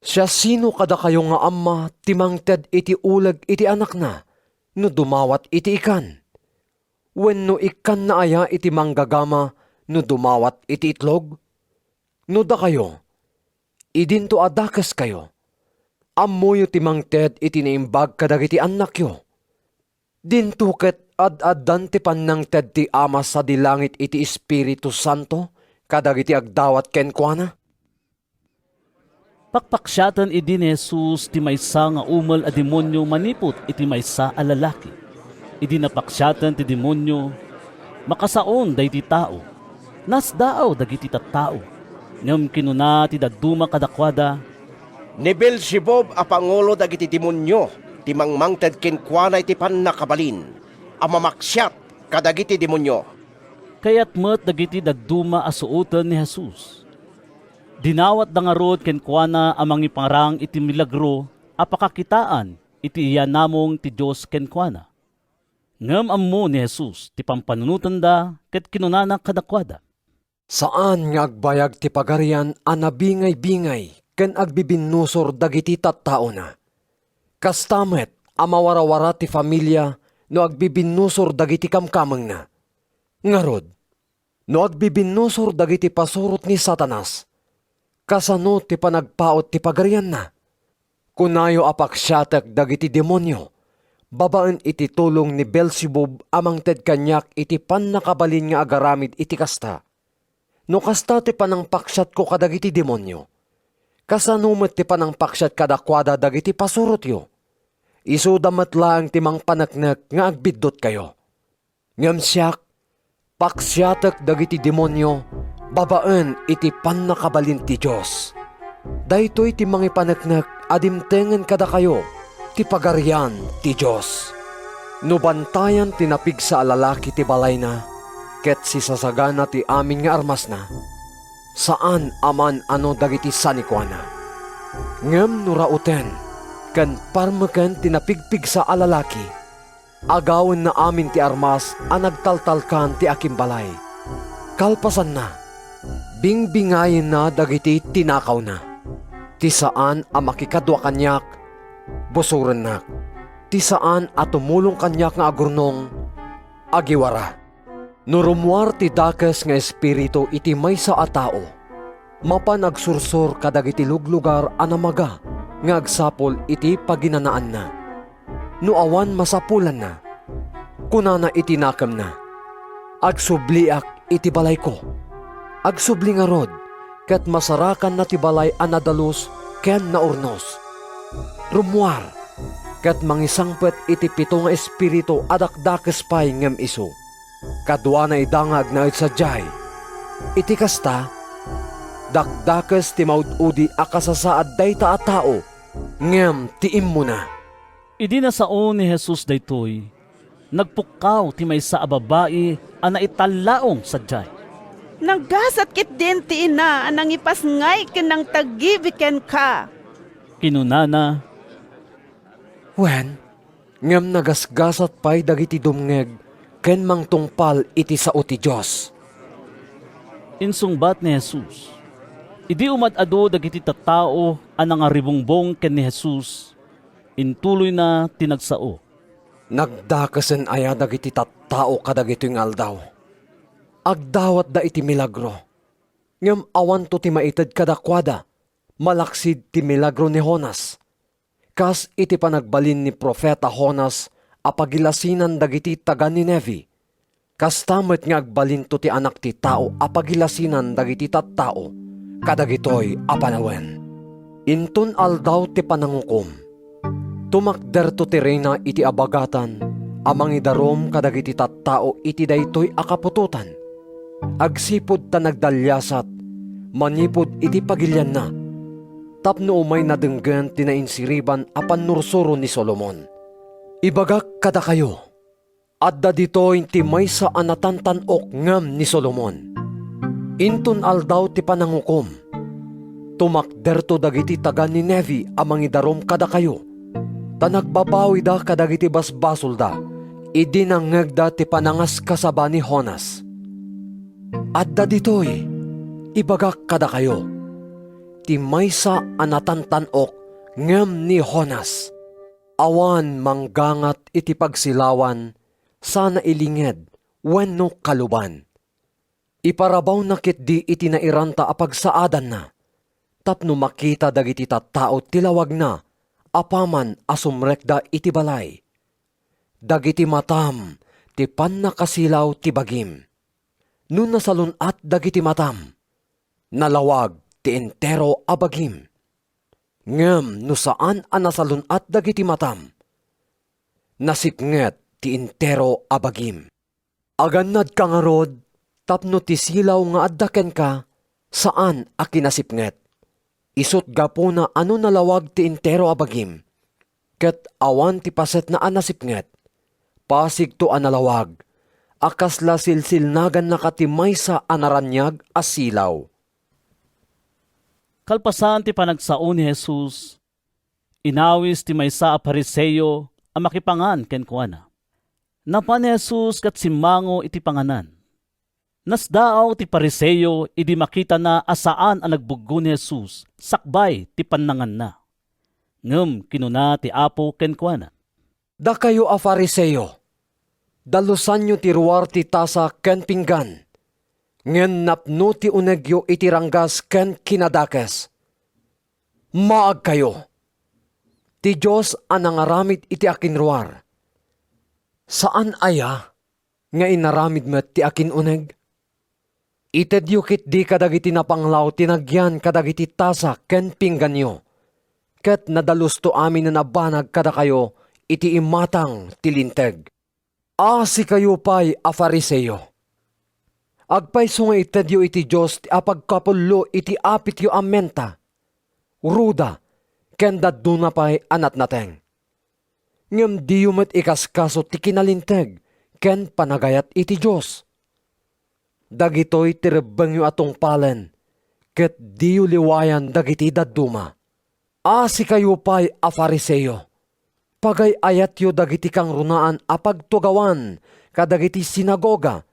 Siya sino kada kayo nga ama timangted iti ulag iti anak na, no dumawat iti ikan. Wenno ikan na aya iti manggagama, no dumawat iti itlog. No da kayo, idinto adakas kayo. Ammoyo timangted iti naimbag kadagiti anak yo. Dintuket ad-addan ti panangted ti ama sa dilangit iti Espiritu Santo, kadagiti agdawat kenkwana. pakpaksyatan idi ni Jesus ti maysa nga umel a demonyo manipot iti maysa a lalaki. Idi napaksyatan ti demonyo, makasaon dayti tao. Nasdaaw dagiti tattao. Ngem kinuna ti dadduma kadakwada, Ni Beelzebub a pangulo dagiti demonyo, ti mangmangted kenkwana iti pannakabalin, a mamaksyat kadagiti demonyo. Kayat met dagiti dadduma a suoten ni Jesus. Dinawat dangarod kenkwana amang ipangrang iti milagro apakakitaan iti iyanamong ti Diyos kenkwana. Ngem ammo ni Jesus ti pampanunutan da ket kinunana kadakwada. Saan nga agbayag ti pagarian a nabingay-bingay ken agbibinusor dagiti tattao na. Kastamet a mawarawara ti familia no agbibinusor dagiti kamkameng na. Ngarod, no agbibinusor dagiti pasurot ni Satanas, kasano ti panagpaot ti pagarian na. Kunayo apaksyatek dagiti demonyo, babaan iti tulong ni Beelzebub amang ted kanyak iti pannakabalin nga agaramid iti kasta. No kasta ti panangpaksyat ko kadagiti demonyo, kasanumet ti panangpaksyat kadakwada dagiti pasurot yo. Isudamat lang ti mang panaknek nga agbiddot kayo. Ngem siyak, paksyatek dagiti demonyo, babaan iti pannakabalin ti Diyos. Daytoy ti mangipaneknek adimtengen kada kayo ti pagarian ti Diyos. Nubantayan tinapig sa alalaki ti balay na, ket si sasagana ti amin nga armas na, saan aman ano dagiti sanikwana. Ngem nurauten, kan parmaken tinapigpig sa alalaki, agawin na amin ti armas ang nagtaltalkan ti aking balay. Kalpasan na, bingbingayin na dagiti tinakaw na. Ti saan ang makikadwa kanyak, busuren na. Ti saan at tumulong kanyak nga agurnong, agiwara. Nurumwar ti dakes nga espiritu iti maysa a tao, mapan agsursur kadagiti luglugar anamaga nga agsapol iti paginanaan na. Nuawan masapulan na, kunana iti nakam na. Agsubliak iti balay ko, agsubli nga rod, ket masarakan na ti balay anadalus ken naurnos. Rumwar, ket mangisangpet iti pito nga espiritu adakdakes pay ngem isu. Kadwa na idangag na itsadyay. Iti kasta, dakdakes ti maududi akasasaad dayta a tao, ngem tiim mo na. Idi na sao ni Jesus daytoy, nagpukaw ti maysa a babae a naitalaong sadyay. Naggasat kit din ti ina anang ipasngay ken nang tagibiken ka. Kinunana, Wen, ngem nagasgasat pay dagiti dumngeg, ken mangtungpal iti sao ti Diyos. insungbat ni Jesus. Idi umadado dagiti tattao a nangaribungbong ken ni Jesus, intuloy na tinagsao. Nagdakasen aya dagiti tattao kadagito yung aldaw. Agdawat da iti milagro. Ngem awan to ti maited kadakwada, malaksid ti milagro ni Jonas. Kas iti panagbalin ni Profeta Jonas apagilasinan dagiti taga Nineve. Kas tamet nga agbalin to ti anak ti tao apagilasinan dagiti tattao, kadagitoy apanawen. Intun aldaw ti panangukom. Tumakder to ti reyna iti abagatan, amang idarom kadagiti tattao iti daytoy akapututan. Agsipod ta nagdalyasat, manipod iti pagilyan na. Tapno umay nadenggen tinainsiriban apan nursuro ni Solomon. Ibagak kada kayo, adda dito inti may sa anatantanok ngam ni Solomon. Intun aldaw ti panangukom. Tumakderto dagiti taga ni Nevi amang idarom kada kayo. Tanagbabawi da kadagiti basbasol da, idinangag da ti panangas kasaba ni Jonas. Adda ditoy, ibagak kada kayo. Ti maysa anatantanok ngem ni Jonas. Awan manggangat iti pagsilawan, sana ilinged, wenno kaluban. Iparabaw nakit di iti nairanta apagsaadan na. Tapno makita dagiti tattao tilawag na, apaman asumrekda iti balay. Dagiti matam, ti pannakasilaw ti bagim. Nun nasalunat dagiti matam, nalawag ti entero a bagim. Ngem no saan a nasalunat dagiti matam, nasipnget ti entero a bagim. Agannad ka nga rod, tapno ti silaw nga addaken ka, saan a kinasipnget. Isut gapo na ano nalawag ti entero a bagim. Ket awan ti paset na anasipnget, pasig to analawag, akasla silsilnagan nakatimay sa anaranyag a silaw. Kalpasan ti panagsao ni Jesus, inawis ti maysa a Pariseo a makipangan ken kuana. Napan ni Jesus kat simmango iti panganan. Nasdaaw ti Pariseo idi makita na asaan ang nagbuggo ni Jesus, sakbay ti pannangan na. Ngem kinuna ti Apo ken kuana. Da kayo a Pariseo, dalusan nyo ti ruwar ti tasa ken pinggan, ngen napno ti unegyo iti ranggas ken kinadakes. Maag kayo, ti Diyos ang nangaramid iti akin ruwar. Saan aya nga inaramid met ti akin uneg? Itedyukit di kadagiti napanglaw tinagyan kadagiti tasa ken pinggan nyo, ket nadalusto amin na nabanag kada kayo iti imatang tilinteg. Si kayo pa'y a Fariseo. Agpayso nga itedyo iti Diyos ti apagkapullo iti apit yo amenta. Ruda, ken daduna pa'y anat nateng. Ngem diyo met ikaskaso ti kinalinteg, ken panagayat iti Diyos. Dagitoy tirebeng yu atong palen, ket diyo liwayan dagiti dadduma. Si kayo pa'y a Fariseo. Pagay ayat yu dagiti kang runaan a pagtugawan kadagiti sinagoga,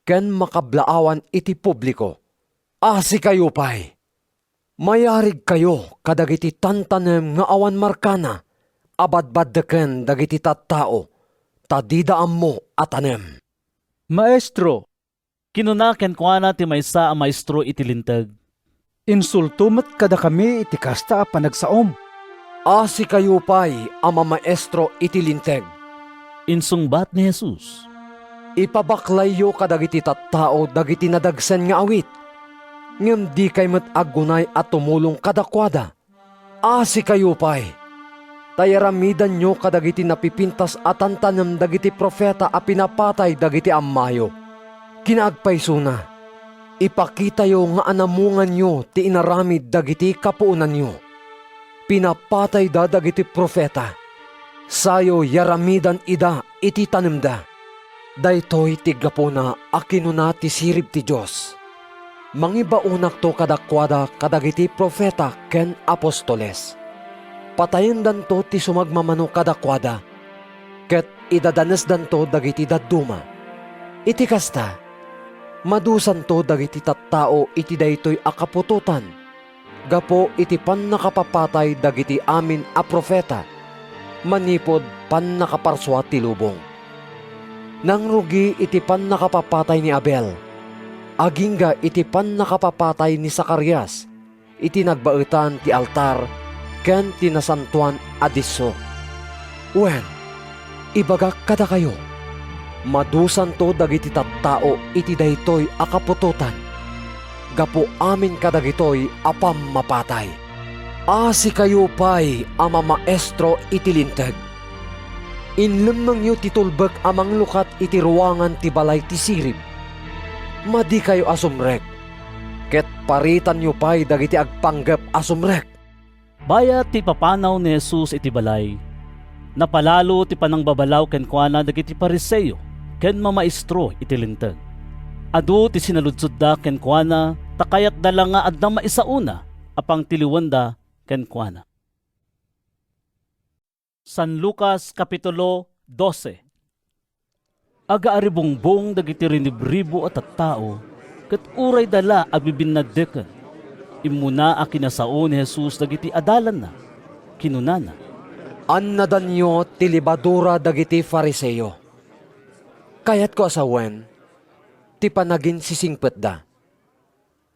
ken makablaawan iti publiko. Si kayo pa'y. Mayarig kayo kadagiti tantanem nga awan markana, abadbaddeken dagiti tattao, tadidaam mo atanem. Maestro, kinunaken ko na ti maysa a maestro iti linteg. Insultumet kada kami iti kasta a panagsaom. Si kayo pa'y ama maestro iti linteg. Insungbat ni Jesus. Ipabaklayo kadagiti tattao dagiti nadagsen nga awit. Ngem di kay met agunay at tumulong kadakwada. Si kayo pa'y. Tayaramidan nyo kadagiti napipintas at tantanem dagiti profeta a pinapatay dagiti ammayo. Kinaagpayso na. Ipakita yo nga anamungan nyo ti inaramid dagiti kapuunan nyo. Pinapatay da dagiti profeta. Sayo yaramidan ida iti tanemda. Daytoy ti gapona a kinuna ti sirib ti Diyos. Mangibaunak to kadakwada kadagiti profeta ken apostoles. Patayen danto ti sumagmamano kadakwada. Ket idadanes danto dagiti dadduma. Iti kasta, madusan to dagiti tattao iti daytoy akapututan. Gapo iti pan nakapapatay dagiti amin a profeta. Manipod pan nakaparswa ti lubong. Nang rugi iti pan nakapapatay ni Abel. Agingga iti pan nakapapatay ni Zacarias. Iti nagbaetan ti altar ken tinasantuan adiso. Wen, ibagak kada kayo. Madusan to dagiti tattao iti daytoy akapututan. Gapo amin kadagitoy apam mapatay. Si kayo pa'y ama maestro iti linteg. Inlemnang yu titulbek amang lukat iti ruangan ti balay ti sirib. Madi kayo asumrek. Ket paritan yu pa'y dagiti agpanggep asumrek. Bayat ti papanaw ni Jesus iti balay. Napalalo ti panangbabalaw ken kuana dagiti Pariseo ken mamaestro iti linteg. Adu ti sinaludsud da ken kuana takayat dala nga adda maisauna apang tiliwanda ken kuana. San Lucas Kapitulo 12. Agaaribongbong dagiti rinibribo at tattao ket uray dala agbibinaddeken. Imuna a kinasao ni Jesus dagiti adalan na. Kinunana. Annadan nyo ti libadura dagiti Fariseo. Kayat ko asawen, ti panagin sisingpet da.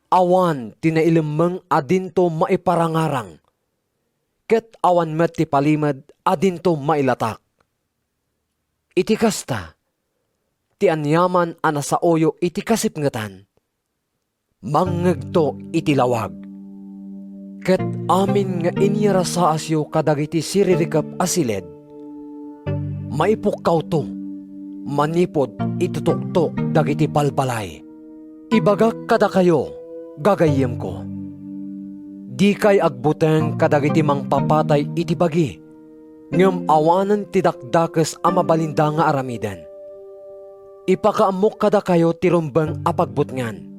Awan tinailemeng adinto maiparangarang. Ket awan met ti palimad adinto mailatak. Iti kasta, ti anyaman anasaoyo iti kasipngetan. Mangegto iti lawag. Ket amin nga inyarasaasyo kadagiti siririkap asiled. Maipukkaw to, manipod itutuktok dagiti balbalay. Ibagak kada kayo, gagayem ko. Di kay agbuteng kadagiti mangpapatay iti bagi, ngem awanan ti dakdakes a mabalinda nga aramiden. Ipakaamok kada kayo ti rumbeng a pagbutngan.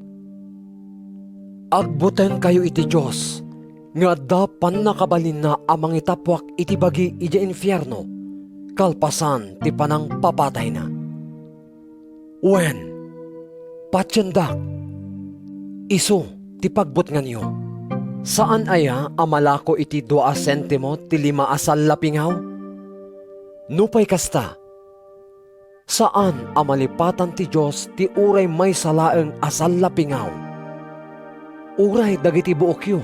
Agbuteng kayo iti Diyos, nga dapan nakabalin na amang itapwak iti bagi iti infyerno, kalpasan ti panang papatay na. Wen, patyendak, iso ti pagbutngan nyo. Saan aya amalako iti 2 sentimo ti 5 asal lapingaw? Nupay kasta, saan amalipatan ti Diyos ti uray may salaeng asal lapingaw? Uray dagiti buokyo,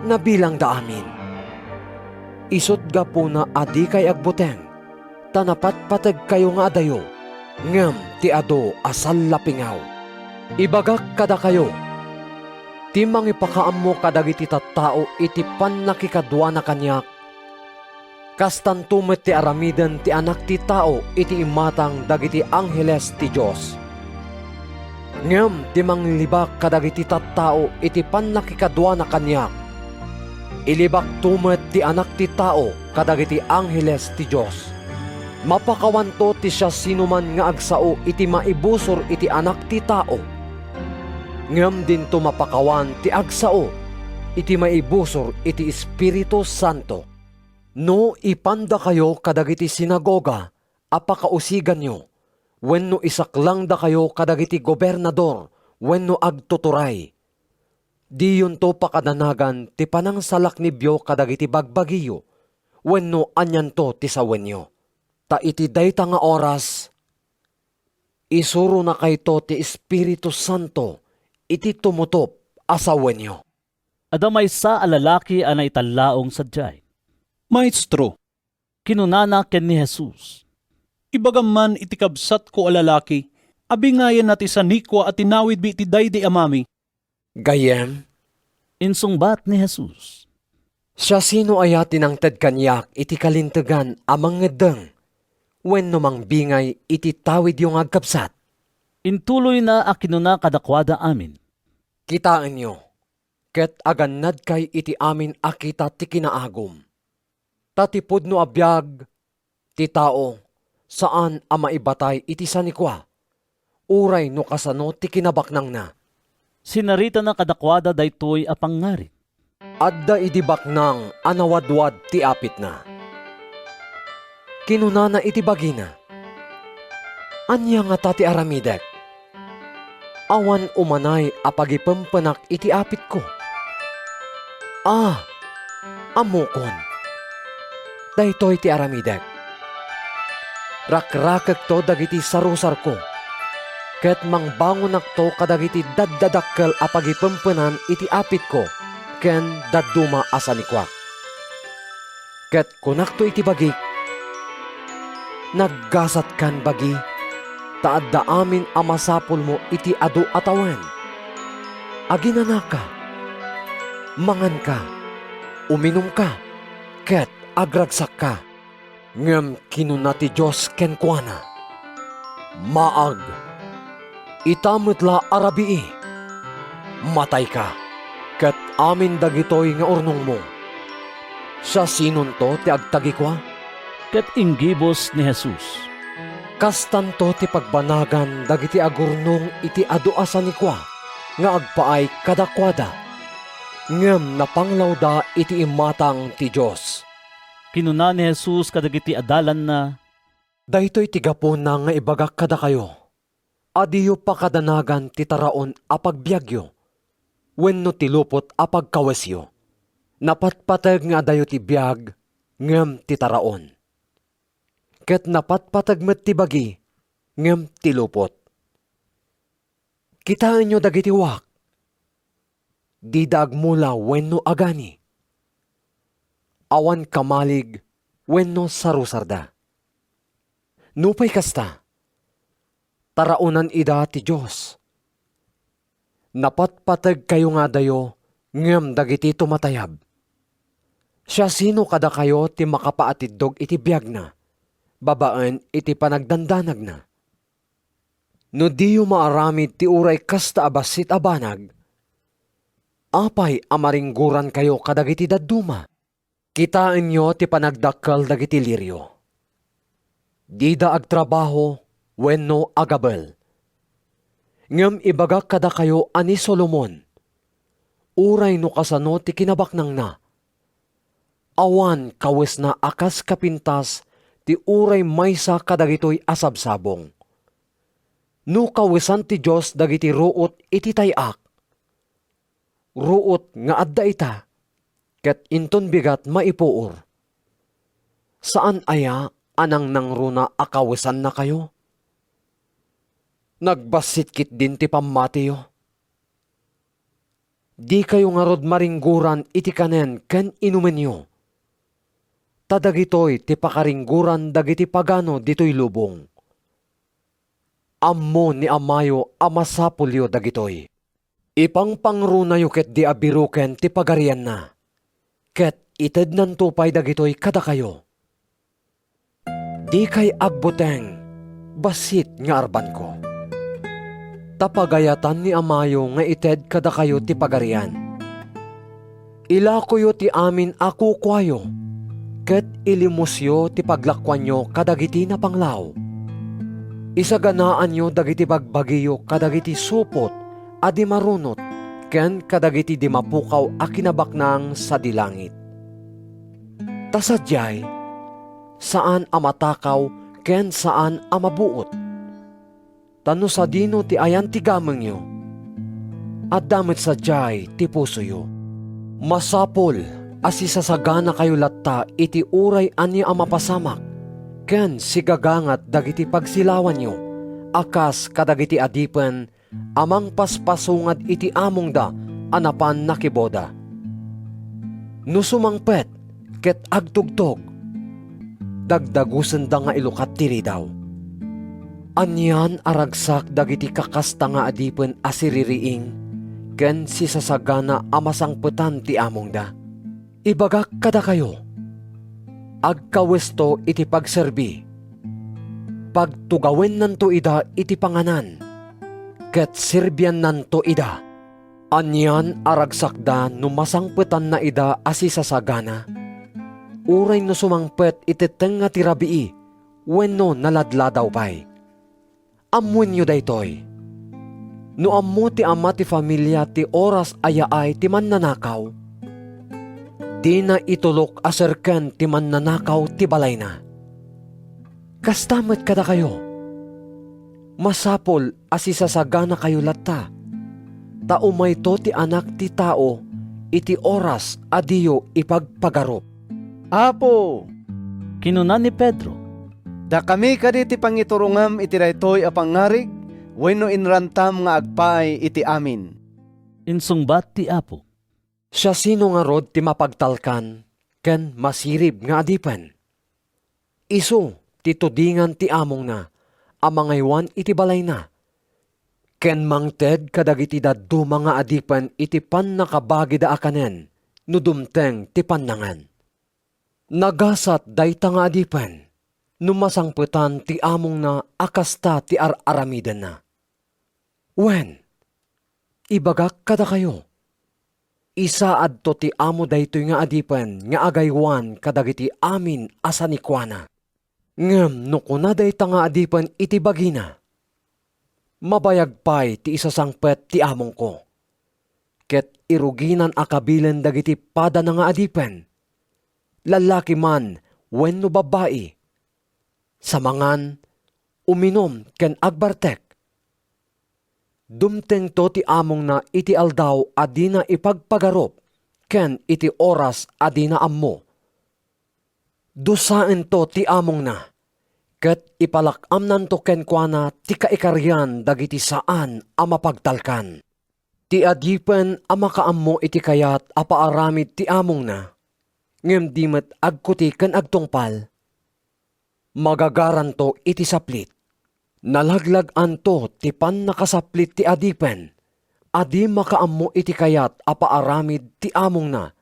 nabilang da amin. Isot gapo na adi kay agbuteng, tanapat patag kayo nga adayo, ngem ti ado asal lapingaw. Ibagak kada kayo, ti mangipakaam mo kadagiti tattao iti pan nakikadwa na kanyak. Kastan tumet ti aramiden ti anak ti tao iti imatang dagiti angheles ti Diyos. Ngem ti manglibak kadagiti tattao iti pan nakikadwa na kanyak. Ilibak tumet ti anak ti tao kadagiti angheles ti Dios. Mapakawanto ti siya sinuman nga agsao iti maibusor iti anak ti tao. Ngem din to mapakawan ti agsao iti maibusor iti Espiritu Santo. No ipanda kayo kadagiti sinagoga, apakausigan nyo, wenno isaklang da kayo kadagiti gobernador, wenno agtuturay. Diyon to pakadanagan ti panangsalak ni Byo kadagiti bagbagiyo, wenno anyan to ti sawenyo. Ta iti dayta nga oras, isuro na kayto ti Espiritu Santo, iti tumutop asawenyo. Adamay sa alalaki anay talaong sadyay. Maestro, Kinunana ken ni Jesus. ibagaman iti kabsat ko alalaki, abingayan nati sa nikwa at tinawid bi iti daydi amami. Gayem, Insungbat ni Jesus. siya sino aya tinangted kanyak iti kalintegan amang ngedeng, wenno mang bingay iti tawid yung agkabsat. Intuloy na akinuna kadakwada amin. Kitaan nyo, ket agannad kay iti amin akita ti kinaagom. Tatipod no abiyag, ti tao, saan ang maibatay iti sanikwa, uray no kasano ti kinabaknang na. Sinarita na kadakwada daytoy apangarin. Adda iti baknang anawadwad ti apit na. Kinunana iti bagina. Anya nga tati aramidek. Awan umanay apagipempenak iti apit ko. Amukon. Daytoy ti aramidek. Rakrakek to dagiti sarusar ko. Ket mangbangon to kadagiti daddadakkel apagipempenan iti apit ko. Ken dadduma asanikwak. Ket kunakto iti bagik. Naggasat kan bagi. Taadda amin amasapul mo iti adu atawen. Aginana ka. Mangan ka. Uminom ka. Ket agragsak ka. Ngem kinuna ti Diyos kenkwana. Maag. Itamutla arabii. Matay ka. Ket amin dagitoy nga urnong mo. Sa sinon to ti agtagikwa? Ket inggibos ni Jesus. Kastanto ti pagbanagan dagiti agurnong iti aduasan ni kwa nga agpaay kadakwada. Ngem napanglawda iti imatang ti Diyos. Kinuna ni Jesus kadagiti adalan na, daytoy ti gapon na nga ibagak kada kayo. Adiyo pakadanagan ti taraon apagbiagyo. Wenno ti lupot apagkawesyo. Napatpatag nga dayo ti biag ngem ti taraon. Ket napatpatag met ti bagi ngem ti lupot. Kitaan nyo dagiti wak. Di dagmula wenno agani. Awan kamalig wenno sarusarda. Nupay kasta. Taraunan ida ti Diyos. Napatpatag kayo nga dayo ngem dagiti tumatayab. Siya sino kada kayo ti makapaatiddog iti biag na. Babaan iti panagdandanag na. No diyo maaramid ti uray kasta abasit abanag, apay amaringguran kayo kadagiti dadduma. Kitaan nyo ti panagdakkal dagiti liryo. Dida agtrabaho, wenno agabel. Ngem ibagak kada kayo ani Solomon, uray no kasano ti kinabaknang na. Awan kawes na akas kapintas, ti uray maysa kadagitoy asabsabong. No kawesan ti Diyos dagiti ruot iti tayak. Ruot nga adda ita, ket inton bigat maipuor. Saan aya anang nangruna akawesan na kayo? Nagbasit kit din ti pamatiyo. Di kayo nga rod maringguran iti kanen ken inumen nyo. Tadagitoy ti pakaringguran dagiti pagano ditoy lubong. Ammo ni amayo amasapulyo dagitoy. Ipangpangrunayo ket di abiruken ti pagarian na. Ket ited nan tupay dagitoy kada kayo. Di kay agbuteng, basit nga arban ko. Tapagayatan ni amayo nga ited kada kayo ti pagarian. Ilakoyo ti amin ako kwayo, ket ilimusyo ti paglakwanyo kadagiti na panglaw. Isaganaan nyo dagiti bagbagiyo kadagiti supot adi marunot, ken kadagiti di mapukaw a kinabaknang sa dilangit. Tasadyay, saan amatakaw ken saan amabuot. Tano sa dino ti ayan ti gameng nyo, at damit sadyay ti puso yo. Masapol asisasagana kayo latta iti uray anya ang mapasamak, ken sigagangat dagiti pagsilawan nyo, akas kadagiti adipen amang paspasungad iti among da anapan nakiboda. Nusumangpet ket agtugtog, dagdagusen da nga ilukat tiri daw. Anyan aragsak dagiti kakasta nga adipen asiririing, ken sisasagana amasangpetan ti among da. Ibagak kada kayo, agkawesto iti pagserbi, pagtugawin nanto ida iti panganan, ket sirbyan nanto ida. Anyan aragsakda numasangpetan na ida asisasagana. Uray no sumangpet iti tenga ti rabii, wenno naladladaw pay. Amuin nyo daytoy. No ammo ti ama ti familia ti oras ayaay ti mannanakaw, di na itulok aserken ti mannanakaw ti balay na. Kastamet kada kayo. Masapol asisasagana kayo latta. Taumay to ti anak ti tao iti oras adiyo ipagpagarop. Apo, Kinunan ni Pedro, da kami kaditi pangiturungam iti daytoy a pangarig, wenno inrantam nga agpaay iti amin. insungbat ti Apo. Siya sino nga rod ti mapagtalkan, ken masirib nga adipen. Isu ti tudingan ti among na, amangaywan iti balay na. Ken mangted kadagiti daddu mga adipen iti pan nakabagi da akanen, no dumteng ti pannangan. Nagasat dayta nga adipen, numasangputan ti among na akasta ti ar-aramiden na. Wen, ibagak kada kayo. Isaad to ti amo daytoy nga adipen nga agaywan kadagiti amin asa ni Kuana. Ngem no kuna dayta nga adipen iti bagina. Mabayag pay ti isasangpet ti among ko. Ket iruginan akabilen dagiti pada na nga adipen. Lalaki man wenno babae. Samangan, uminom ken agbartek. Dumteng to ti among na iti aldaw adina ipagpagarop, ken iti oras adina ammo. Dusaen to ti among na, ket ipalakam nanto ken kuana ti kaikaryan dagiti saan a mapagtalkan. Ti adipen a makaammo iti kayat a paaramid ti among na, ngem di met agkuti ken agtungpal. Magagaran to iti saplit. Nalaglagan to ti pan nakasaplit ti adipen, adi makaammo iti kayat a paaramid ti among na,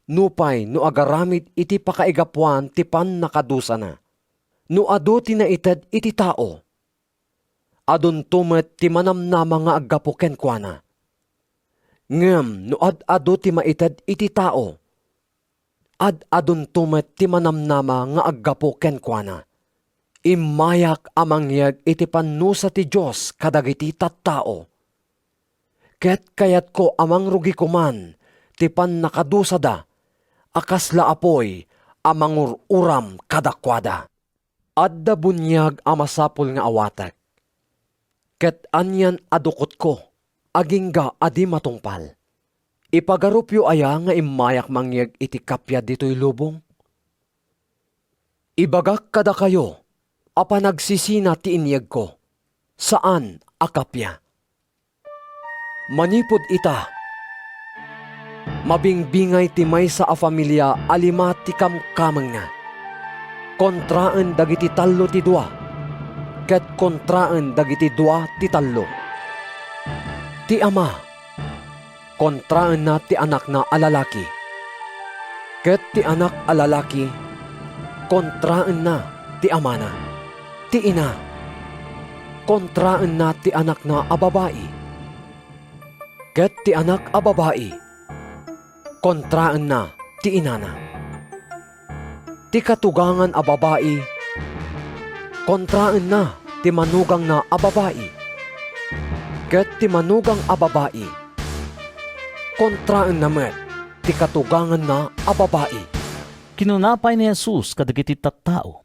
nupay no agaramid iti pakaigapuan ti pan nakadusa na. No ado ti naited iti tao, adun tumet ti manamnama nga aggapo ken kuana. Ngem no ad-ado ti maited iti tao, ad-adun tumet ti manamnama nga aggapo ken kuana. Imayak amangyag iti panusa ti Diyos kadagiti tattao. Ket kayat ko amang rugi kuman ti pan nakadusa da, akasla apoy amangururam kadakwada. Adda bunyag amasapol nga awatek. Ket anyan adukot ko, agingga adi matungpal. Ipagarupyo aya nga imayak mangyag iti kapya dito'y lubong. Ibagak kada kayo, apa nagsisina ti inyag ko, saan akapya? Manipod ita, mabingbingay ti maysa a familia alima ti kamkameng na. Kontraan dagiti tallo ti dua, ket kontraan dagiti dua ti tallo. Ti ama, kontraan na ti anak na alalaki, ket ti anak alalaki, kontraan na ti ama na. Ti ina, kontraan na ti anak na ababae. Ket ti anak ababae, kontraan na ti inana. Ti katugangan a babae, kontraan na ti manugang na a babae. Ket ti manugang a babae, kontraan na met ti katugangan na a babae. Kinunapay ni Jesus kadagiti tattao.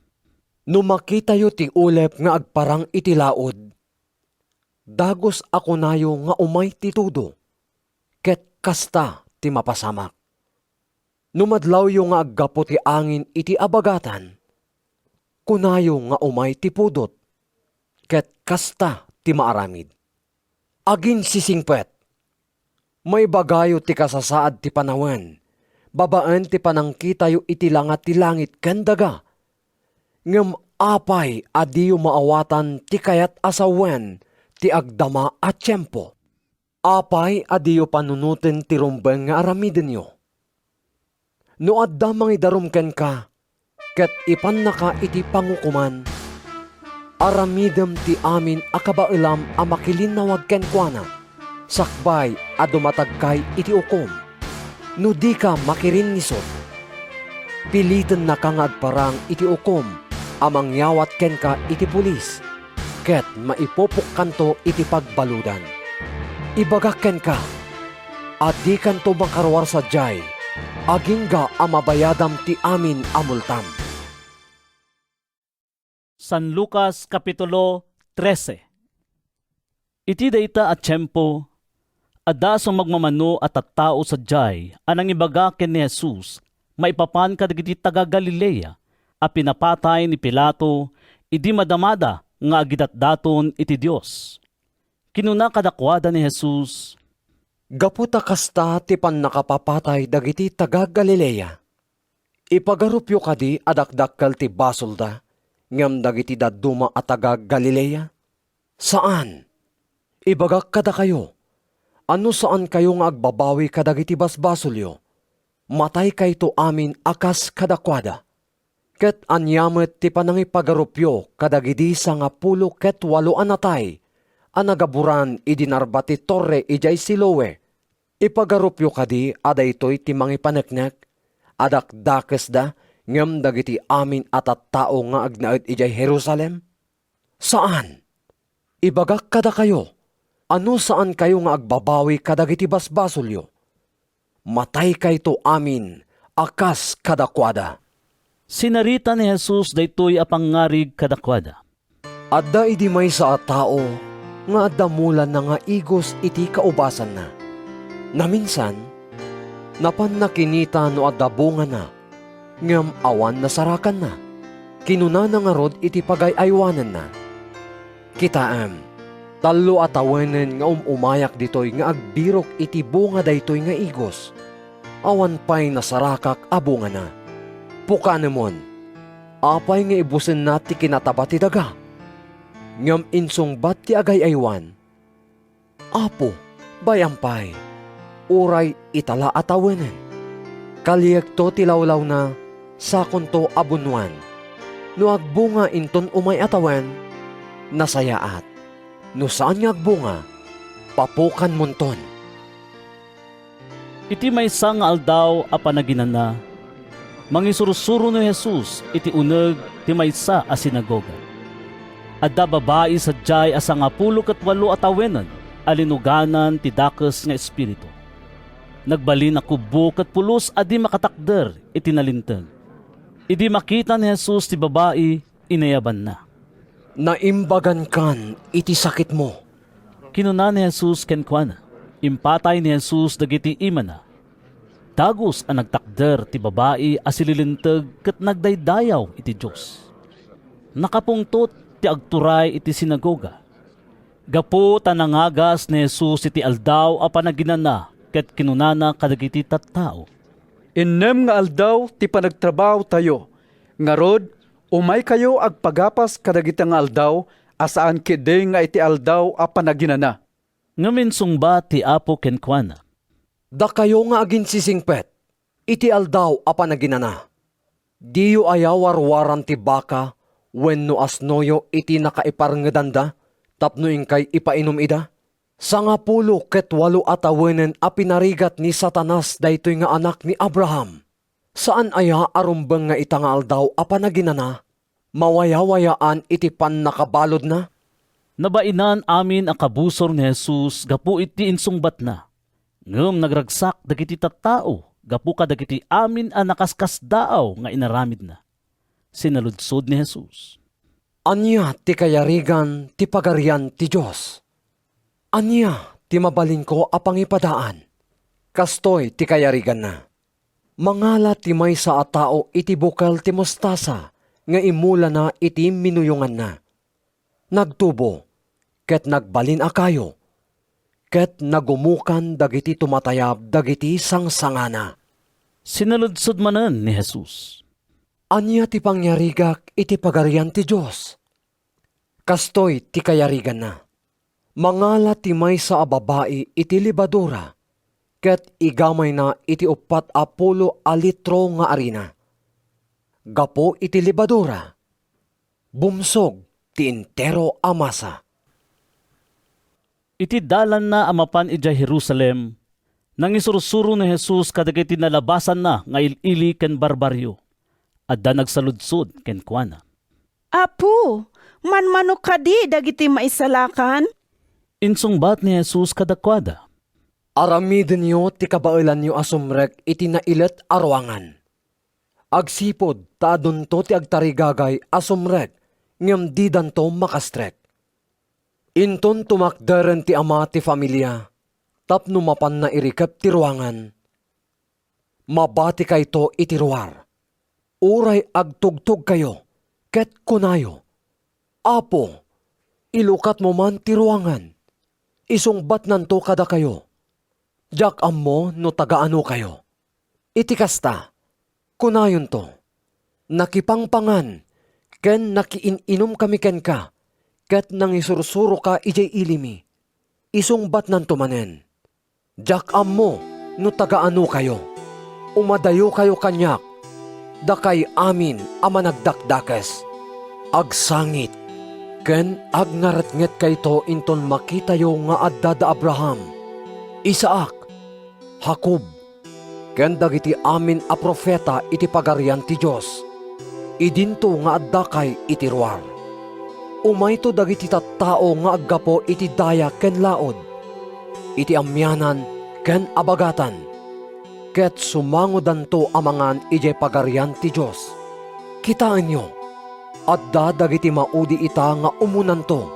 No makita yo ti ulep nga agparang iti laod, dagos ako nayo nga umay ti tudo, ket kasta ti mapasamak. No madlaw yo nga aggapo ti angin iti abagatan, kunayo nga umay ti pudot, ket kasta ti maaramid. Agin sisingpet, may bagayo ti kasasaad ti panawen, babaan ti panangkitayo iti langat ti langit kendaga, ngem apay adiyo maawatan ti kayat asawen ti agdama at tiyempo. Apay adiyo panunutin ti rumbeng nga aramiden nyo. No adda mangidarum ken ka, ket ipan naka iti pangukuman, aramidem ti amin akabailam a makilinawag ken kuana, sakbay a dumatagkay iti ukom. No di ka makirinnisot, piliten na kang agparang iti ukom, amang yawat ken ka iti pulis, ket maipopok kanto iti pagbaludan. Ibagak ken ka, at di kanto makarwar sa jay, agingga amabayadam ti amin amultam. San Lucas Kapitulo 13. Iti dayta at tiyempo, adda so magmamano at tattao sa jay, anang ibaga ken ni Jesus, maipapan kadagiti taga Galilea, a pinapatay ni Pilato, idi madamada nga agidatdaton iti Dios. Kinuna kadakwada ni Jesus, Gaputa kasta ti pan nakapapatay dagiti taga Galilea. Ipagarupyo kadi adakdakkal ti basolda, ngam dagiti dadduma a taga Galilea. Saan? Ibagak kada kayo. Ano saan kayo nga agbabawi kadagiti basbasolyo? Matay kayto amin akas kadakwada. Ket anyamet ti panangipagarupyo kadagidi sa nga 10 ket 8 anatay, anagaburan idinarba ti torre ijay Siloe. Ipagarupyo kadi adaytoy ti mangipaneknek, adakdakes da ngem dagiti amin at tao nga agnaed ijay Jerusalem. Saan? Ibagak kada kayo, ano saan kayo nga agbabawi kadagiti basbasolyo? Matay kayto amin akas kadakwada. Sinarita ni Jesus daytoy a pangarig kadakwada. Adda idi may sa tao nga adamulan na nga igos iti kaubasan na. Naminsan, napan nakinita no adabungan na, ngam awan nasarakan na. Kinuna na nga rod iti pagayaywanan na. Kitaam, talo atawanen nga umayak ditoy nga agbirok iti bunga daytoy nga igos. Awan pa'y nasarakak abunga na. Pukanemon, apay nga ibusen na ti kinataba ti daga. Ngam insong bat ti agayaywan. Apo, bayampay, uray itala atawenen. Kaliyekto ti lawlaw na, sakon to abunwan. No agbunga inton umay atawen, nasayaat. No saan nga agbunga, papukan monton. Iti maysa nga aldaw a panaginana, mangisurusuro ni Jesus iti uneg ti maysa a sinagoga. Adda babae sa jay asa nga 10 ket 8 atawenan, alinuganan ti dakes nga espiritu. Nagbalin a kubo ket pulos adi makatakder iti nalintag. Idi makita ni Jesus ti babae, inayaban na. Naimbagan kan iti sakit mo. Kinuna ni Jesus kenkwana, impatay ni Jesus dagiti imana. Dagos ang nagtakder ti babae asililintag ket nagdaydayaw iti Dios. Nakapungtot ti agturay iti sinagoga. Gapo tanangagas ni Jesus iti aldaw a panaginana ket kinunana kadagiti tattao. Innem nga aldaw ti panagtrabaho tayo. Ngarod, umay kayo agpagapas kadagiti nga aldaw asaan kide nga iti aldaw a panaginana. Ngamin sungba ti Apo kenkwana. Da kayo nga agin sisingpet, iti aldaw a panaginana. Diyo ayawarwaran ti baka wenno asnoyo iti nakaiparngedanda tapno ingkay ipainom ida. Sangapulo ket 8 atawenen a pinarigat ni Satanas daytoy nga anak ni Abraham. Saan aya arumbeng nga itangal daw a panaginana? Mawayawayaan iti pan nakabalod na? Nabainan amin ang kabusor ni Jesus gapu iti insungbat na. Ngem nagragsak dagiti tattao gapu kadagiti amin ang nakaskas daaw nga inaramid na. Sinaludsod ni Jesus. Anya ti kayarigan ti pagarian ti Diyos? Anya ti mabalin ko a pangipadaan? Kastoy ti kayarigan na. Mangala ti maysa a tao iti bukal ti mostasa nga imula na iti minuyungan na. Nagtubo, ket nagbalin akayo, ket nagumukan dagiti tumatayab dagiti sangsangana. Sinaludsod manen ni Jesus. Anya ti pangyarigak iti pagarian ti Diyos? Kastoy ti kayarigan na. Mangala ti maysa a babae iti libadura, ket igamay na iti 40 litro nga arina. Gapo iti libadura, bumsog ti entero a masa. Iti dalan na amapan ijay Jerusalem, nang isursuro ni Jesus kadagiti nalabasan na nga ilili ken barbaryo. Adda nagsaludsod ken kuana. Apo, manmanok kadi dagiti maisalakan? Insungbat ni Jesus kadakwada. Aramiden niyo ti kabailan niyo asumrek iti nailet arwangan. Agsipod taadon to ti agtarigagay asumrek ngem di danto makastrek. Inton tumakderen ti ama ti familia, tapno mapan na irikep ti ruangan. Mabati kayto iti ruar. Uray agtugtog kayo, ket kunayo. Apo, ilukat mo man ti ruangan. Isungbat nanto kada kayo. Jak ammo no tagaano kayo. Iti kasta, kunayon to. Nakipangpangan, ken nakiininom kami ken ka, ket nang isursuro ka ijay ilimi. Isungbat nanto manen. Jak ammo no tagaano kayo. Umadayo kayo kanyak, dakay amin ama nagdakdakes. Agsangit, ken agngaretnget kayto inton makitayo nga adda da Abraham, Isaac, Jacob, ken dagiti amin a profeta iti pagarian ti Diyos. Idinto nga adda kay iti ruar. Umayto dagiti tattao nga aggapo iti daya ken laod, iti amyanan ken abagatan, ket sumangodanto amangan ijay pagarian ti Diyos. Kitaan nyo, adda dagiti maudi ita nga umunan to,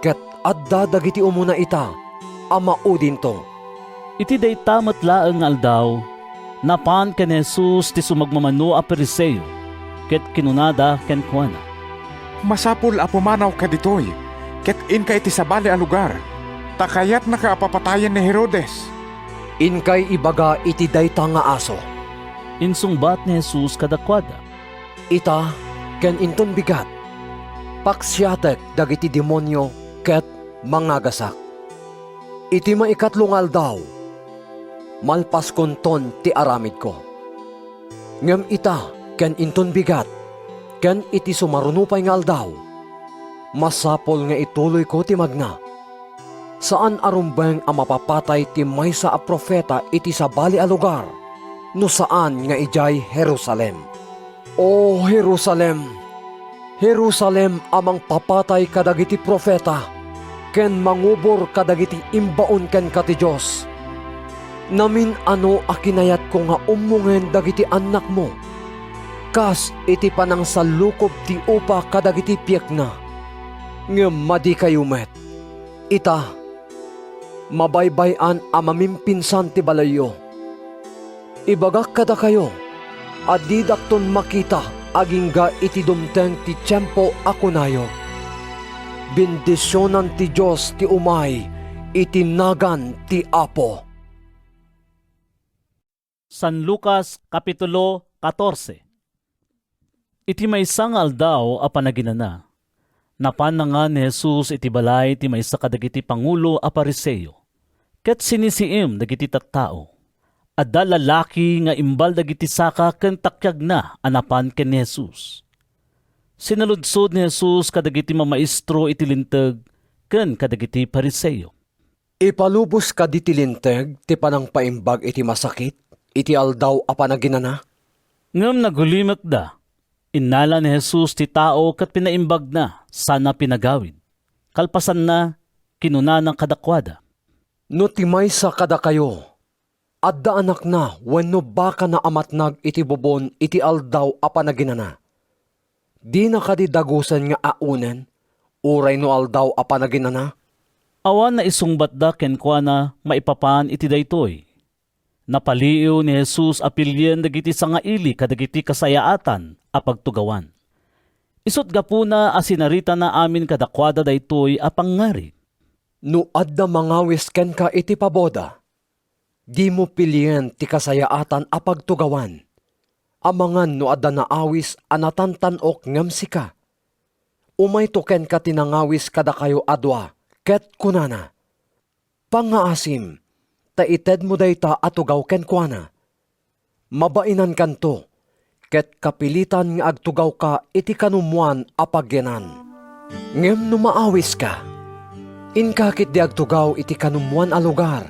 ket adda dagiti umuna ita, a maudin to. Iti day tamat laeng nga aldaw, napan ken Jesus ti sumagmamano a Pariseo, ket kinunada ken kuana. Masapul a pumanaw ka ditoy, ket inka iti sabali a lugar, takayat nakaapapatayan ni Herodes. Inkay ibaga iti dayta nga aso. Insungbat ni Jesus kadakwada. Ita, ken inton bigat, paksyatek dagiti demonyo ket mangagasak. Iti maikatlong aldaw, malpas konton ti aramid ko. Ngem ita, ken inton bigat, ken iti sumarunupay nga aldaw, masapol nga ituloy ko ti magna. Saan arumbeng ang mapapatay ti maysa a profeta iti sabali a lugar, no saan nga ijay Jerusalem. O Jerusalem, Jerusalem amang papatay kadagiti profeta, ken mangubor kadagiti imbaon ken kati Diyos. Namin ano akinayat ko nga umungen dagiti anak mo, kas iti panang salukob ti upa kadagiti piek na, ngem madi kayo met. Ita, mabaybayan a mamimpinsan ti balayo. Ibagak kada kayo, adidakton makita agingga iti dumteng ti tiyempo akunayo. Bendisyonan ti Diyos ti umay, itinagan ti Apo. San Lucas Kapitulo 14. Iti maysa nga aldaw a panaginana, napan na nga ni Jesus iti balay ti maysa kadagiti pangulo a Pariseo, ket sinisiim dagiti tattao. Adda lalaki nga imbal dagiti saka ken takyag na anapan ken ni Jesus. Sinaludsod ni Jesus kadagiti mamaestro iti linteg ken kadagiti Pariseo. Ipalubos ka di tilinteg, ti panang paimbag iti masakit, iti aldaw a panaginana. Ngam nagulimek da, inala ni Jesus ti tao kat pinaimbag na, sana pinagawid. Kalpasan na, kinuna ng kadakwada. No timay sa kada kayo, adda anak na wenno baka na amatnag iti bobon iti aldaw a panaginana. Di na kadidagusan nga aunen, uray no aldaw a panaginana. Awan na isungbat da kenkwana maipapan iti daytoy. Napaliw ni Jesus apilyen dagiti sangaili kadagiti kasayaatan a pagtugawan. Isut gapuna asinarita na amin kadakwada daytoy a pangngari. No adda mangawis ken ka iti paboda, di mo pilyen ti kasayaatan a pagtugawan. Amangan no adda naawis anatantanok ngem sika. Umay token ka tinangawis kada kayo adwa, ket kunana. Pangaasim, taited mo dayta atugaw ken kuana. Mabainan kanto, ket kapilitan nga agtugaw ka iti kanumuan apagyanan. Ngem no maawis ka, inkakit di agtugaw iti kanumuan a lugar,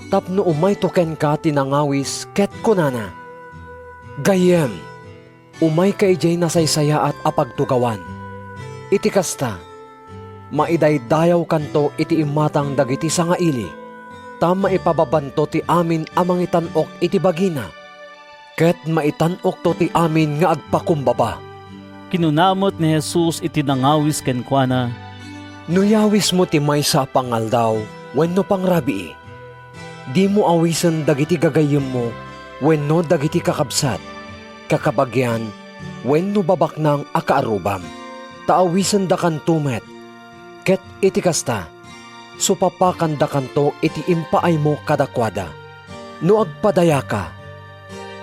tapno umay token ka tinangawis ket kunana. Gayem, umay ka ijay nasaysaya at apagtugawan. Iti kasta, maidaydayaw kanto iti imatang dagiti sangaili, tama ipababanto ti amin amang itanok iti bagina, ket maitanok to ti amin nga agpakumbaba. Kinunamot ni Jesus iti nangawis kenkwana. Nuyawis mo ti maysa pangaldaw, wenno pangrabii. Di mo awisan dagiti gagayem mo, wenno dagiti kakabsat, kakabagyan, wenno babaknang akaarubam. Taawisan da kantumet, ket iti kasta, supapakan da kanto iti impaay mo kadakwada. No agpadaya ka,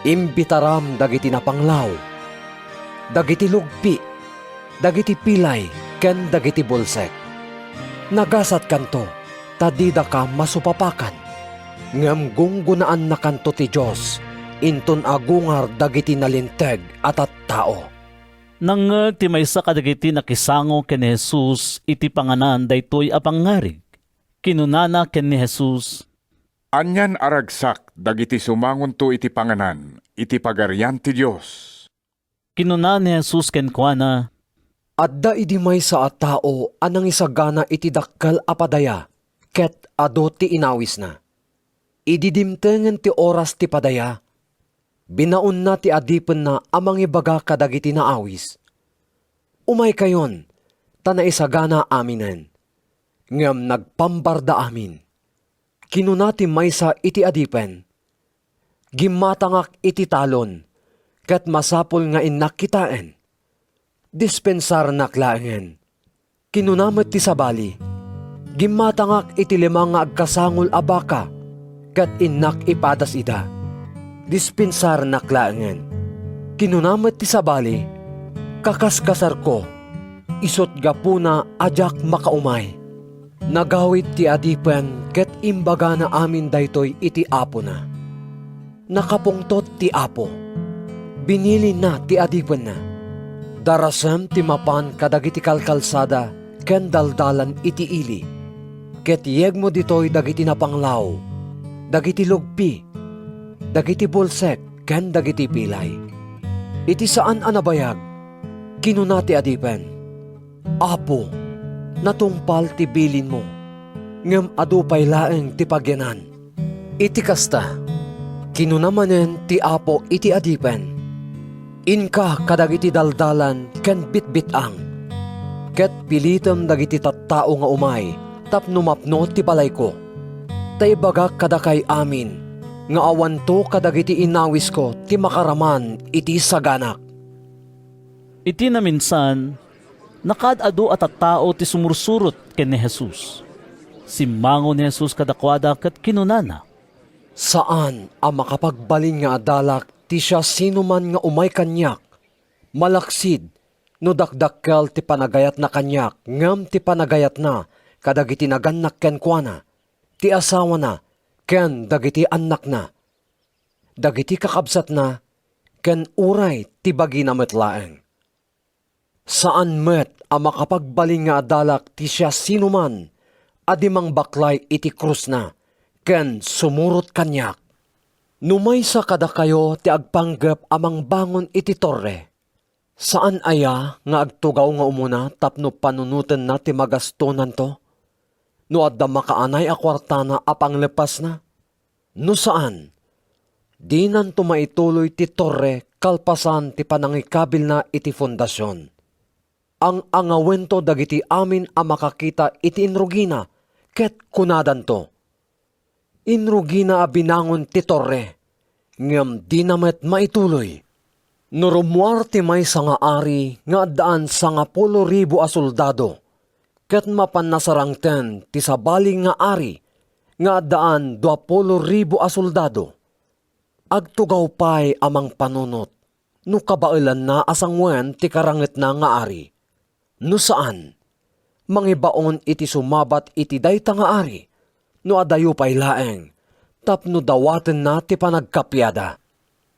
imbitaram dagiti napanglaw, dagiti lugpi, dagiti pilay, ken dagiti bulsek. Nagasat kanto, tadida ka masupapakan. Ngam gunggunaan na kanto ti Diyos, inton agungar dagiti nalinteg at tao. Nangeg ti maysa kadagiti nakisango ken ni Jesus iti panganan daytoy a pangarig. Kinunana ken ni Jesus, Anyan aragsak dagiti sumangon to iti panganan, iti pagarian ti Dios. Kinuna ni Jesus kenkwana, Adda idi maysa a tao anang isagana iti dakkel a padaya, ket ado ti inawis na. Ididimtengen ti oras ti padaya, binaon na ti adipen na amang ibaga kadagiti naawis. Umay kayon, tanaisagana aminen, ngam nagpambarda amin. Kinunati maysa iti adipen, gimatangak iti talon, ket masapol nga inak kitaen. Dispensar naklaengen, kinunamet ti sabali, gimatangak iti limang nga agkasangol a baka, ket inak ipadas ida. Dispensar naklaengen, kinunamet ti sabali, kakaskasar ko, isot gapuna ajak makaumay. Nagawid ti adipen ket imbaga na amin daytoy iti apo na. Nakapungtot ti apo, binili na ti adipen na. Darasem ti mapan kadagiti kalkalsada ken daldalan iti ili. Ket yegmo ditoy dagiti napanglaw, dagiti lugpi, dagiti bulsek ken dagiti pilay. Iti saan anabayag, kinunati adipen, Apo, natungpal ti bilin mo, ngem adupay laeng ti pagyanan. Iti kasta, kinunamanen ti apo iti adipen, inka kadagiti daldalan ken bitbitang, ket pilitem dagiti tattao nga umay, tapno mapno ti balay ko. Taibagak kadakay amin, nga awanto kadagiti inawis ko ti makaraman iti saganak. iti na minsan, nakadado at tao ti sumursurot ken ni Jesus. Simmango ni Jesus kadakwada ket kinunana, Saan ang makapagbalin nga adalak ti siya sino man nga umay kanyak, malaksid no dakdakkel ti panagayat na kanyak, ngam ti panagayat na kadagiti naganak ken kuana, ti asawa na ken dagiti anak na, dagiti kakabsat na ken uray ti bagi na metlaeng. Saan met ang makapagbalin nga adalak ti siya sino man adimang baklay iti krus na, ken sumurot kanyak. Numaysa kada kayo ti agpanggep amang bangon iti torre. Saan aya nga agtugaw nga umuna tapno panunutan na ti magastonan to? No adda makaanay a kwartana apang lepas na? No saan? Di nanto maituloy ti torre kalpasan ti panangikabil na iti fondasyon. Ang angawento dagiti amin a makakita iti inrugina ket kunadan to. Inrugina a binangon ti torre, ngem di namet maituloy. Nurumuar ti maysa nga ari nga addaan 10,000 a soldado, ket mapanasarangten ti sabali nga ari nga addaan 20,000 a soldado. Agtugaw pay amang panunot, no kabailan na asangwen ti karanget na nga ari. No saan? Mangibaon iti sumabat iti dayta nga ari, no adayo pay laeng, tapno dawaten na ti panagkapyada.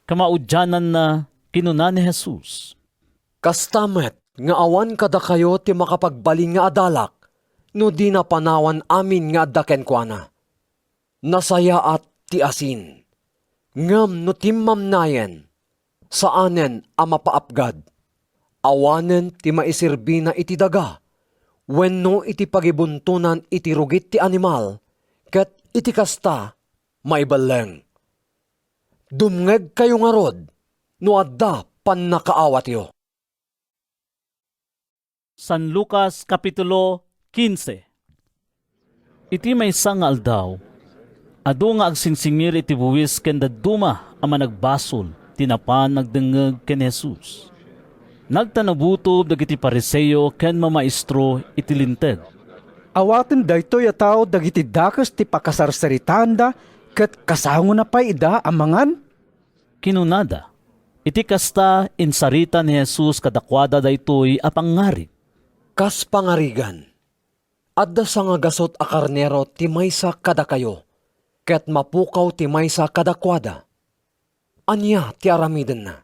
Kamaudyanan na kinuna ni Jesus. Kastamet nga awan kada kayo ti makapagbalin nga adalak, no di na panawan amin nga adda kenkwana. Nasaya at ti asin, ngam no timmamnayen, saanen a mapaapgad. Awanen ti maisirbi na iti daga, wenno iti pagibuntunan iti rugit ti animal, ket iti kasta maibaleng. Dumngeg kayo nga rod, no adda pannakaawat yo. San Lucas Kapitulo 15. Iti maysa nga aldaw, adu nga agsingsingir iti buwis ken dadduma a managbasol tinapan nagdengeg ken Jesus. Nagtanabutob dagiti Pariseo ken mamaestro iti linteg. Awaten daytoy a tao dagiti dakas ti pakasarsaritan ket kasango na pay ida amangan. Kinunada, iti kasta insarita ni Jesus kadakwada daytoy a pangarig. Kas pangarigan, adda sa nga gasot a karnero ti maysa kada kayo, ket mapukaw ti maysa kadakwada. Anya ti aramiden na.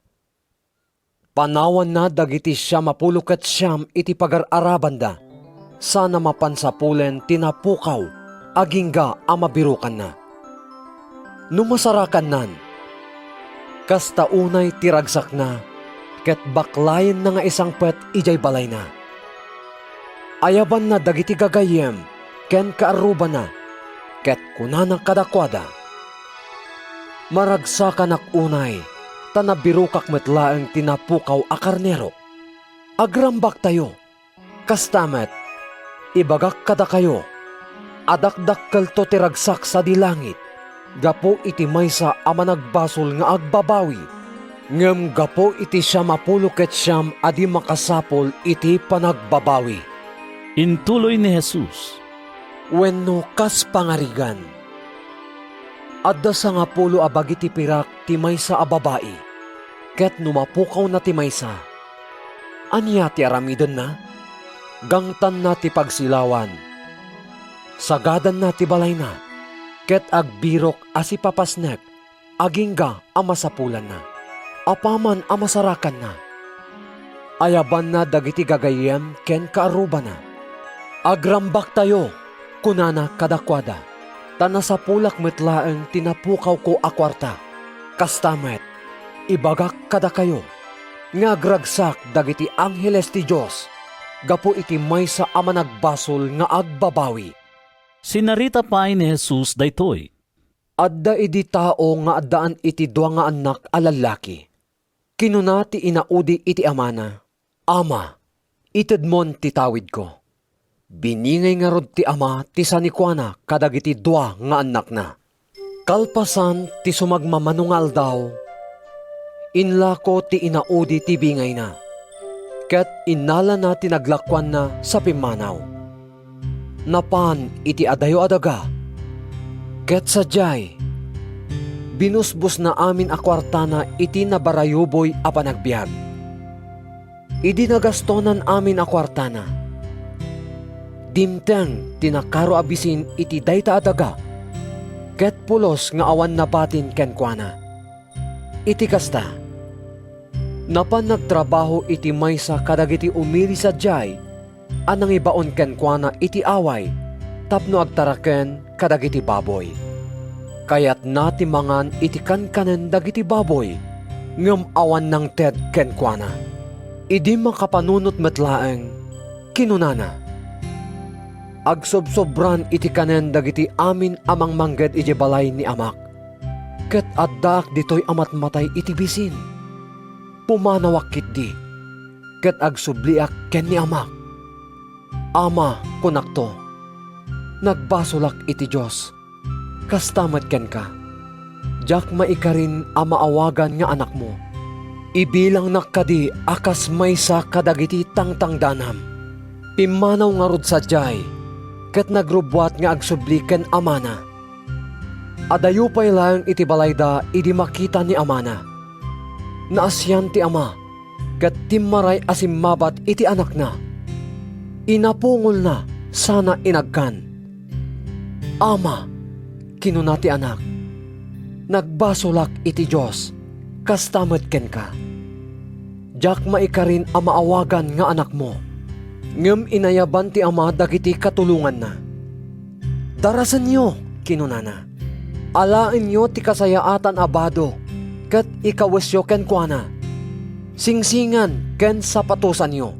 Panawan na dagiti siya mapulukat siyam iti pagar-arabanda. Sana mapansapulen tinapukaw, agingga amabirukan na. Numasarakan nan, kasta unay tiragsak na, ket baklayin na nga isang pet ijay balay na. Ayaban na dagiti gagayem, ken kaaruban na, ket kunanang kadakwada. Maragsakan ak unay, tanabirukak metlaeng tinapukaw a karnero. Agrambak tayo, kastamet, ibagak kada kayo, adakdakkel to tiragsak sa dilangit, gapo iti maysa a managbasol nga agbabawi, ngem gapo iti siya mapuluket siyam adi makasapol iti panagbabawi. Intuloy ni Jesus, wenno kas pangarigan, adda sa nga pulo abagi ti pirak ti maysa a babae, ket numapukaw na ti maysa. Anya ti aramiden na? Gangtan na ti pagsilawan. Sagadan na ti balay na, ket agbirok asi papasnek, agingga a masapulan na. Apaman a masarakan na. Ayaban na dagiti gagayem ken kaaruban na. Agrambak tayo, kunana kadakwada. Tanasapulak metlaeng tinapukaw ko a kwarta. Kastamet, ibagak kada kayo. Ngagragsak dagiti angheles ti Diyos. Gapo iti maysa a managbasol nga agbabawi. Sinarita pa ni Jesus daytoy. Adda idi tao nga addaan iti dua nga anak a lalaki. Kinuna ti inaudi iti amana, Ama, itedmon ti tawid ko. Biningay nga rod ti ama ti sanikwana kadagiti dua nga anak na. Kalpasan ti sumagmamanungal daw, inlako ti inaudi ti bingay na. Ket inala na tinaglakwan na sa pimanaw. Napan iti adayo adaga. Ket sadyay, binusbus na amin a kwartana iti nabarayuboy a panagbiag. Idi nagastonan amin a kwartana. Dimteng tinakaro abisin iti dayta adaga. Ket pulos nga awan nabatin kenkwana. Iti kasta, napan nagtrabaho iti maysa kadagiti umili sadyay, anang ibaon kenkwana iti away, tapno agtaraken kadagiti baboy. Kayat nati mangan iti kankanen dagiti baboy, ngem awan ng ted kenkwana. Idi makapanunot metlaeng, kinunana. Agsobsobran iti kanen dagiti amin amang mangged iti balay ni amak. Ket addaak ditoy amat matay iti bisin. Pumanawak kitdi, ket agsubliak ken ni amak. Ama, kunakto, nagbasolak iti Diyos. Kastamat ken ka. Jak maikarin ang maawagan nga anak mo. Ibilang nakadi akas maysa kadagiti tangtangdanam. Pimanaw nga rod sadyay, ket nagrubwat nga agsubli ken amana. Adayo pay lang iti balayda idi makita ni amana. Naasyan ti ama, ket timmaray asimmabat iti anak na. Inapungol na sana inagkan. Ama, kinunati anak, nagbasolak iti Diyos, kastamet ken ka. Jak maikarin ang maawagan nga anak mo, ngem inayaban ti ama dagiti katulungan na. Darasan nyo, kinunana, alain nyo ti kasayaatan abado, ket ikawesyo ken kuana. Singsingan ken sapatusan nyo.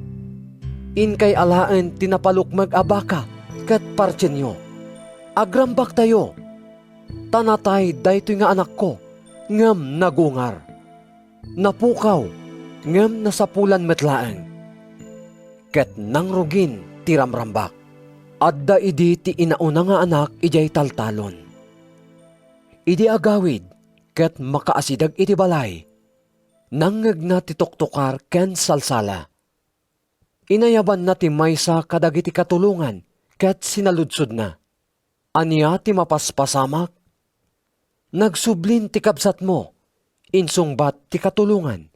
Inkay alain tinapalukmag abaka, ket parchen nyo. Agrambak tayo, tanatay daytoy nga anak ko, ngem nagungar. Napukaw, ngem nasapulan metlaeng. Ket nangrugin tiramrambak. Adda idi ti inauna nga anak ijay taltalon. Idi agawid, ket makaasidag iti balay. Nangeg na ti tuktukar ken salsala. Inayaban na ti maysa kadagiti katulungan, ket sinaludsod na. Anya ti mapaspasamak? Nagsublin ti kabsat mo, insungbat ti katulungan.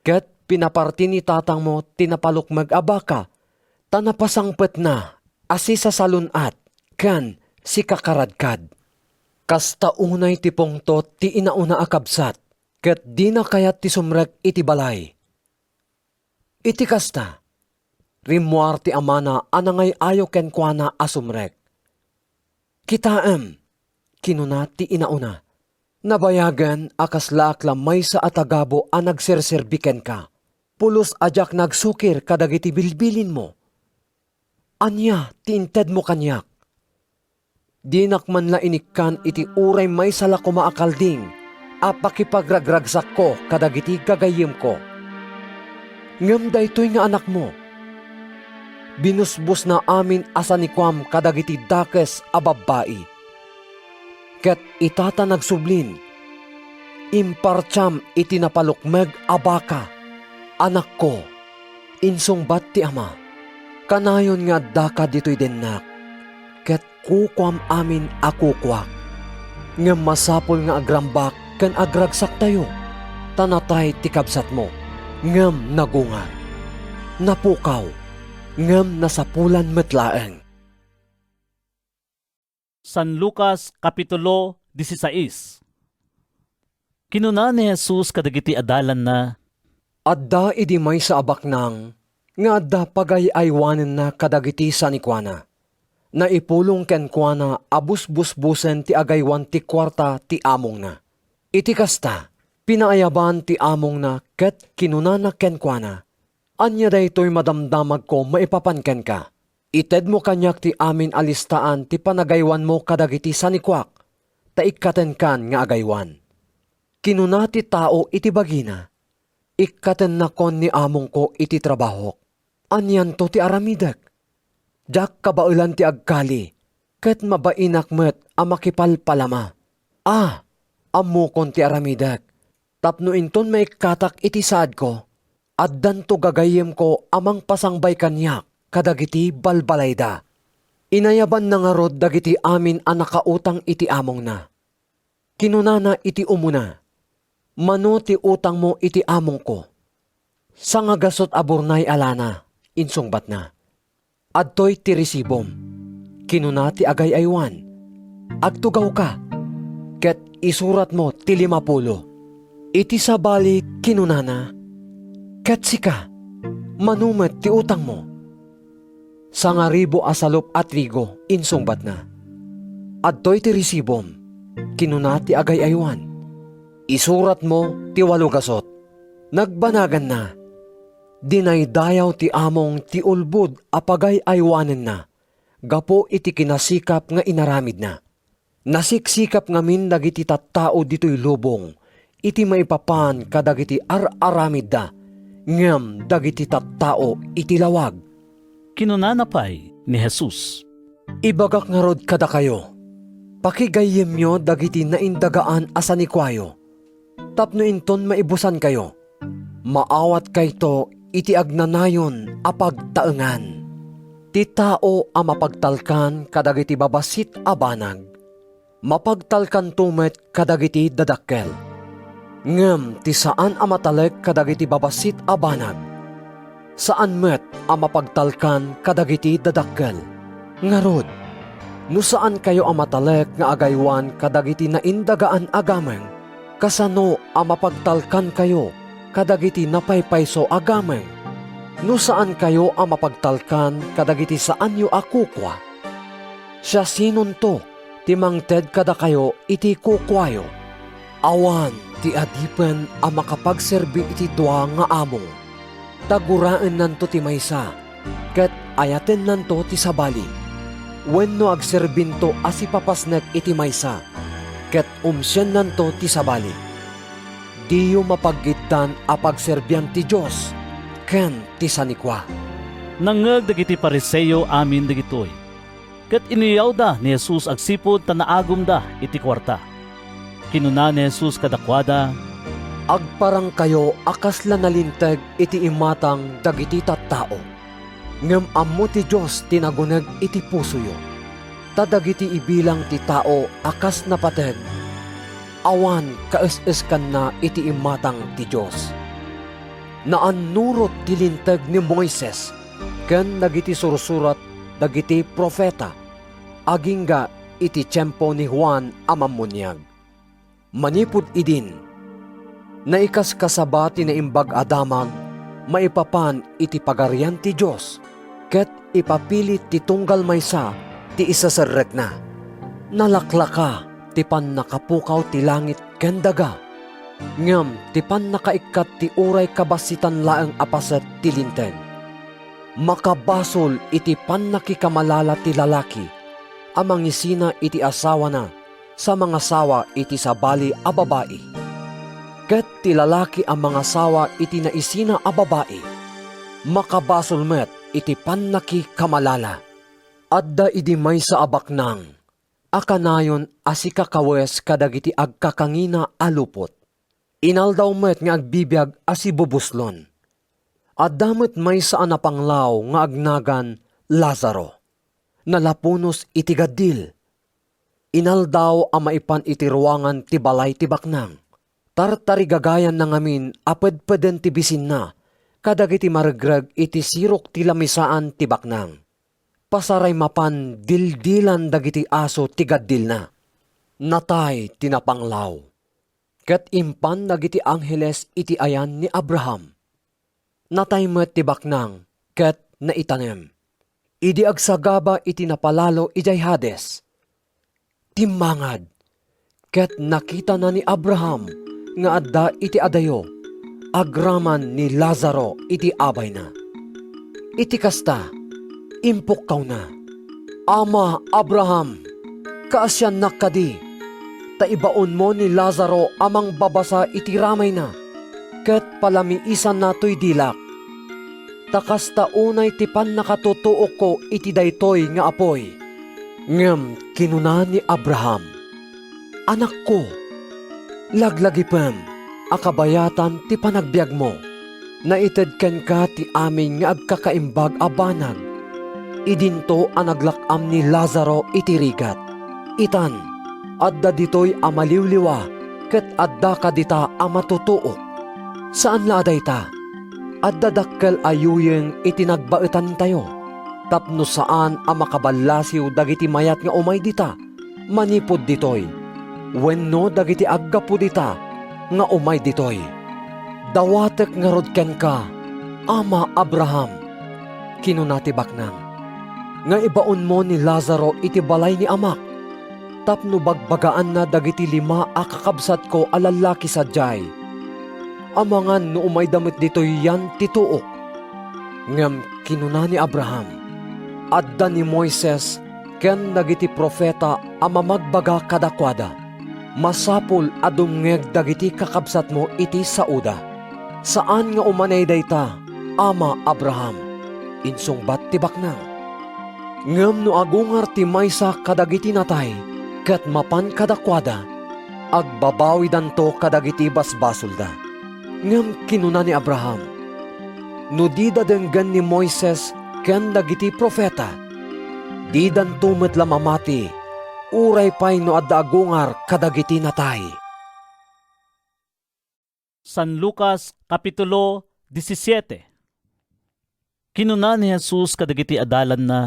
Ket pinaparti ni tatang mo tinapalukmag abaka, tanapasangpet na, asi sa salunat, kan si kakaradkad. Kasta unay ti pongto ti inauna akabsat, ket di na kayat ti sumrek iti balay. Iti kasta, rimuar ti amana anangay ayo ken kuana asumrek. Kitaem, kinuna ti inauna. Nabayagan akas laak lamay sa atagabo ang nagserserbiken ka. Pulos ajak nagsukir kadagiti bilbilin mo. Anya ti inted mo kanyak. Dinak man la inikkan iti uray may sala ko maakalding apakipagragragsak ko kadagiti gagayim ko. Ngem daytoy nga anak mo. Binusbus na amin asanikwam kadagiti dakes a babae. Ket itata nagsublin, imparcham iti napalukmeg abaka, anak ko, insungbat ti ama, kanayon nga daka dito'y dennak, ket kukwam amin akukwak, nga masapol nga agrambak ken agragsak tayo, tanatay ti kabsat mo, ngem nagungar, napukaw, ngem nasapulan metlaeng. San Lucas Kapitulo 16. Kinuna ni Jesus kadagiti adalan na, Adda idi may sa abak nang, nga adda pagayaywanen na kadagiti sanikwana. Na ipulong ken kuana abus-busbusen ti agaywan ti kwarta ti among na. Iti kasta, pinaayaban ti among na ket kinunana ken kuana. Anya daytoy madamdamag ko maipapanken ka. Ited mo kanyak ti amin alistaan ti panagaywan mo kadagiti sanikwak, ta ikkaten kan nga agaywan. Kinuna ti tao iti bagina, ikkaten na kon ni among ko iti trabaho. Anyan to ti aramidek. Jak kabaulan ti agkali, ket mabainak met a makipalpalama. Ammo kon ti aramidek. Tapno inton may katak iti saad ko, addan to gagayem ko amang pasangbay kanyak. Kadagiti balbalayda. Inayaban na nga rod dagiti amin ang nakautang iti among na. Kinunana iti umuna. Mano ti utang mo iti among ko. Sa nga gasot aburnay alana, insungbat na. Adtoy ti resibom. Kinuna ti agayaywan. Agtugaw ka. Ket isurat mo ti 50. Iti sabali kinunana. Ket sika, manumet ti utang mo. Sangaribo asalop at trigo, insungbat na. Adtoy ti resibom, kinuna ti agay aywan. Isurat mo ti 8 gasot. Nagbanagan na. Dinaydayaw ti among ti ulbud apagay aywanen na. Gapo iti kinasikap nga inaramid na. Nasiksikap ngamin dagiti tattao dito'y lubong. Iti maipapan kadagiti ar-aramid da. Ngem dagiti tattao iti lawag. Kinunanapay ni Jesus. Ibagak nga rod kada kayo. Pakigayem nyo dagiti naindagaan asanikwayo. Tapno inton maibusan kayo. Maawat kayto iti agnanayon apagtaengan. Ti tao a mapagtalkan kadagiti babasit a banag. Mapagtalkan tumet kadagiti dadakkel. Ngem ti saan a matalek kadagiti babasit a banag. Saan met a mapagtalkan kadagiti dadakkel. Ngarod, no saan kayo a matalek nga agaywan kadagiti naindagaan agameng, kasano a mapagtalkan kayo kadagiti napaypayso agameng. No saan kayo a mapagtalkan kadagiti saan yo akukwa. Siya sinon to, ti mangted kada kayo iti kukwayo. Awan ti adipen a makapagserbi iti dua nga amo. Taguraan nanto ti maysa, ket ayaten nanto ti sabali. Wenno agserbinto as ipapasnek iti maysa, ket umsyen nanto ti sabali. Diyo mapaggitan a pagserbian ti Diyos, ken ti sanikwa. Nangeg dagiti Pariseo amin dagitoy. Ket iniyaw da ni Jesus agsipod ta naagom da iti kwarta. Kinuna ni Jesus kadakwada, agparang kayo akas la nalinteg iti imatang dagiti tattao. Ngem ammo ti Diyos tinaguneg iti pusoyo. Tadagiti ibilang ti tao akas napateg. Awan kaes-eskan na iti imatang ti Diyos. Naannurot ti linteg ni Moises, ken dagiti sursurat dagiti profeta, agingga iti tiyempo ni Juan a Mammunyag. Manipud idin, naikas kasaba ti naimbag adamag, maipapan iti pagarian ti Diyos, ket ipapilit ti tunggal maysa ti isaserrek na. Nalaklaka ti pan nakapukaw ti langit ken daga, ngem ti pan nakaikat ti uray kabasitan laeng apaset ti linteg. Makabasol iti pan nakikamalala ti lalaki, amang isina iti asawa na, sa mga sawa iti sabali a babae. Ket ti lalaki ang mga sawa iti naisina a babae. Makabasol met iti pannaki kamalala. Adda idi may sa abaknang. Akanayon asikakawes kadagiti agkakangina alupot. Inaldaw met nga agbibiyag asibubuslon. Adda met may sa anapanglaw nga agnagan Lazaro. Nalapunos iti gadil. Inaldaw ang maipan iti ruangan ti balay ti baknang. Tartarigagayan na ngamin aped-peden ti bisin na, kadagiti maregreg iti sirok ti lamisaan ti baknang. Pasaray mapan dildilan dagiti aso ti gaddil na. Natay tinapanglaw. Ket impan dagiti angheles iti ayan ni Abraham. Natay met ti baknang, ket naitanem. Idi agsagaba iti napalalo ijay Hades. Timmangad, ket nakita na ni Abraham nga adda iti adayo, agraman ni Lazaro iti abay na. Iti kasta, impukkaw na. Ama Abraham, kaasyan nakadi, taibaon mo ni Lazaro amang babasa iti ramay na, ket palamiisan nato'y dilak. Takasta unay tipan nakatutuo ko iti daytoy nga apoy. Ngem kinuna ni Abraham, anak ko, laglagipem, akabayatan ti panagbiag mo, naited ken ka ti amin nga agkakaimbag abanag, idinto ang naglakam ni Lazaro iti rigat. Itan, adda ditoy amaliwliwa, ket adda ka dita amatutuo. Saan la aday ta? Adda dakkel ayuyeng itinagbaetan tayo. Tapno saan ang makabalasiw dagiti mayat nga umay dita, manipod ditoy. Wenno dagiti aggapo dita, nga umay ditoy. Dawatek nga rod ken ka, Ama Abraham. Kinunati baknang, nga ibaon mo ni Lazaro iti balay ni amak. Tapno bagbagaan na dagiti 5 a kakabsat ko a lalaki sadyay. Amangan no umay damit ditoy yan tituok. Ngem kinuna ni Abraham. Adda ni Moises ken dagiti profeta a mamagbaga kadakwada. Masapul a dumngeg dagiti kakabsat mo iti sauda. Saan nga umanay dayta, Ama Abraham? Insungbat ti baknang. Ngem no agungar ti maysa kadagiti natay, ket mapan kadakwada, agbabawi danto kadagiti basbasolda. Ngem kinuna ni Abraham, no di dadenggan ni Moises ken dagiti profeta, di danto met lamamati, uray pay no adda agungar kadagiti natay. San Lucas Kapitulo 17. Kinuna ni Jesus kadagiti adalan na,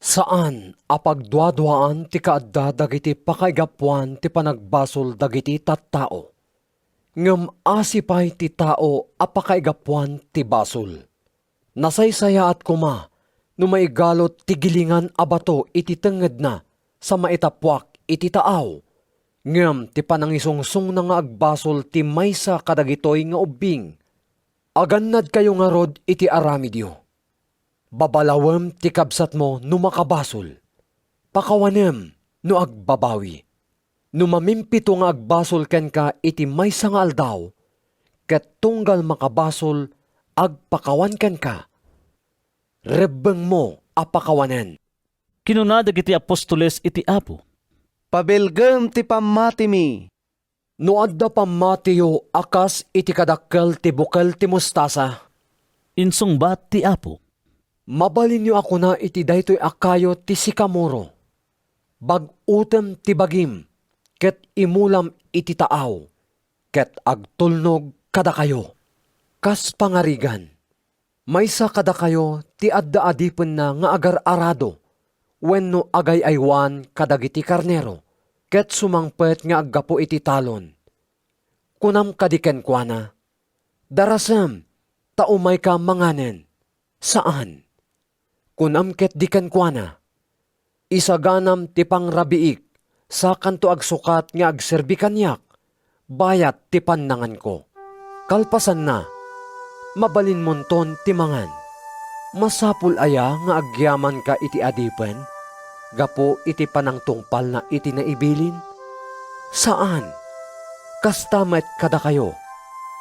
Saan apagduadwaan ti kaadda dagiti pakaigapuan ti panagbasol dagiti tattao? Ngem asipay ti tao apakaigapuan ti basol. Nasaysayaat kuma no maigalot ti gilingan a bato iti tenged na sa maitapwak iti taaw. Ngem ti panangisungsong na nga agbasol ti maysa kadagitoy nga ubing. Agannad kayo nga rod iti aramidyo. Babalawem ti kabsat mo no makabasol. Pakawanem no agbabawi. No mamimpito nga agbasol ken ka iti maysa nga aldaw, ket tunggal makabasol agpakawan ken ka. Rebbeng mo apakawanen. kinuna dagiti apostoles iti Apo. Pabilgem ti pamati mi. No adda pamatiyo akas iti kadakkel ti bukel ti mustasa. Insungbat ti Apo. Mabalin niyo ako na iti daytoy akayo ti sikamoro. Bagutem ti bagim, ket imulam iti taaw, ket agtulnog kada kayo. Kas pangarigan, maysa kada kayo ti adda adipen na nga agar-arado, wenno agay aywan kadagiti karnero, ket sumangpet nga aggapo iti talon. Kunam kadiken kuana, darasem, taumay ka manganen. Saan? Kunam ket diken kuana, isaganam ti pangrabiik, sa kanto agsukat nga agserbi kanyak, bayat ti pannangan ko. Kalpasan na, mabalin monton ti mangan. Masapul aya nga agyaman ka iti adipen, gapo iti panangtungpal na iti naibilin? Saan? Kastamet kada kayo,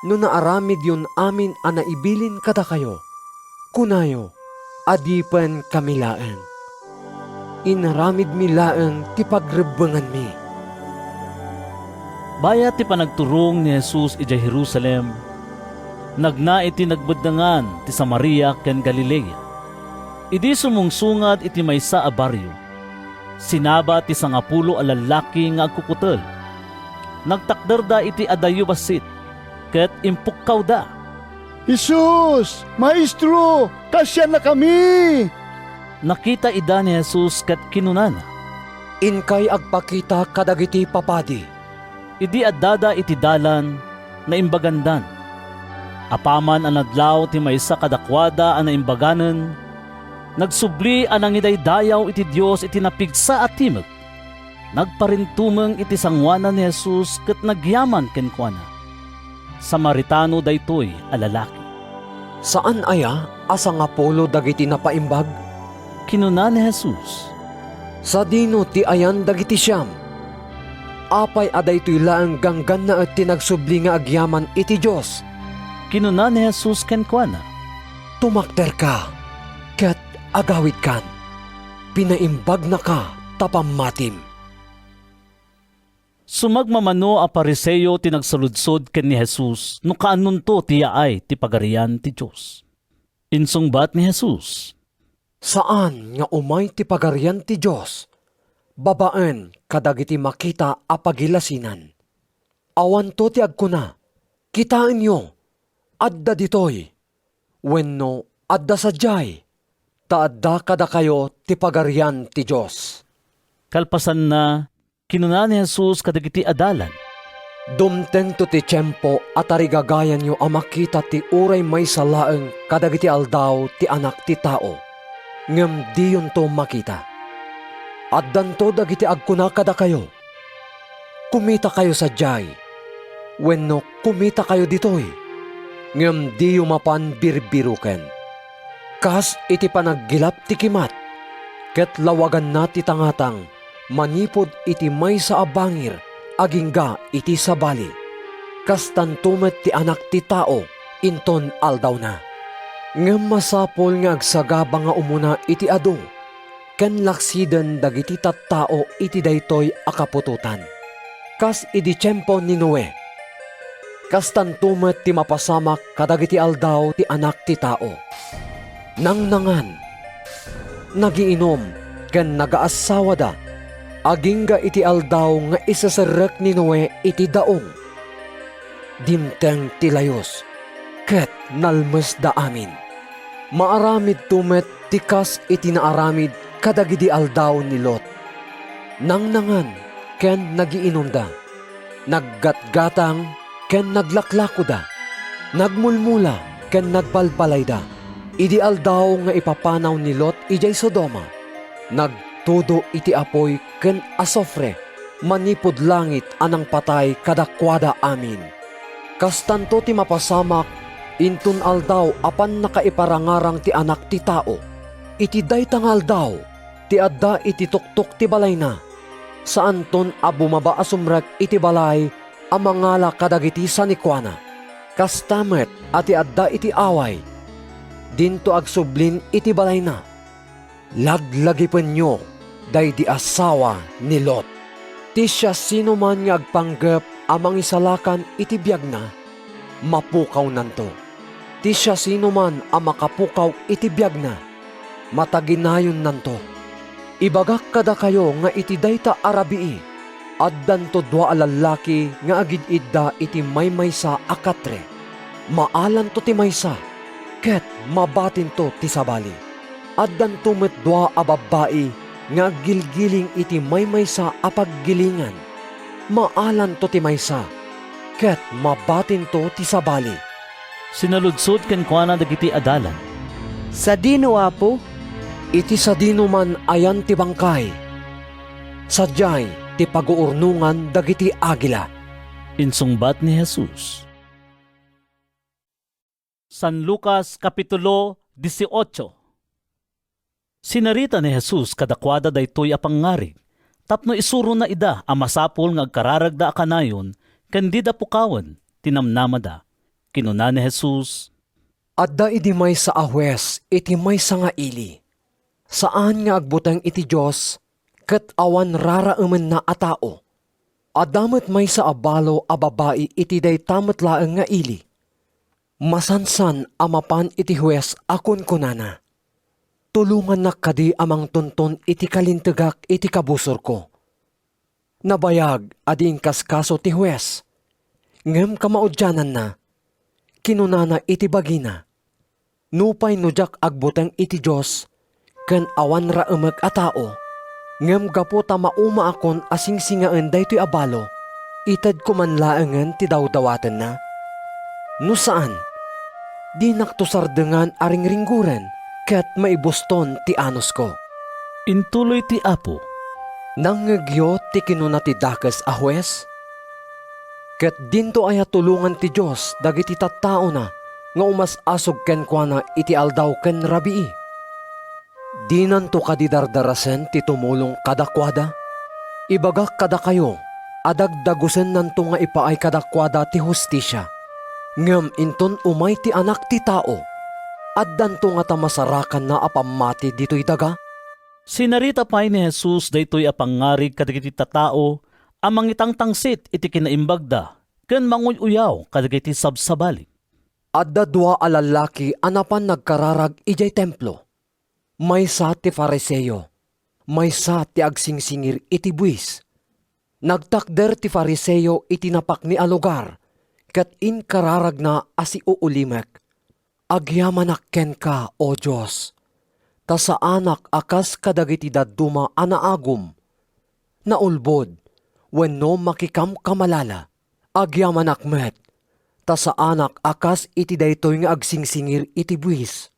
no naaramid yun amin a naibilin kada kayo. Kunayo, adipen kami laeng. Inaramid mi laeng ti pagrebengan mi. Bayat ti panagturong ni Jesus iti Jerusalem, nagna iti nagbeddangan ti Samaria ken Galilea. Idi sumungsungad iti maysa a baryo. Sinaba ti 10 a lalaki nga agkukutel. Nagtakder iti adayo basit, ket impukkaw da. Jesus! Maestro! Kasya na kami! Nakita ida ni Jesus ket kinunana. Inkay agpakita kadagiti papadi. Idi addada iti dalan na imbagandan. Apaman ang nadlaw ti maysa kadakwada ang naimbaganen, nagsubli anang idaydayaw iti Dios iti napigsa at timag. Nagparintumeng iti sangwanan ni Jesus ket nagyaman ken kuana. Samaritano daytoy a lalaki. Saan aya asa nga polo dagiti napaimbag? Kinuna ni Jesus. Sa dino ti ayan dagiti siyam. Apay adaytoy laeng ganggan na at tinagsubli nga agyaman iti Diyos. Kinuna ni Jesus ken kuana. Tumakder ka, ket agawid kan. Pinaimbag na ka tapamatim. Sumagmamano a Pariseo ti nagsaludsod ken ni Jesus no kaanunto ti yaay ti pagarian ti Dios. Insungbat ni Jesus. Saan nga umay ti pagarian ti Dios? Babaen kadagiti makita a pagilasinan. Awan to ti agkuna. Kitain nyo, adda ditoy. Wenno adda sadyay. Taadda kada kayo ti pagarian ti Dios. Kalpasan na, kinuna ni Jesus kadagiti adalan. Dumteng to ti tiyempo at arigagayan nyo ang makita ti uray may salaeng kadagiti aldaw ti anak ti tao. ngem diyon to makita. At danto dagiti agkuna kada kayo. Kumita kayo sa jay. Wenno kumita kayo ditoy. Ngem diyo mapan birbiruken. Kas iti panaggilap ti kimat. Ket lawagan na ti tangatang. Manipod iti may sa abangir. Agingga iti sabali. Kas tantumet ti anak ti tao. Inton aldaw na. Ngem masapol nga agsagaba nga umuna iti adu. Ken laksiden dagiti tattao iti daytoy akapututan. Kas idi tiyempo ni Noe. Kas tantumet ti mapasamak kadagiti aldaw ti anak ti tao. Nangnangan. Nagiinom ken nagaasawa da. Agingga iti aldaw nga isaserek ni Noe iti daong. Dimteng ti layos. Ket nalmes da amin. Maaramid tumet tikas iti naaramid kadagidi aldaw ni Lot. Nangnangan ken nagiinom da. Naggatgatang ken naglaklako da. Nagmulmula ken nagbalbalay da. Idi aldaw nga ipapanaw ni Lot ijay Sodoma. Nagtudo iti apoy ken asofre. Manipod langit anang patay kadakwada amin. Kastanto ti mapasamak intun aldaw apan nakaiparangarang ti anak ti tao. Iti daytang aldaw, ti adda iti tuktok ti balay na. Saan ton a bumaba asumrek iti balay, amangala kadagiti sanikwana. Kastamet ati adda iti away. Dinto agsublin iti balay na. Laglagipen nyo, day di asawa ni Lot. Ti siya sino man nga agpanggep amang isalakan iti biyag na, mapukaw nanto. Ti siya sino man ang makapukaw iti biyag na, mataginayon nanto. Ibagak kada kayo nga iti dayta arabii, addan to dua alalaki nga agid idda iti maymaysa akatre. Maalan to ti maysa, ket mabatin to ti sabali. Addan to met dua ababai nga gilgiling iti maymaysa apaggilingan. Maalan to ti maysa, ket mabatin to ti sabali. Sinaludsod ken kuana dagiti adalan. Sa dino apo? Iti sa dino man ayan ti bangkay. Sadyay ti paguurnungan dagiti agila. Insungbat ni Jesus. San Lucas Kapitulo 18. Sinarita ni Jesus kadakwada daytoy a pangarig. Tapno isuro na ida a masapol nga agkararagda akanayon ken di da pukawen tinamnamada. Kinuna ni Jesus, adda idi may sa ahwes iti may sa nga ili. Saan nga agbutang iti Diyos ket awan raraumen na a tao. Adamet may sa abalo a babae iti daytamet laeng nga ili. Masansan amapan iti huwes akon kunana. Tulungan na kadi amang tonton iti kalintagak iti kabusor ko. Nabayag adi kaskaso ti huwes. Ngem kamaudyanan na. Kinunana iti bagina. Nupay nujak agbutang iti Diyos, ken awan raemeg a tao, ngem gaputa mauma akon asing singaan daytoy abalo, ited ko man laengen ti dawdawaten na. No saan? Di naktusardengan aring ringguren, ket maibuston ti anos ko. Intuloy ti Apo. Nangegyo ti kinuna ti dakes a huwes? Ket dinto aya tulungan ti Diyos dagiti tattao na nga umas-asog ken kuana iti aldaw ken rabii. Di nanto kadidardarasen ti tumulong kadakwada. Ibagak kada kayo, adagdagusen nanto nga ipaay kadakwada ti hustisya. Ngem inton umay ti anak ti tao, addanto nga tamasarakan na apamati dito'y daga. Sinarita pay ni Jesus daytoy a pangarig kadagiti tattao amang itangtangsit iti kinaimbagda ken manguy-uyaw kadagiti sabsabali. Adda dua a lalaki anapan nagkararag ijay templo. Maysa ti Fariseo, maysa ti agsingsingir iti buwis. Nagtakder ti Fariseo iti napak ni a lugar, ket inkararag na asi uulimek. Agyamanak ken ka, o Diyos, ta sa anak akas kadagiti dadduma anaagum. Naulbod, wenno makikam kamalala, agyamanak met, ta sa anak akas iti daytoy nga agsingsingir iti buwis.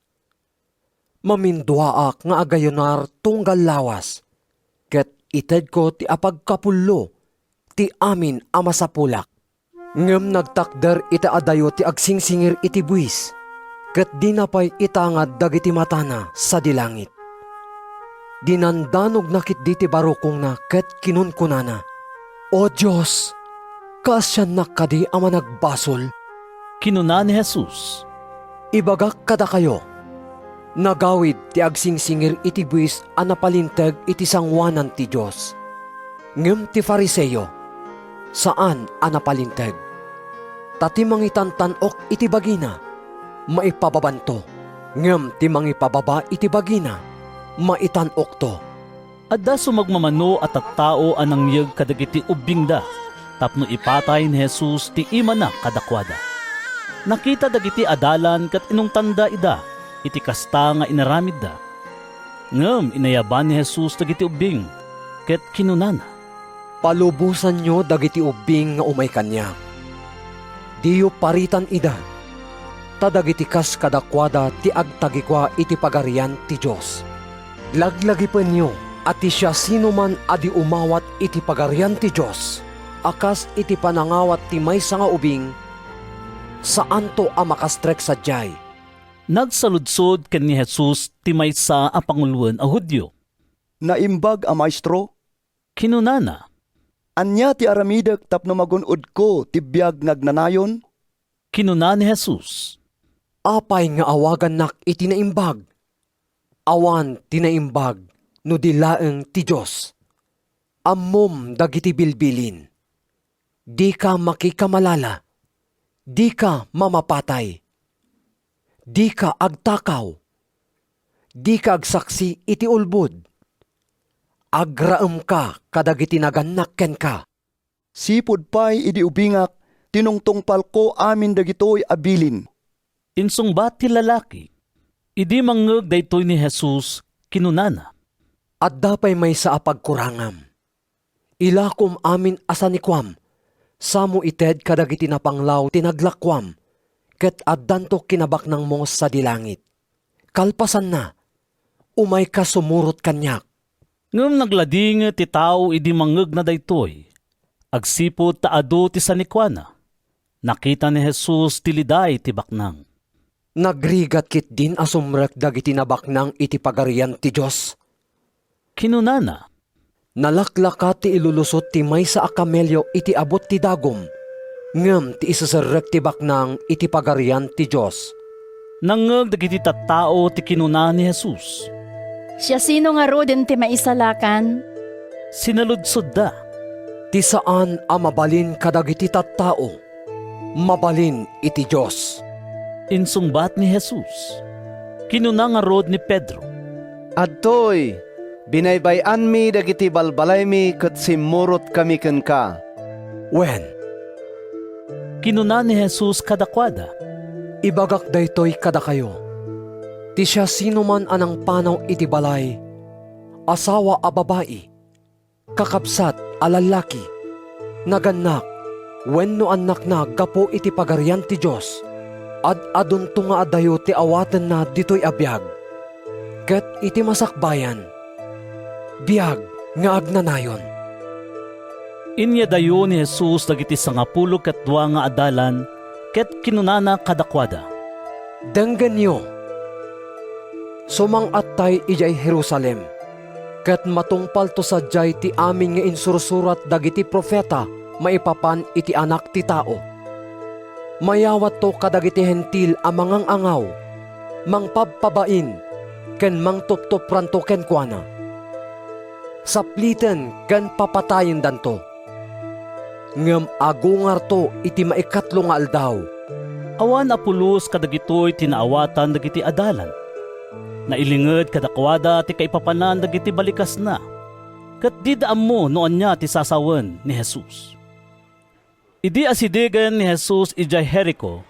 Mamindwaak nga agayonar tunggal lawas. Ket ited ko ti apagkapullo ti amin ama sa pulak. Ngem nagtakder ita adayo ti agsingsingir iti buwis. Ket dinapay itangad dagiti matana sa dilangit. Dinandanog nakit diti barokong na ket kinunkunana. O Diyos, kasyan nakadi ama nagbasol. Kinuna ni Jesus, Ibagak kada kayo. Nagawid ti agsingsingir iti buwis a napalinteg iti sangwanan ti Diyos. Ngem ti Fariseyo, saan a napalinteg? Tati mangitantanok iti bagina, maipababanto. Ngem ti mangipababa iti bagina, maitanok to. adda sumagmamano at tattao anang yeg kadagiti ubing da, tapno ipatay ni Jesus ti imana kadakwada. Nakita dagiti adalan kat inong tanda ida, iti kasta nga inaramid da. Ngem inayaban ni Jesus dagiti ubing, ket kinunana. Palubusan nyo dagiti ubing nga umay kanya. Diyo paritan ida. Tadagiti kas kadakwada ti agtagikwa iti pagarian ti Diyos. Laglagipan nyo at siya sino man adi umawat iti pagarian ti Diyos. Akas iti panangawat ti maysa nga ubing, saan to a makastrek sadyay. Nagsaludsod ken ni Jesus ti maysa a panguluan a Hudyo. Naimbag a maestro? Kinunana. Anya ti aramidek tapno magunod ko ti biyag nagnanayon? Kinuna ni Jesus. Apay nga awagan nak iti naimbag. Awan ti naimbag no dilaeng ti Diyos. Ammom dagiti bilbilin. Di ka makikamalala. Di ka mamapatay. Di ka agtakaw. Di ka agsaksi iti ulbod. Agraem ka kadagiti naganak ken ka. Sipod pay idi ubingak, tinungtungpal ko amin dagitoy abilin. Insungbat ti lalaki. Idi mangeg daytoy ni Jesus kinunana. At dapay may sa apagkurangam. Ilakom amin asanikwam. Samo ited kadagiti napanglaw tinaglakwam. Ket addanto kinabak ng mongos sa dilangit. Kalpasan na. Umay ka sumurot kanyak. Ngem naglading ti tao idi mangeg na daytoy. Agsipod taado ti sanikwana. Nakita ni Jesus ti liday ti baknang. Nagrigat kit din asumrek dagiti nabaknang iti pagarian ti Diyos. Kinunana. Nalaklaka ti ilulusot ti maysa a kamelyo iti abot ti dagom. Ngem ti isaserrek ti baknang iti pagarian ti Diyos. Nangeg dagiti tattao ti kinuna ni Jesus. Siya sino nga ro din ti maisalakan? Sinaludsod da. Ti saan a mabalin kadagiti tattao? Mabalin iti Diyos. Insungbat ni Jesus. Kinuna nga rod ni Pedro. Adtoy, binaybayan mi dagiti balbalay mi ket simurot kami ken ka. Wen. Kinuna ni Jesus kadakwada. Ibagak daytoy kada kayo. Ti siya sino man anang panaw iti balay, asawa a babae, kakapsat a lalaki, naganak, wenno anak na gapo iti pagarian ti Diyos, adun to nga adayo ti awaten na ditoy abiyag, ket iti masakbayan, biyag nga agnanayon. Inya dayo ni Jesus dagiti 12 nga adalan ket kinunana kadakwada. Denggen nyo, sumang attay ijay Jerusalem, ket matungpal to sadyay ti amin nga insursurat dagiti profeta maipapan iti anak ti tao. Mayawat to kadagiti hentil a mangang angaw, mangpabpabain, ken mangtuptupran to ken kuana. Sapliten ken papatayin danto. Ngem agungar to iti maikatlo nga aldaw. Awan apulos kadagitoy tinaawatan dagiti adalan. Nailinged kadakwada ti kaipapanan dagiti balikas na. Ket di daam mo noon niya ti sasawen ni Jesus. Idi asidegan ni Jesus ijay Jericho.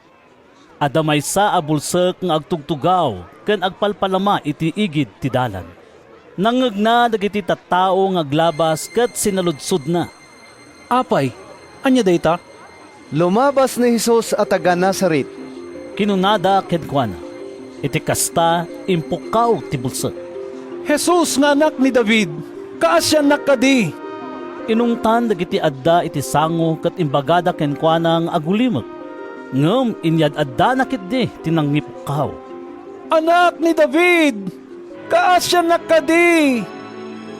Adamay sa abulsek nga agtugtugaw ken agpalpalama iti igid ti dalan. Nangeg na dagiti tattao nga aglabas ket sinaludsod na. Apay, anya dayta? Lumabas ni Jesus at taga Nazaret. Kinunada ken kuana. iti kasta impukaw ti bulsek. Jesus nga anak ni David, kaasyan nakadi. Inungtan dagiti adda iti sango ket imbagada kenkwanang agulimek. Ngem inyad adda nakitdi tinangipukaw. Anak ni David, kaasyan nakadi.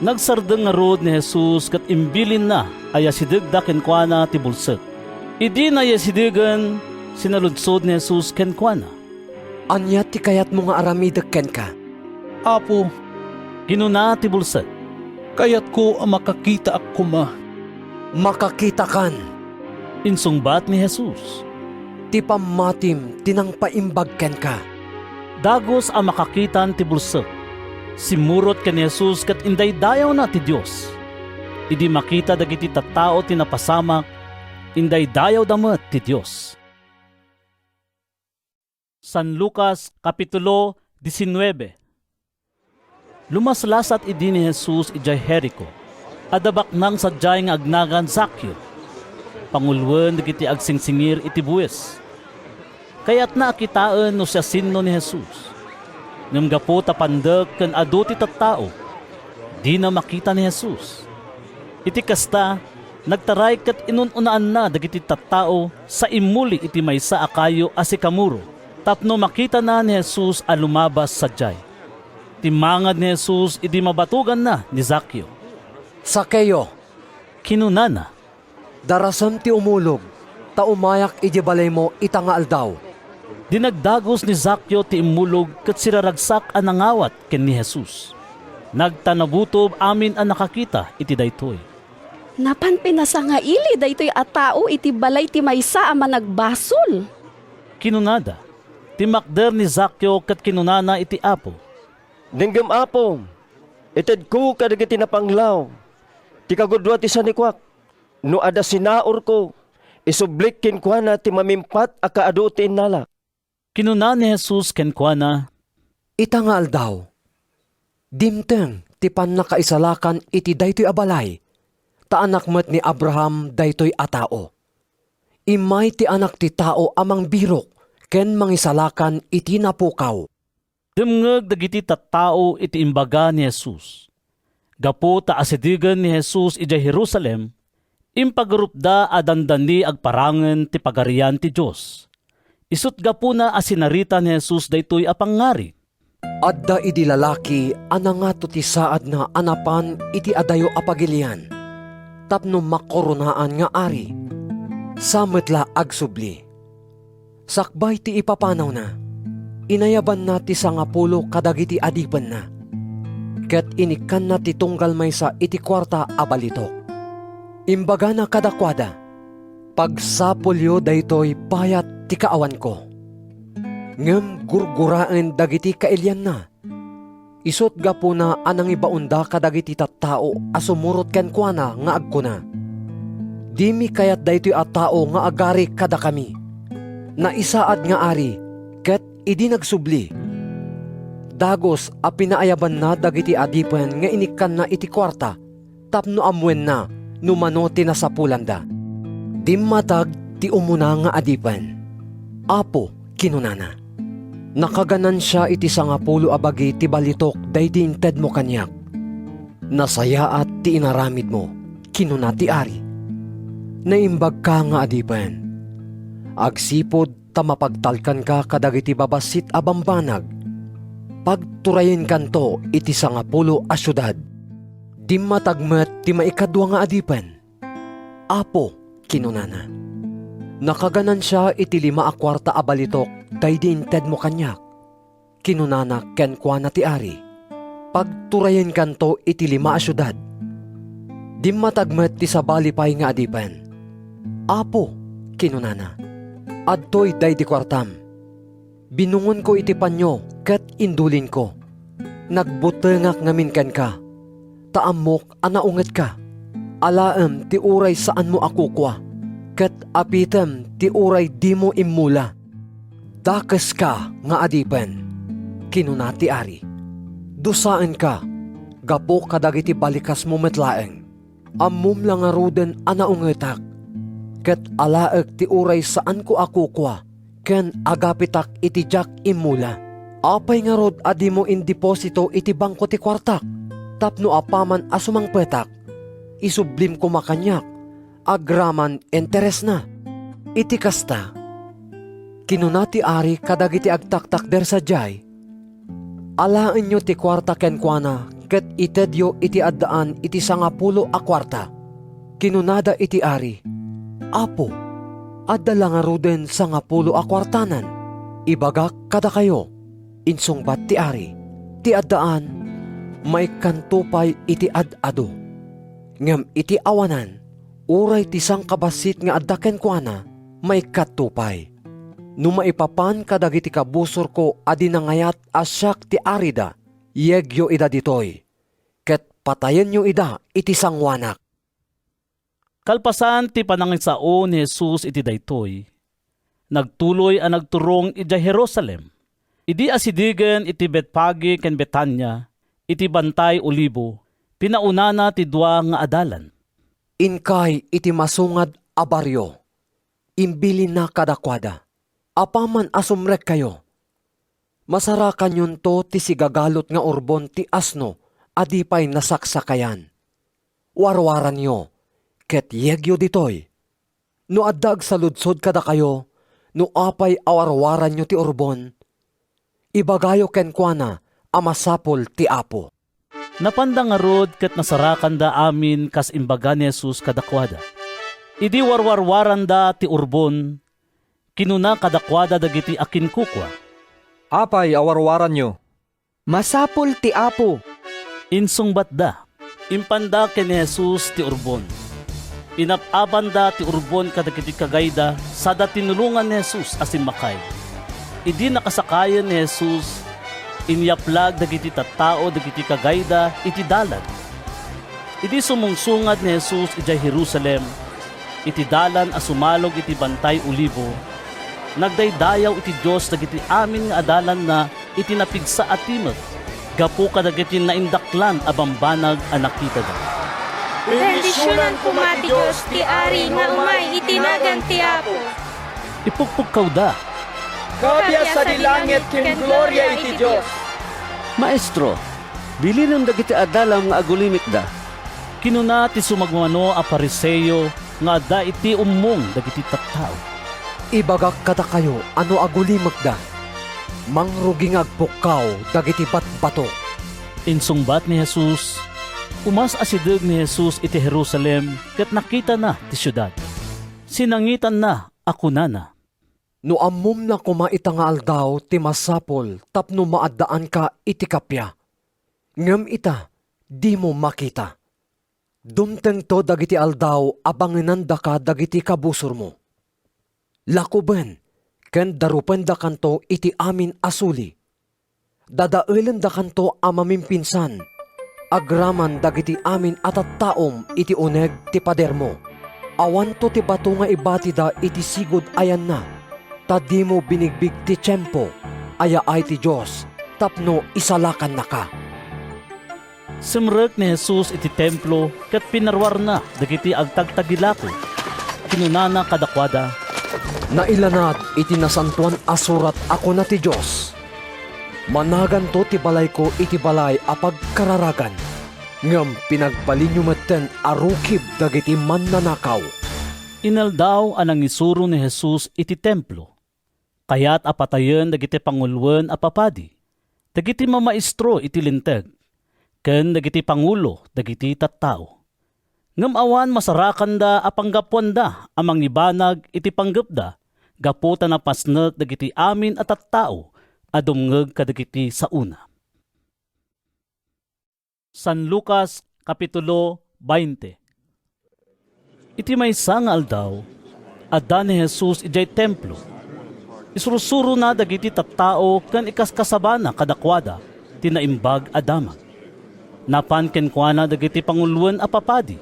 Nagsardeng nga rod ni Jesus ket imbilin na aya sidegda kenkwana ti bulsek. Idi na aya sidegan sinaludsod ni Jesus kenkwana. Anya ti kayat mo nga aramidek ken ka? Apo, kinuna ti bulsek. Kayat ko ang makakita ak kuma. Makakita kan. Insungbat ni Jesus. Ti pamatim tinang paimbag ken ka. Dagos ang makakitan ti bulsek. Simurot ken ni Jesus ket inday dayaw na ti Dios. Idi makita dagiti tattao ti napasamak, inday dayaw damet ti Dios. San Lucas Kapitulo 19. Lumaslasat idi ni Jesus ijay Jericho. Adabak nang sadyay nga agnagan Zaccheo. Pangulwen dagiti agsingsingir iti buwis. Kayat na akitaan no siya sinno ni Jesus. Ngem gapo tapandeg ken adu ti tattao. Di na makita ni Jesus. Iti kasta nagtaray ket inununaan na dagiti tattao sa imuli iti maysa a kayo a sikamuro. Tapno makita na ni Jesus a lumabas sadyay. Timangad ni Jesus idi mabatugan na ni Zaccheo. Zaccheo, kinunana. Darasam ti umulog, ta umayak iji balay mo itanga aldaw. Dinagdagos ni Zaccheo ti imulog ket siraragsak a nangawat ken ni Jesus. Nagtanabutob amin a nakakita iti daytoy. Napan pinasa nga ili daytoy a tao iti balay ti maysa a managbasol. Kinunada. Timakder ni Zaccheo ket kinunana iti Apo. Dinggem Apo, ited ko kadagiti napanglaw. Ti kagudwa ti sanikwak. No ada sinaor ko, isublik kinkwana ti mamimpat a kaadu ti inala. Kinuna ni Jesus kenkwana. Itanga aldaw. Dimteng ti pannakaisalakan iti daytoy abalay. Ta anak met ni Abraham daytoy a tao. Imay ti anak ti tao amang birok ken mangisalakan iti napukaw. Demngeg dagiti tattao iti imbaga ni Jesus. Gapo ta asidigen ni Jesus ijay Jerusalem, impagrupda a dandani agparangen ti pagarian ti Dios. Isut gapo na asinarita ni Jesus daytoy a pangngari. Adda idi lalaki anangato ti saad na anapan iti adayo a pagilian. Tapno makoronaan nga ari. Sametla agsubli. Sakbay ti ipapanaw na. Inayaban na ti 10 kadagiti adipen na. Ket inikan na ti tunggal maysa iti kwarta a balitok. Imbaga na kadakwada. Pagsapulyo daytoy bayat ti kaawan ko. Ngem gurguraen dagiti kailyan na. Isot gapo na anang ibaunda kadagiti tattao a sumurot ken kuana nga agkuna. Dimi kayat daytoy a tao nga agari kada kami. Na isaad nga ari ket idi nagsubli. Dagos a pinaayaban na dagiti adipen nga inikan na iti kwarta tapno amwen na numano tinasapulanda. Dimmatag ti umuna nga adipen. Apo, kinunana. Nakaganan siya iti 10 abagi ti balitok daydi inted mo kanyak. Nasaya at ti inaramid mo, kinuna ti ari. Naimbag ka nga adipen. Agsipod ta mapagtalkan ka kadagiti babasit a bambanag. Pagturayin kanto iti 10 a syudad. Dimmatagmet ti maikadwa nga adipen. Apo, kinunana. Nakaganan siya iti 5 a kwarta a balitok daydi inted mo kanyak. Kinunana ken kuana ti ari. Pagturayin kanto iti 5 a syudad. Dimmatagmet ti sabalipay nga adipen. Apo, kinunana. Adtoy daydi kwartam. Binungon ko iti panyo ket indulin ko. Nagbutengak ngamin ken ka. Taamok anaunget ka. Alaem ti uray saan mo akukwa. Ket apitem ti uray di mo immula. Dakes ka nga adipen. Kinuna ti ari. Dusaan ka. Gapo kadagiti balikas mo metlaeng. Ammum lang nga ruden anaungetak. Ket alaek ti uray saan ko akukwa, ken agapitak iti jak imula. Apay nga rod adi mo in deposito iti bangko ti kwartak. Tapno apaman asumang petak. Isublim ko makanyak. Agraman interes na. Iti kasta. Kinunati ari kadagiti agtaktak der sa jay. Alaan nyo ti kwarta kenkwana ket itedyo iti addaan iti 10 a kwarta. Kinunada iti ari. Apo, addala nga ruden 10 a kwartanan. Ibagak kada kayo. Insungbat ti ari. Ti addaan, may kantupay iti ad-ado. Ngem iti awanan, uray ti sangkabasit nga adda kenkwana, may katupay. No maipapan kadagiti kabusor ko adi nangayat asyak ti arida, yegyo ida ditoy. Ket patayen nyo ida iti sangwanak. Kalpasan ti panangisao ni Jesus iti daytoy, nagtuloy ang nagturong iti Jerusalem. Idi asidigen iti Betpage ken Betania, iti Bantay Olibo, pinaunana ti dua nga adalan. Inkay iti masungad a baryo, imbilin na kadakwada. Apaman asumrek kayo. Masarakan yun to ti sigagalot nga urbon ti asno, adipay nasaksakayan. Warwaran nyo, ket yegyo ditoy. No addag sa ludsod kada kayo, no apay awarwaran nyo ti urbon, ibagayo kenkwana amasapol ti Apo. Napanda nga rod ket nasarakan da amin kas imbaga ni Jesus kadakwada. Idi warwarwaran da ti urbon, kinuna kadakwada dagiti akin kukwa. Apay awarwaran nyo. Masapol ti Apo. Insungbat da, impanda ken ni Jesus ti urbon. Inapaban da ti urbon kadagiti kagayda sada tinulungan ni Jesus asin makay. Idi nakasakayan ni Jesus, inyaplag dagiti tattao dagiti kagayda iti dalan. Idi sumungsungad ni Jesus iti Jerusalem, iti dalan a sumalog iti Bantay Olibo. Nagdaydayaw iti Dios dagiti amin nga adalan na iti napigsa at timog. Gapu kadagiti naindaklan a bambanag a nakita da. Bendisyonan kumati Diyos ti ari nga umay itinagan ti Apo. Ipukpuk da. Kapya sa dilangit ken gloria iti Diyos. Maestro, bilinan dagiti adalam nga agulimik da. Kinuna ti sumagmano a pariseyo nga da iti ummong dagiti tattao. Ibagak kada kayo ano agulimag da. Mangruging agpukaw dagiti batbato. Insungbat ni Jesus, umas asideg ni Jesus iti Jerusalem ket nakita na ti syudad. Sinangitan na ako nana. No ammom na kumaita nga aldaw ti masapol tapno maaddaan ka iti kapya. Ngem ita, di mo makita. Dumteng to dagiti aldaw abanginanda ka dagiti kabusor mo. Lakuben, ken darupen da kanto iti amin asuli. Dadailen da kanto amamimpinsan. Agraman dagiti amin atattaom iti uneg ti pader mo. Awan to ti bato nga ibati da iti sigod ayan na. Tadi mo binigbig ti tiyempo, aya ay ti Diyos, tapno isalakan na ka. Simrek ni Jesus iti templo ket pinarwar na dagiti agtagtagilako. Kinunana kadakwada, nailanat iti nasantuan asurat ako na ti Diyos. Managan to ti balay ko iti balay apagkararagan. Ngam pinagbalinyo maten arukib dagiti mannanakaw. Inaldaw anang isuro ni Jesus iti templo. Kaya't apatayen dagiti pangulwen a papadi. Dagiti mamaestro iti linteg. Ken dagiti pangulo dagiti tattao. Ngem awan masarakan da apanggapuan da amang ibanag iti panggepda. Gaputa na pasnek dagiti amin at tattao adumngeg kadagiti sauna. San Lucas Kapitulo 20. Iti maysa nga aldaw, adda ni Jesus ijay templo. Isurusuro na dagiti tattao ken ikaskasabana kadakwada tinaimbag a damag. Napan kenkwana dagiti pangulwen a papadi.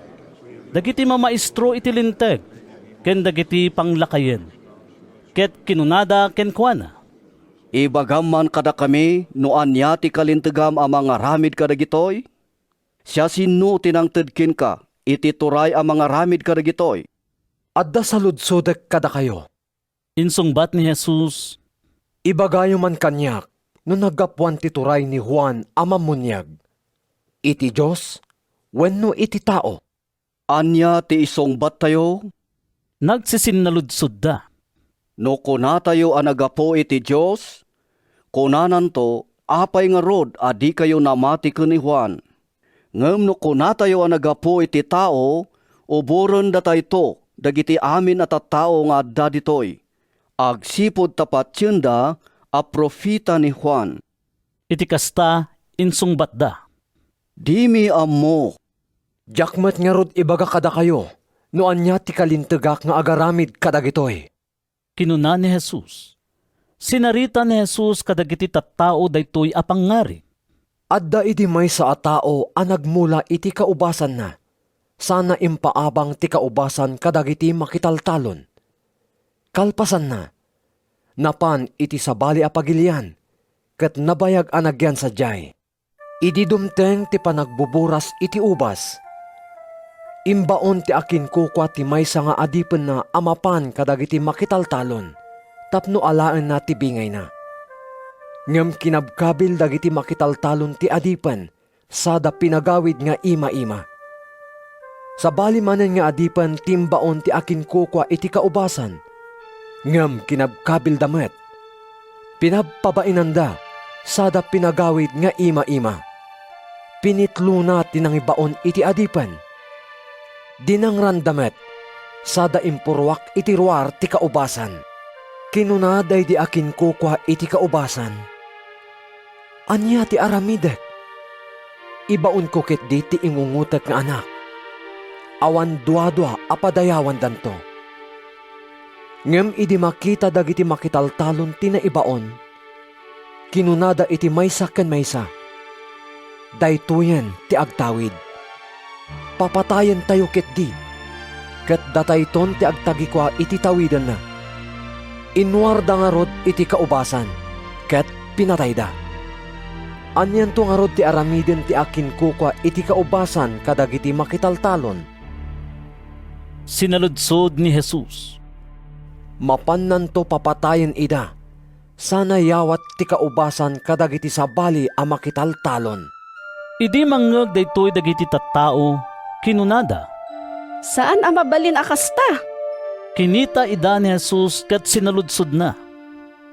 Dagiti mamaestro iti linteg ken dagiti panglakayen. Ket kinunada kenkwana, ibagaman kada kami no anya ti kalintegam a mga ramid kadagitoy. Siya sino tinangtedkin ka, iti turay a mga ramid kadagitoy. Adda sa ludsodek kada kayo. Insungbat ni Jesus, ibagayo man kanyak, no nagapuan ti turay ni Juan ama munyag. Iti Diyos, wenno iti tao. Anya ti isongbat tayo? Nagsisinnaludsod da. No kuna tayo anagapo iti Diyos, kunanan to, apay nga rod adi kayo namati ni Juan. Ngem no kuna tayo anagapo iti tao, uburon datay to, dagiti amin at tao nga adda ditoy. Agsipod tapat yunda, a profita ni Juan. Iti kasta, insungbat da. Dimi ammo. Jakmat nga rod ibaga kada kayo, no anya ti kalintagak nga agaramid kadagitoy. Kinuna ni Jesus. Sinarita ni Jesus kadagiti tattao daytoy apangngari. Adda iti may sa atao ang nagmula iti kaubasan na. Sana impaabang ti kaubasan kadagiti makitaltalon. Kalpasan na. Napan iti sabali apagilian. Kat nabayag anagyan sa jay. Idi dumteng ti panagbuburas iti ubas. Imbaon ti akin kukwa ti maysa nga adipen na amapan kadagiti makitaltalon. Tapno alaan na ti bingay na. Ngem kinabkabil dagiti makitaltalon ti adipen, sada pinagawid nga ima-ima. Sa bali manen nga adipen timbaon ti akin kukwa iti kaubasan. Ngem kinabkabil damet. Pinabpabainanda, sada pinagawid nga ima-ima. Pinitluna tinangibaon iti adipen. Dinangran damet, sada impurwak iti ruar ti kaubasan. Kinunaday di akin kukwa iti kaubasan. Anya ti aramidek. Ibaon ko ket di ti ingungutek nga anak. Awan dua-dua apadayawan danto. Ngem idi makita dagiti makitaltalon ti naibaon. Kinunada iti maysa ken maysa. Daytoyen ti agtawid. Papatayen tayo ket di. Ket datayton ti agtagikwa iti tawidan na. Inwarda nga rod iti kaubasan, ket pinatay da. Anyan to nga rod ti aramiden ti akin kukwa iti kaubasan kadagiti makitaltalon. Sinaludsod ni Jesus. Mapannan to papatayen ida. Sana yawat ti kaubasan kadagiti sabali a makitaltalon. Idi mangeg daytoy dagiti tattao, kinunada. Saan ang mabalin akasta? Kinita ida ni Jesus ket sinaludsod na.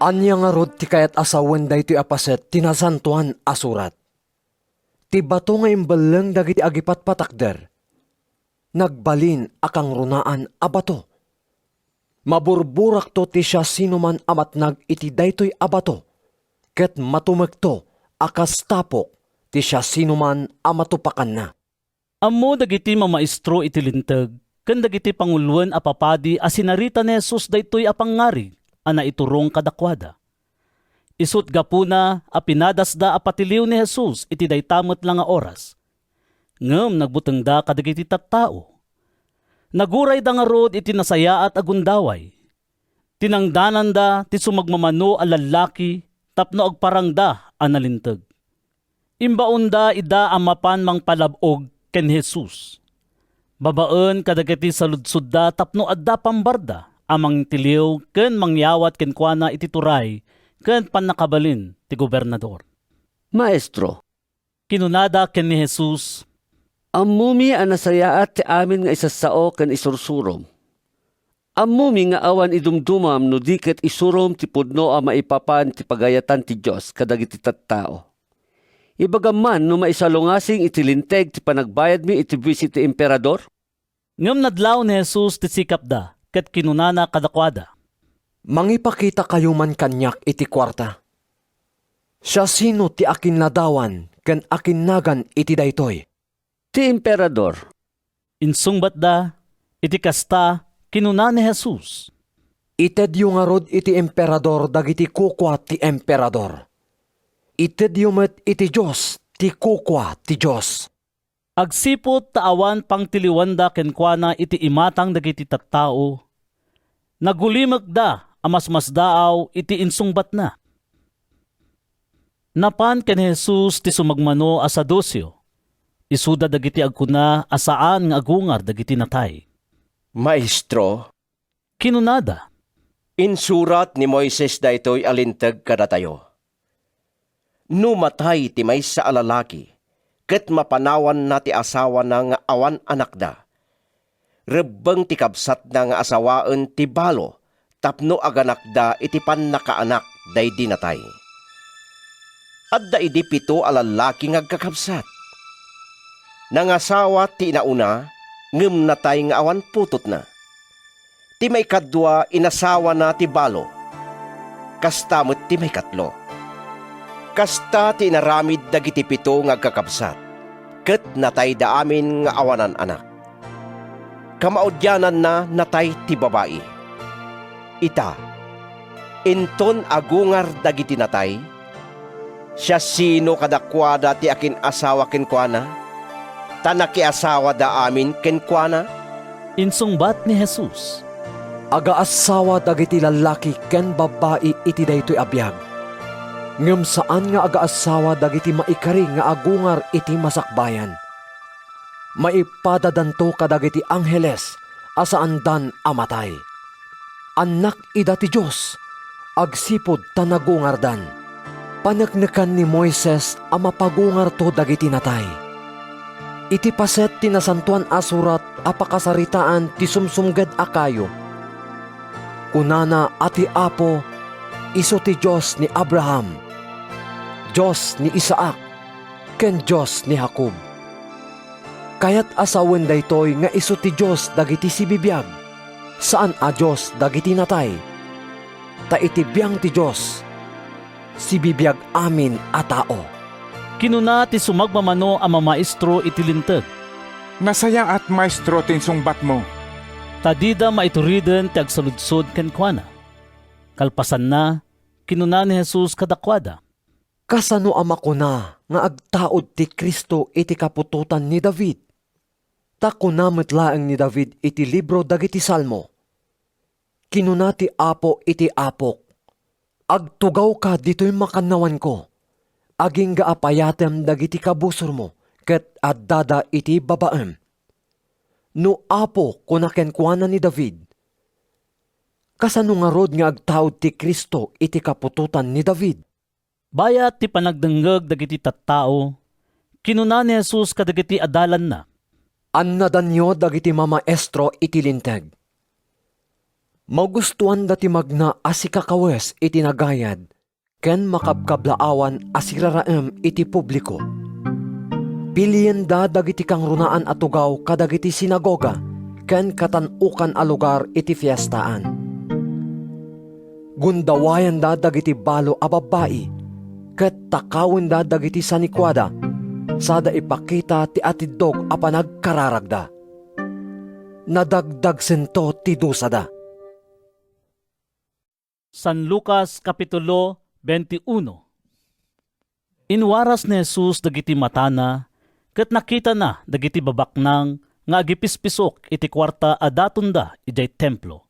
Anya nga rod ti kayat asawen daytoy apaset tinasantuan asurat. Ti bato nga imbaleng dagiti agipat patakder. Nagbalin akang runaan a bato. Maburburak to ti siya sinuman amatnag iti daytoy a bato. Ket matumekto akas tapok ti siya sinuman a matupakan na. Ammo dagiti mamaestro iti linteg, ken dagiti panguluan a papadi a sinarita ni Jesus daytoy a pangngari a naiturong kadakwada. Isut gapuna a pinadasda a patiliw ni Jesus iti daytamot lang nga oras. Ngem nagbuteng da kadagiti tattao. Naguray da nga rod iti nasayaat a gundaway. Tinangdanan da ti sumagmamano a lalaki tapno agparangda a nalinteg. Imbaon da ida amapan mang palabog ken Jesus. Babaen kadagiti saludsud da tapno adda pambarda amang tiliw ken mangyawat ken kuana iti turay ken pannakabalin ti gobernador. Maestro, Kinunada ken ni Jesus. ammumi a nasayaat ti amin nga isasao ken isursurom. Ammumi nga awan idumdumam no diket isurom ti pudno a maipapan ti pagayatan ti Dios kadagiti tattao. Ibagaman no maisalungasing iti linteg ti panagbayad mi iti buwis iti emperador? Ngem nadlaw ni Jesus ti sikap da ket kinunana kadakwada. Mangipakita kayo man kanyak iti kwarta. Siya sino ti akin ladawan ken akin nagan iti daytoy? Ti emperador. Insungbat da, iti kasta, kinuna ni Jesus. Itedyo nga rod iti emperador dagiti kukwa ti emperador. Itedyo met iti Diyos ti kukwa ti Diyos. Agsipot taawan pang tiliwanda kenkwana iti imatang dagiti tattao. Nagulimag da, amasmas daaw iti insungbat na. Napan ken Jesus ti sumagmano a Sadusyo. Isuda dagiti agkuna asaan nga agungar dagiti natay. Maestro, Kinunada. insurat ni Moises daytoy alinteg kada tayo. Numatay ti may sa alalaki, ket mapanawan na ti asawa na nga awan anak da. Rebeng ti kabsat na nga asawaan ti balo, tapno aganak da iti pannakaanak day dinatay. Adda idi 7 a lalaki nga agkakabsat. Nangasawa ti inauna, ngem natay nga awan putot na. Ti may kadwa inasawa na ti balo, kastamot ti may katlo. Kasta ti inaramid dagiti 7 nga agkakabsat, ket natay da amin nga awanan anak. Kamaudyanan na natay ti babae. Ita, inton agungar dagiti natay, siya sino kadakwada ti akin asawa kenkwana? Tanaki asawa da amin kenkwana? Insungbat ni Jesus, Aga-asawa dagiti lalaki ken babae iti daytoy abiyag. Ngem saan nga aga-asawa dagiti maikari nga agungar iti masakbayan. Maipadadanto kadagiti angheles asaandan amatay. Anak ida ti Diyos, agsipod tanagungardan. Paneknekan ni Moises a mapagungar to dagiti natay. Iti paset ti nasantuan asurat a pakasaritaan ti sumsumged akayo. Kunana ati Apo, iso ti Diyos ni Abraham, Diyos ni Isaac, ken Diyos ni Jacob. Kayat asawen daytoy nga iso ti Diyos dagiti sibibiyag, saan a Diyos dagiti natay. Ta iti biyang ti Diyos, sibibiyag amin a tao. kinuna ti sumagmamano ang mamaestro iti linteg. Nasaya at maestro tin sungbat mo. Tadida maituriden ti agsaludsod kenkwana. Kalpasan na, kinuna ni Jesus kadakwada. Kasano ama ko na nga agtaod ti Kristo iti kapututan ni David? Ta kunamit laeng ni David iti libro dagiti Salmo. Kinuna ti Apo iti Apok. Agtugaw ka dito'y makanawan ko. Aging gaapayatem dagiti kabusor mo, ket addada iti babaem. No Apo kunakenkwana ni David. Kasano nga rod nga agtaod ti Kristo iti kapututan ni David? Bayat ti panagdengeg dagiti tattao, kinuna ni Jesus kadagiti adalan na. Annadanyo dagiti mamaestro iti linteg. Magustuhan dati magna asikakawes iti nagayad, ken makabkablaawan asiraraem iti publiko. Piliyen da dagiti kang runaan atugaw kadagiti sinagoga, ken katanukan a lugar iti fiestaan. Gundawayan da dagiti balo a babae, ket takawin da dagiti sanikwada, sada ipakita ti atidog a panagkararagda. Nadagdag sento ti dusada. San Lucas Kapitulo 21. Inwaras ni Jesus dagiti matana, ket nakita na dagiti babaknang nga agipispisok iti kwarta a datunda ijay templo.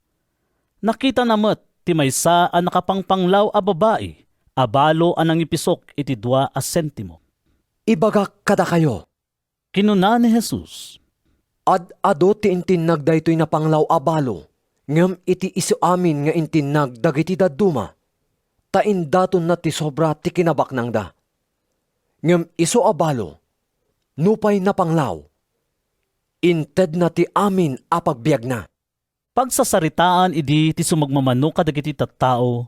Nakita na met ti maysa a nakapangpanglaw a babae, abalo a nangipisok iti 2 sentimo. Ibagak kada kayo. Kinuna ni Jesus, Ad-ado ti intinag daytoy na panglaw abalo, ngem iti isu amin nga intinag dagiti dadduma. Ta indaton na ti sobra ti kinabaknang da. Ngem isu abalo, nupay na panglaw. Inted na ti amin a pagbiag na. pagsasaritaan idi ti sumagmamano kadagiti tattao,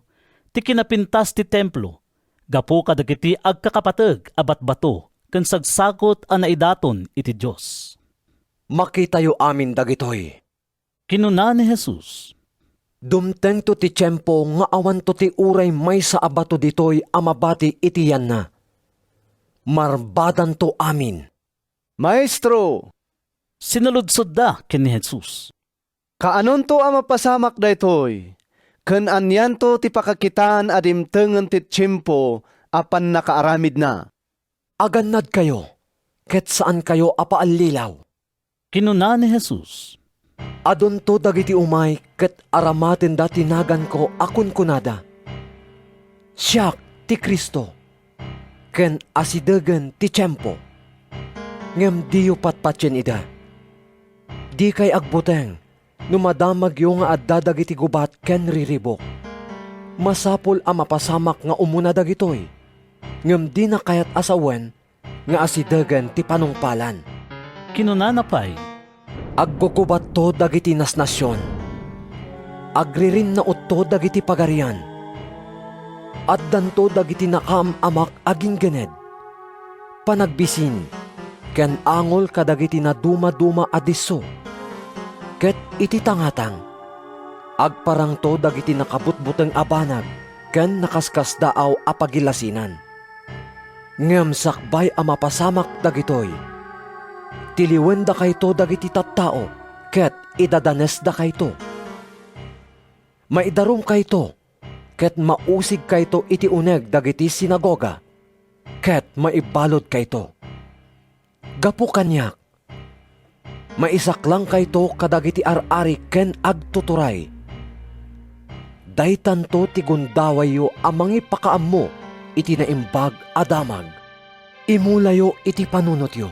ti kinapintas ti templo, gapo kadagiti agkakapateg abat bato, ken sagsakot a naidaton iti Dios. Makitayo amin dagitoy. Kinuna ni Jesus, Dumteng to ti tiyempo nga awan to ti uray may sa abato ditoy amabati iti yan na. Marbadan to amin. Maestro! Sinaludsod da ken ni Jesus. Kaanon to ang mapasamak daytoy? Ken anyan to ti pakakitaan adimtengen ti tiyempo apan nakaaramid na. Agannad kayo, ket saan kayo apaallilaw? Kinuna ni Jesus, Adon to dagiti umay ket aramaten da tinagan ko akon kunada. Siak ti Kristo, ken asidegen ti tiyempo. Ngem diyo patpatyen ida. Di kay agbuteng, numadamag yung nga adda dagiti gubat ken riribok. Masapol a mapasamak nga umuna dagitoy. ngem di na kayat asawen nga asidagan ti panungpalan. Kinunanapay, Aggugubat to dagiti nasnasyon. Agririn na utto dagiti pagarian. At danto dagiti nakaamamak aging gened. Panagbisin, ken angol kadagiti na duma-duma adiso. Ket iti tangatang. Agparang to dagiti nakabutbuteng abanag, ken nakaskas daaw apagilasinan. Ngem sakbay a mapasamak dagitoy. Tiliwen da kayto dagiti tattao, ket idadanes da kayto. Maidarum kayto, ket mausig kayto iti uneg dagiti sinagoga, ket maibalod kayto. Gapu kanyak, maisaklang kayto kadagiti ar-ari ken agtuturay. Daytanto ti gundawayo amangi pakaammo iti naimbag adamag. Imulayo iti panunotyo.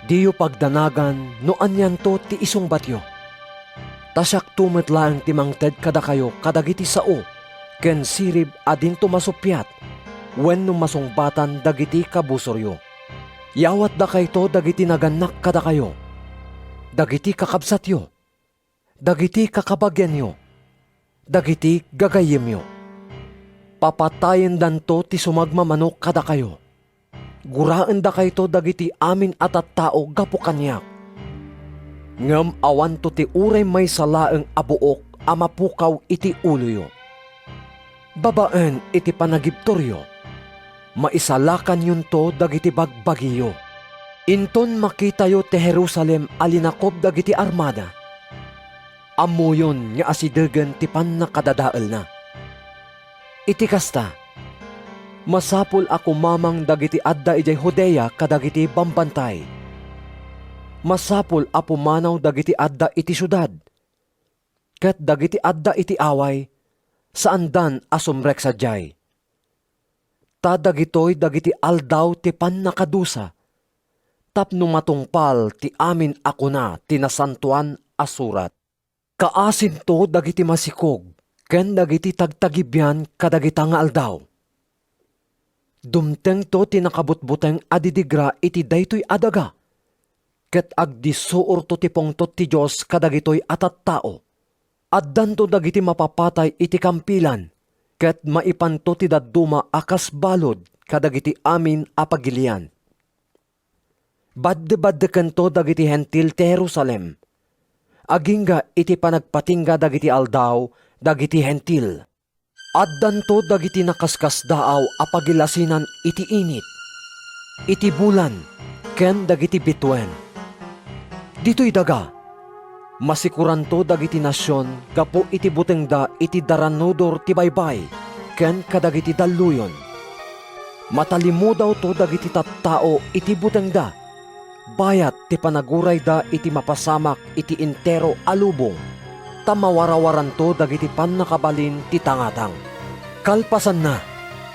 Diyo pagdanagan no anyan to ti isong batyo. Tasyak tumet lang ti mangted kada kayo kadagiti sao, ken sirib adin tumasupyat, wen no masungbatan dagiti kabusoryo. Yawat da kayto dagiti naganak kada kayo, dagiti kakabsatyo, dagiti kakabagyanyo, dagiti gagayemyo. Papatayen danto ti sumagmamanok kada kayo. Guraan da kayto dagiti amin at tao gapu kanyak. Ngam awan to ti uray may salaeng abuok amapukaw iti uloyo. Babaen iti panagibtoryo. Maisalakan yun to dagiti bagbagiyo. Inton makitayo ti Jerusalem alinakob dagiti armada. Amuyon nga asidegan ti pannakadadael na. Iti kasta, masapul ako mamang dagiti adda ijay Judea kadagiti bambantay. Masapul apo manaw dagiti adda iti syudad. Ket dagiti adda iti away, saan dan asumrek sadyay. Ta dagitoy dagiti aldaw ti pannakadusa. Tapno matungpal ti amin ako na tinasantuan asurat. Kaasin to dagiti masikog, ken dagiti tagtagibyan kadagita nga aldaw. Dumteng to tinakabutbuteng adidigra iti daytoy adaga. Ket agdisuor to ti pongtot ti Diyos kadagitoy atat tao. Addan to dagiti mapapatay iti kampilan. Ket maipanto ti dadduma akas balod kadagiti amin apagilian. Badde-baddeken to dagiti hentil ti Jerusalem. Agingga iti panagpatingga dagiti aldaw dagiti hentil. Addanto dagiti nakaskas daaw apagilasinan iti init, iti bulan, ken dagiti bitwen. Dito'y daga, masikuranto dagiti nasyon gapo iti butengda iti daranodor ti baybay, ken kadagiti dalluyon. Matalimu daw to dagiti tattao iti butengda, bayat ti panaguray da iti mapasamak iti intero alubong. Tamawarawaran to dagiti pannakabalin ti tangatang. Kalpasan na,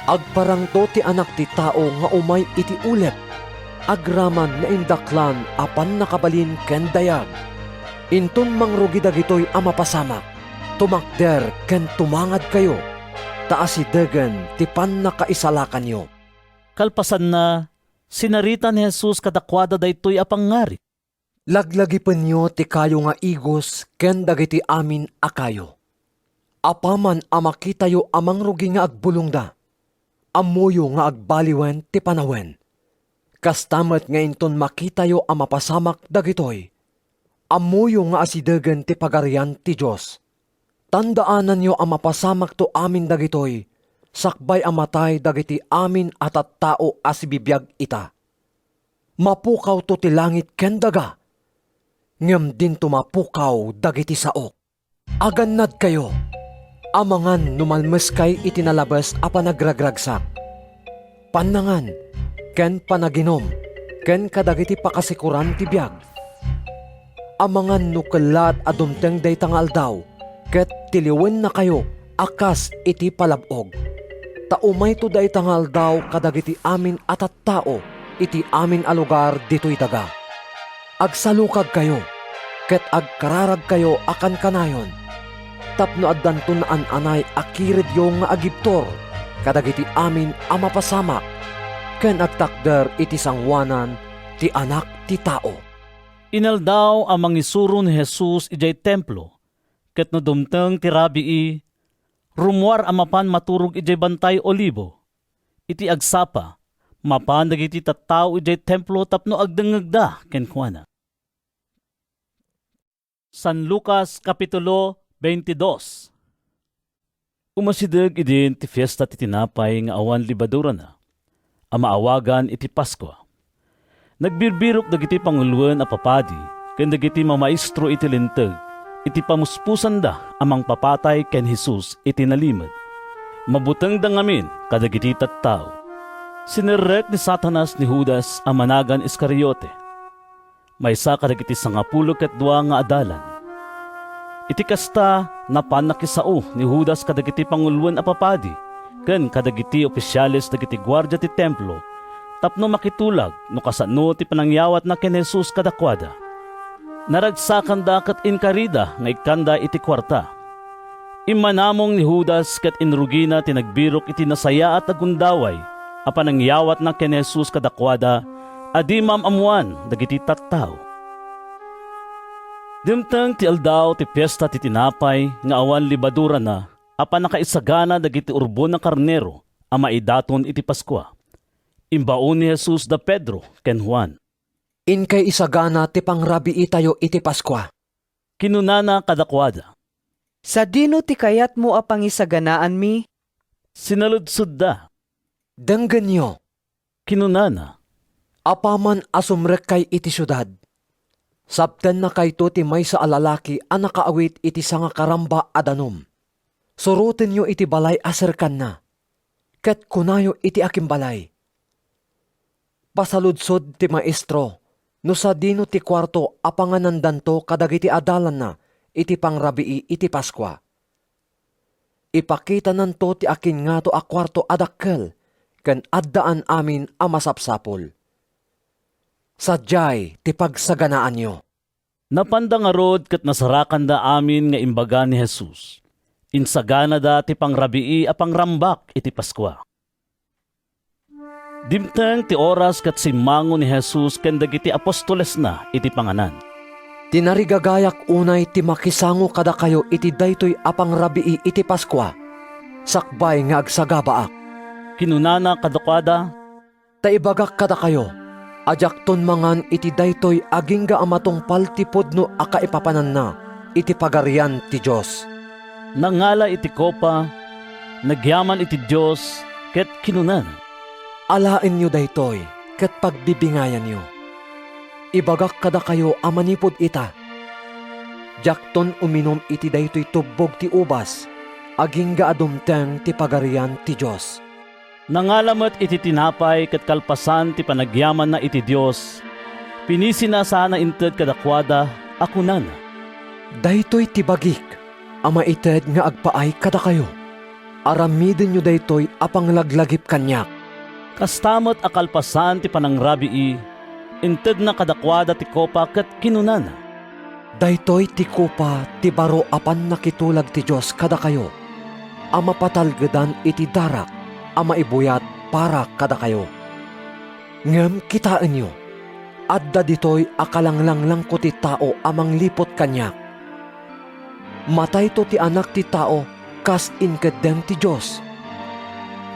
agparang to ti anak ti tao nga umay iti ulep. Agraman na indaklan apan nakabalin ken dayag. Inton mangrugi dagitoy a mapasamak. Tumakder ken tumangad kayo. Taasidegan ti pannakaisalakan yo. kalpasan na, sinarita ni Jesus kadakwada daytoy a pangarit. Laglagipan nyo ti kayo nga igos ken dagiti amin akayo. Apaman amakitayo amang rugi nga agbulong da. Amuyo nga agbaliwen ti panawen. Kastamet nga inton makitayo ang mapasamak dagitoy. Amuyo nga asidagan ti pagarian ti Diyos. Tandaanan nyo ang mapasamak to amin dagitoy. Sakbay amatay dagiti amin at tao asibibiyag ita. Mapukaw to ti langit ken daga. Ngem din tumapukaw dagiti saok. Agannad kayo. Amangan numalmes kay itinalabas a panagragragsak. Panangan, ken panaginom, ken kadagiti pakasikuran ti biag. Amangan nukelat adumteng daytang aldaw, ket tiliwen na kayo akas iti palabog. Taumay to daytang aldaw kadagiti amin atat tao, iti amin a lugar dito'y daga. Agsalukag kayo, ket agkararag kayo akan kanayon. Tapno addanto na anay akirid yung nga agiptor, kadagiti amin a mapasamak, ken agtakder iti sangwanan ti anak ti tao. Inaldaw ang mangisuro ni Jesus ijay templo, ket no dumteng ti rabii, rumuar ang mapan maturog ijay bantay olibo. Iti agsapa, mapan dagiti tattao ijay templo tapno agdengegda kenkuana. San Lucas Kapitulo 22. Umasideg idin ti fiesta ti tinapay nga awan libadura na, ang maawagan iti Pasko. Nagbirbirok dagiti panguluan a papadi, ken dagiti mamaestro iti linteg, iti pamuspusan da amang papatay ken Jesus iti nalimad. Mabuteng da ngamin kadagiti tattao. Sinerrek ni Satanas ni Judas a managan Iscariote. Maysa kadagiti 12 nga adalan. Iti kasta napan nakisao ni Judas kadagiti panguluan a papadi, ken kadagiti opisyales dagiti gwardya ti templo, tapno makitulag no kasano ti panangyawat na ken Jesus kadakwada. Naragsakan da ket inkarida nga ikanda iti kwarta. Imanamong ni Judas ket inrugina ti nagbirok iti nasaya at agundaway a panangyawat na ken Jesus kadakwada, adi mamamuan dagiti tattao. Dimteng ti aldaw ti piyesta ti tinapay nga awan libadura na, apan nakaisagana dagiti urbon na karnero a maidaton iti Paskwa. Imbaon ni Jesus da Pedro ken Juan. Inkay isagana ti pangrabii tayo iti Paskwa. Kinunana kadakwada. Sa dino ti kayat mo a pangisaganaan mi? Sinaludsod da. Denggen nyo. Kinunana. Apaman asumrek kay iti syudad. Sabten na kayto ti may sa alalaki a nakaawit iti sanga karamba adanom. Surutin nyo iti balay aserkan na. Ket kunayo iti aking balay. Pasaludsod ti maestro, no sa dino ti kwarto apanganandanto kadagiti adalan na iti pangrabii iti Paskwa. Ipakita nanto ti akin nga to a kwarto adakkel, ken addaan amin a masapsapol. Sadyay ti pagsaganaan nyo. Napanda nga rod ket nasarakan da amin nga imbaga ni Jesus. Insagana da ti pangrabii a pangrambak iti Paskwa. Dimteng ti oras ket simmango ni Jesus ken dagiti apostoles na iti panganan. Tinarigagayak unay ti makisango kada kayo iti daytoy a pangrabii iti Paskwa. Sakbay nga agsagabaak. Kinunana kadakwada. Taibagak kada kayo. Ajakton mangan iti daytoy agingga amatungpal ti pudno a kaipapanan na iti pagarian ti Diyos. Nangala iti kopa, nagyaman iti Diyos, ket kinunan. Alain nyo daytoy, ket pagbibingayan nyo. Ibagak kada kayo amanipod ita. Jakton uminom iti daytoy tubog ti ubas, agingga adumteng ti pagarian ti Diyos. Nangalamot iti tinapay ket kalpasan ti panagyaman na iti Dios. Pinisina sana inted kadakwada akunan. Daytoy ti bagik, ama ited nga agpaay kada kayo. Aramidin nyo daytoy apang laglagip kanyak. Kastamot a kalpasan ti panangrabii, inted na kadakwada ti kopa ket kinunana. Daytoy ti kopa ti baro apan nakitulag ti Dios kada kayo. Ama patalgedan iti darak, ama ibuyat para kada kayo. Ngem kitaan nyo, adda ditoy akalanglang ko ti tao amang lipot kanyak. Matay to ti anak ti tao, kas inkedeng ti Diyos.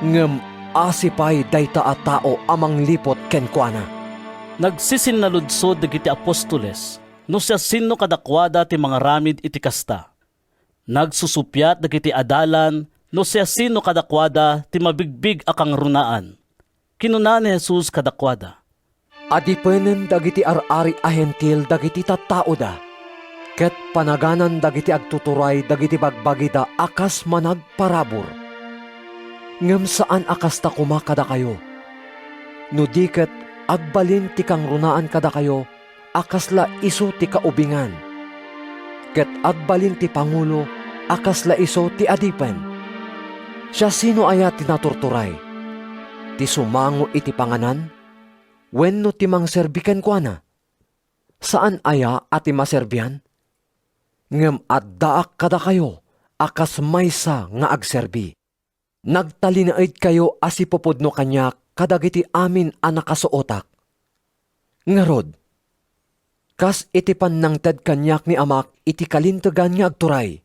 Ngem asipay dayta a tao amang lipot kenkuana. Nagsisinaludsod dagiti apostoles, no siya sino kadakwada ti mga ramid iti kasta. Nagsusupyat dagiti adalan, no siya sino kadakwada ti mabigbig akang runaan. Kinuna ni Jesus kadakwada. Adipenen dagiti ar-ari a hentil dagiti tattao da. Ket panaganan dagiti agtuturay dagiti bagbagida akas managparabor. Ngem saan akas ta kumakada kayo? No diket agbalin ti kang runaan kada kayo, akasla iso ti kaubingan. Ket agbalin ti pangulo, akasla iso ti adipen. Siya sino aya tinaturturay? Ti sumango iti panganan? Wenno ti mangserbiken kuana? Saan aya ati maserbihan? Ngem addaak kada kayo, akas maysa nga agserbi. Nagtalinaid kayo asipupudno kanyak kadagiti amin ang nakasuotak. Ngarod, kas iti panangted kanyak ni amak iti kalintegan nga agturay.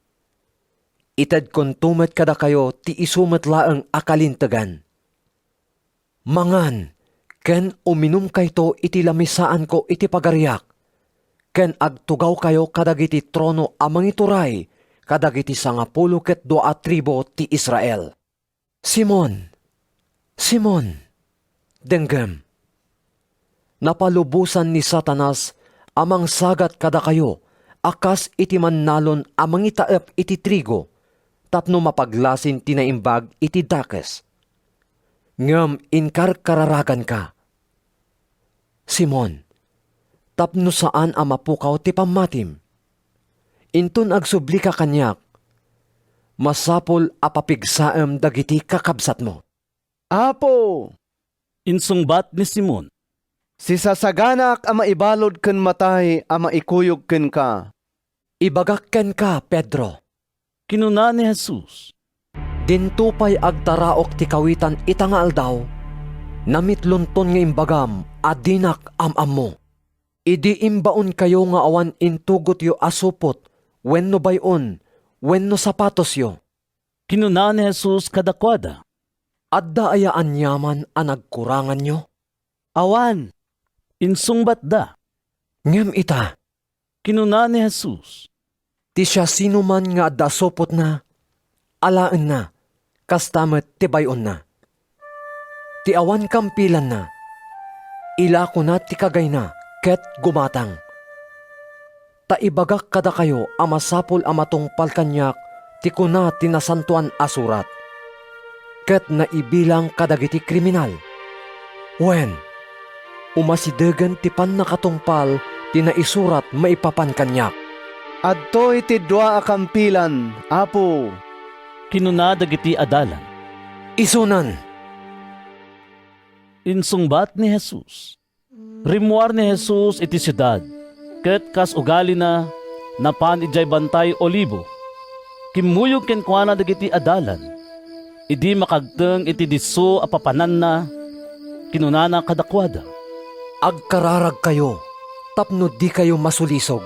Ited kon tumet kada kayo ti isumet laeng akalintegan. Mangan, ken uminum kayto iti lamisaan ko iti pagariak. Ken agtugaw kayo kadagiti trono amang ituray kadagiti 12 tribo ti Israel. Simon, Simon, denggem. Napalubusan ni Satanas amang sagat kada kayo, akas iti mannalon amang itaep iti trigo, tapno mapaglasin tinaimbag iti dakes. Ngem inkarkararagan ka. Simon, tapno saan amapukaw ti pamatim. Intun agsubli ka kanyak, masapol apapigsaem dagiti kakabsat mo. Apo! Insungbat ni Simon, Si sasaganak ama ibalod ken matay ama ikuyog ken ka. Ibagak ken ka, Pedro. Kinuna ni Jesus, Dintupay agtaraok ti kawitan itangal daw, namitlunton nga imbagam adinak amam mo. Idi imbaon kayo nga awan intugot yo asupot, wenno bayon, wenno sapatos yo. Kinuna ni Jesus kadakwada, Adda ayaan yaman ang nagkurangan nyo? Awan. Insungbat da. Ngem ita. Kinuna ni Jesus, Ti siya sino man nga adda supot na, alaan na, kastamet ti bayon na. Ti awan kampilan na, ila ko na ti kagay na, ket gumatang. Taibagak kada kayo amasapol amatungpal kanyak, ti kuna tinasantuan asurat. Ket naibilang kadagiti kriminal. Wen, umasidegan ti pan nakatungpal, ti naisurat maipapan kanyak. Adtoy ti dua akampilan, Apo. kinuna dagiti adalan. Isunan. Insungbat ni Jesus, rimuar ni Jesus iti siyudad, ket kas ugali na, napan ijay bantay olibo. Kimuyog kenkwana dagiti adalan, idi makagteng iti diso apapanan na, kinunana kadakwada. Agkararag kayo, tapno di kayo masulisog.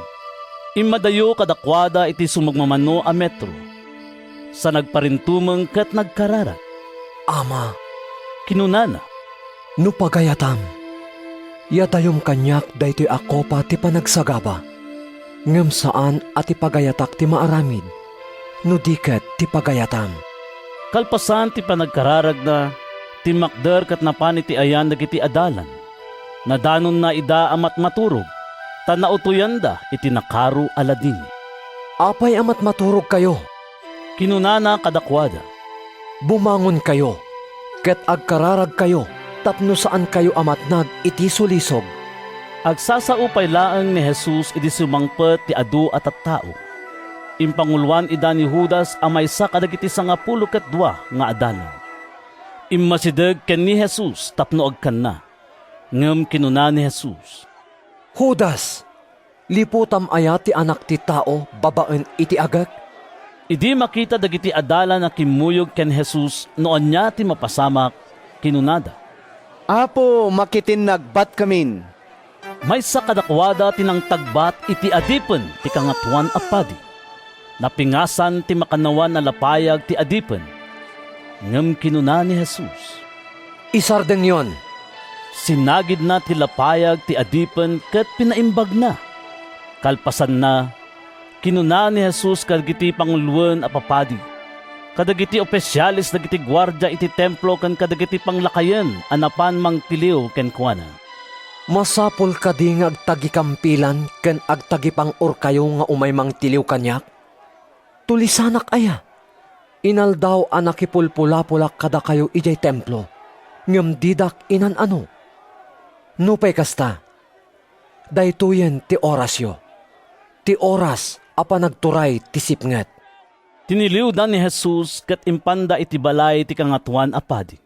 Imadayo kadakwada iti sumagmamano a metro, sa nagparintumeng ket nagkararag. Ama, kinunana, no pagayatam, yatayom kanyak daytoy ako pa ti panagsagaba. Ngem saan at ipagayatak ti maaramid, no diket ti pagayatam. Kalpasan ti panagkararag na, ti makder kat napan iti ayan dagiti adalan, nadanon na ida amat maturog, tanautuyan da iti nakaru aladin. Apay amat maturog kayo. Kinunana kadakwada. Bumangon kayo, ket agkararag kayo, tapno saan kayo amatnag iti sulisog. Agsasaupay laeng ni Jesus iti sumangpet ti adu at tao. Impangulwan ida ni Judas amay sa kadagiti 12 nga adalan. Immasideg ken ni Jesus tapno agkan na. Ngem kinuna ni Jesus, Judas, liputam aya ti anak ti tao babaen iti agak? Idi makita dagiti adalan na kimuyog ken Jesus noon niya ti mapasamak, kinunada. Apo, makitin nagbat kamin. May sa kadakwada tinang tagbat iti adipen ti kangatuan a padi. Napingasan ti makanawan na lapayag ti adipen. Ngem kinuna ni Jesus, Isardeng yon. Sinagid na ti lapayag ti adipen ket pinaimbag na. Kalpasan na, kinuna ni Jesus kadagiti panguluan a papadi. Kadagiti opisyalis dagiti gwardya iti templo ken kadagiti panglakayen anapan mangtiliw ken kuana. Masapol ka di nga agtagikampilan ken agtagipang kayo nga umay mangtiliw kanyak? Tulisanak aya. Inaldaw anakipulpula-pulak kada kayo ijay templo. Ngem didak inan ano. Nupay kasta. Daytoyen ti orasyo. Ti oras apa nagturay ti sipnget. Tiniliw da ni Jesus ket impanda iti balay ti kangatuan a padi.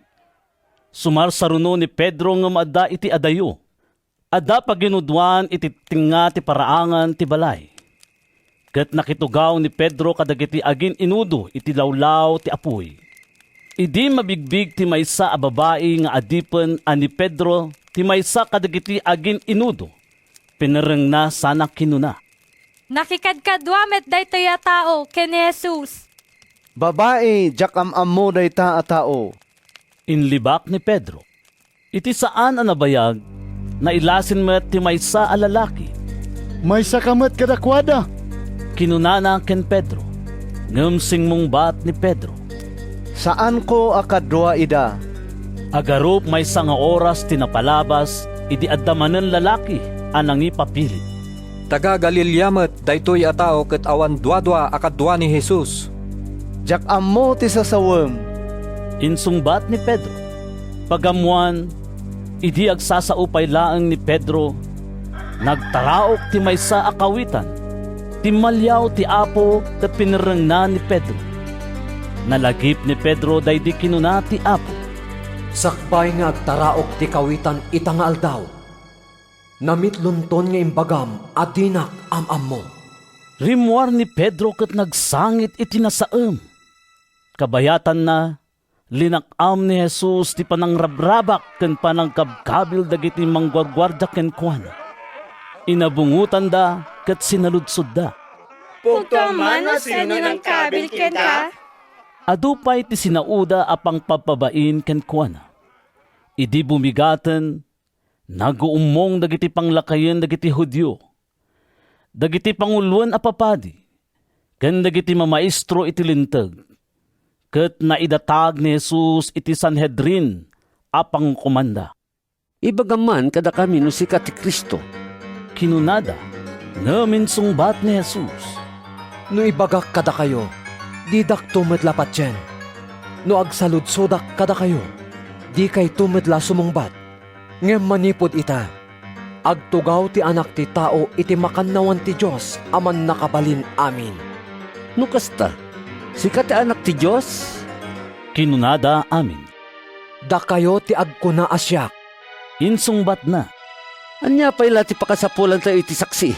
Sumarsaruno ni Pedro nga maadda iti adayo. Adda paginudwan iti tinga ti paraangan ti balay. Ket nakitugaw ni Pedro kadagiti agin inudo iti lawlaw ti apoy. Idi mabigbig ti maysa a babae nga adipen ani Pedro ti maysa kadagiti agin inudo. Pinareng na sana kinuna. Nakikadkadwa met daytoy a tao ken ni Jesus. Babae, jakam mo dayta a tao. Inlibak ni Pedro. Iti saan a nabayag na ilasin met ti maysa a lalaki. Maysa kamet kadakwada. Kinunana ken Pedro. Ngamsing mong bat ni Pedro. Saan ko akadwa ida? Agarup may nga oras tinapalabas, idi addamanen lalaki anang ipapilit. Taga Galilyamet daytoy a tao ket awan duadwa akadwa ni Jesus. Jakam mo ti sasawem. Insungbat ni Pedro. Pagamuan, idi agsasaupay laeng ni Pedro, nagtaraok ti maysa a kawitan. Timalyaw ti Apo ket pinireng na ni Pedro. Nalagip ni Pedro daydi kinuna ti Apo. Sakbay nga agtaraok ti kawitan ita nga aldaw. Namitlunton nga imbagam adinak amam mo. Rimwar ni Pedro ket nagsangit iti nasaem. Kabayatan na, linakam ni Jesus ti panangrabrabak ken panangkabkabil dagiti manggwargwarda ken kuana. Inabungutan da ket sinaludsod da. Pugtuman no sino ng kabil ken ka? Adupay ti sinauda apang papabain ken kuana. Idi bumigaten, naguumong dagiti panglakayen dagiti Hudyo. Dagiti panguluan a papadi, ken dagiti mamaestro iti linteg. Ket naidatag ni Jesus iti Sanhedrin apang komanda. Ibagaman kada kami no sikat ti Kristo. Kinunada, ngamin sungbat ni Jesus. No ibagak kada kayo, didak tumadlapat dyan. No agsaludsodak kada kayo, di kay tumadla sumungbat. Ngem manipod ita, agtugaw ti anak ti tao iti makannawan ti Diyos aman nakabalin amin. No kasta, sikat ti anak ti Diyos? Kinunada amin. Da kayo ti agkuna asyak. Insungbat na. Anya pa'y ti pakasapulan tayo iti saksi.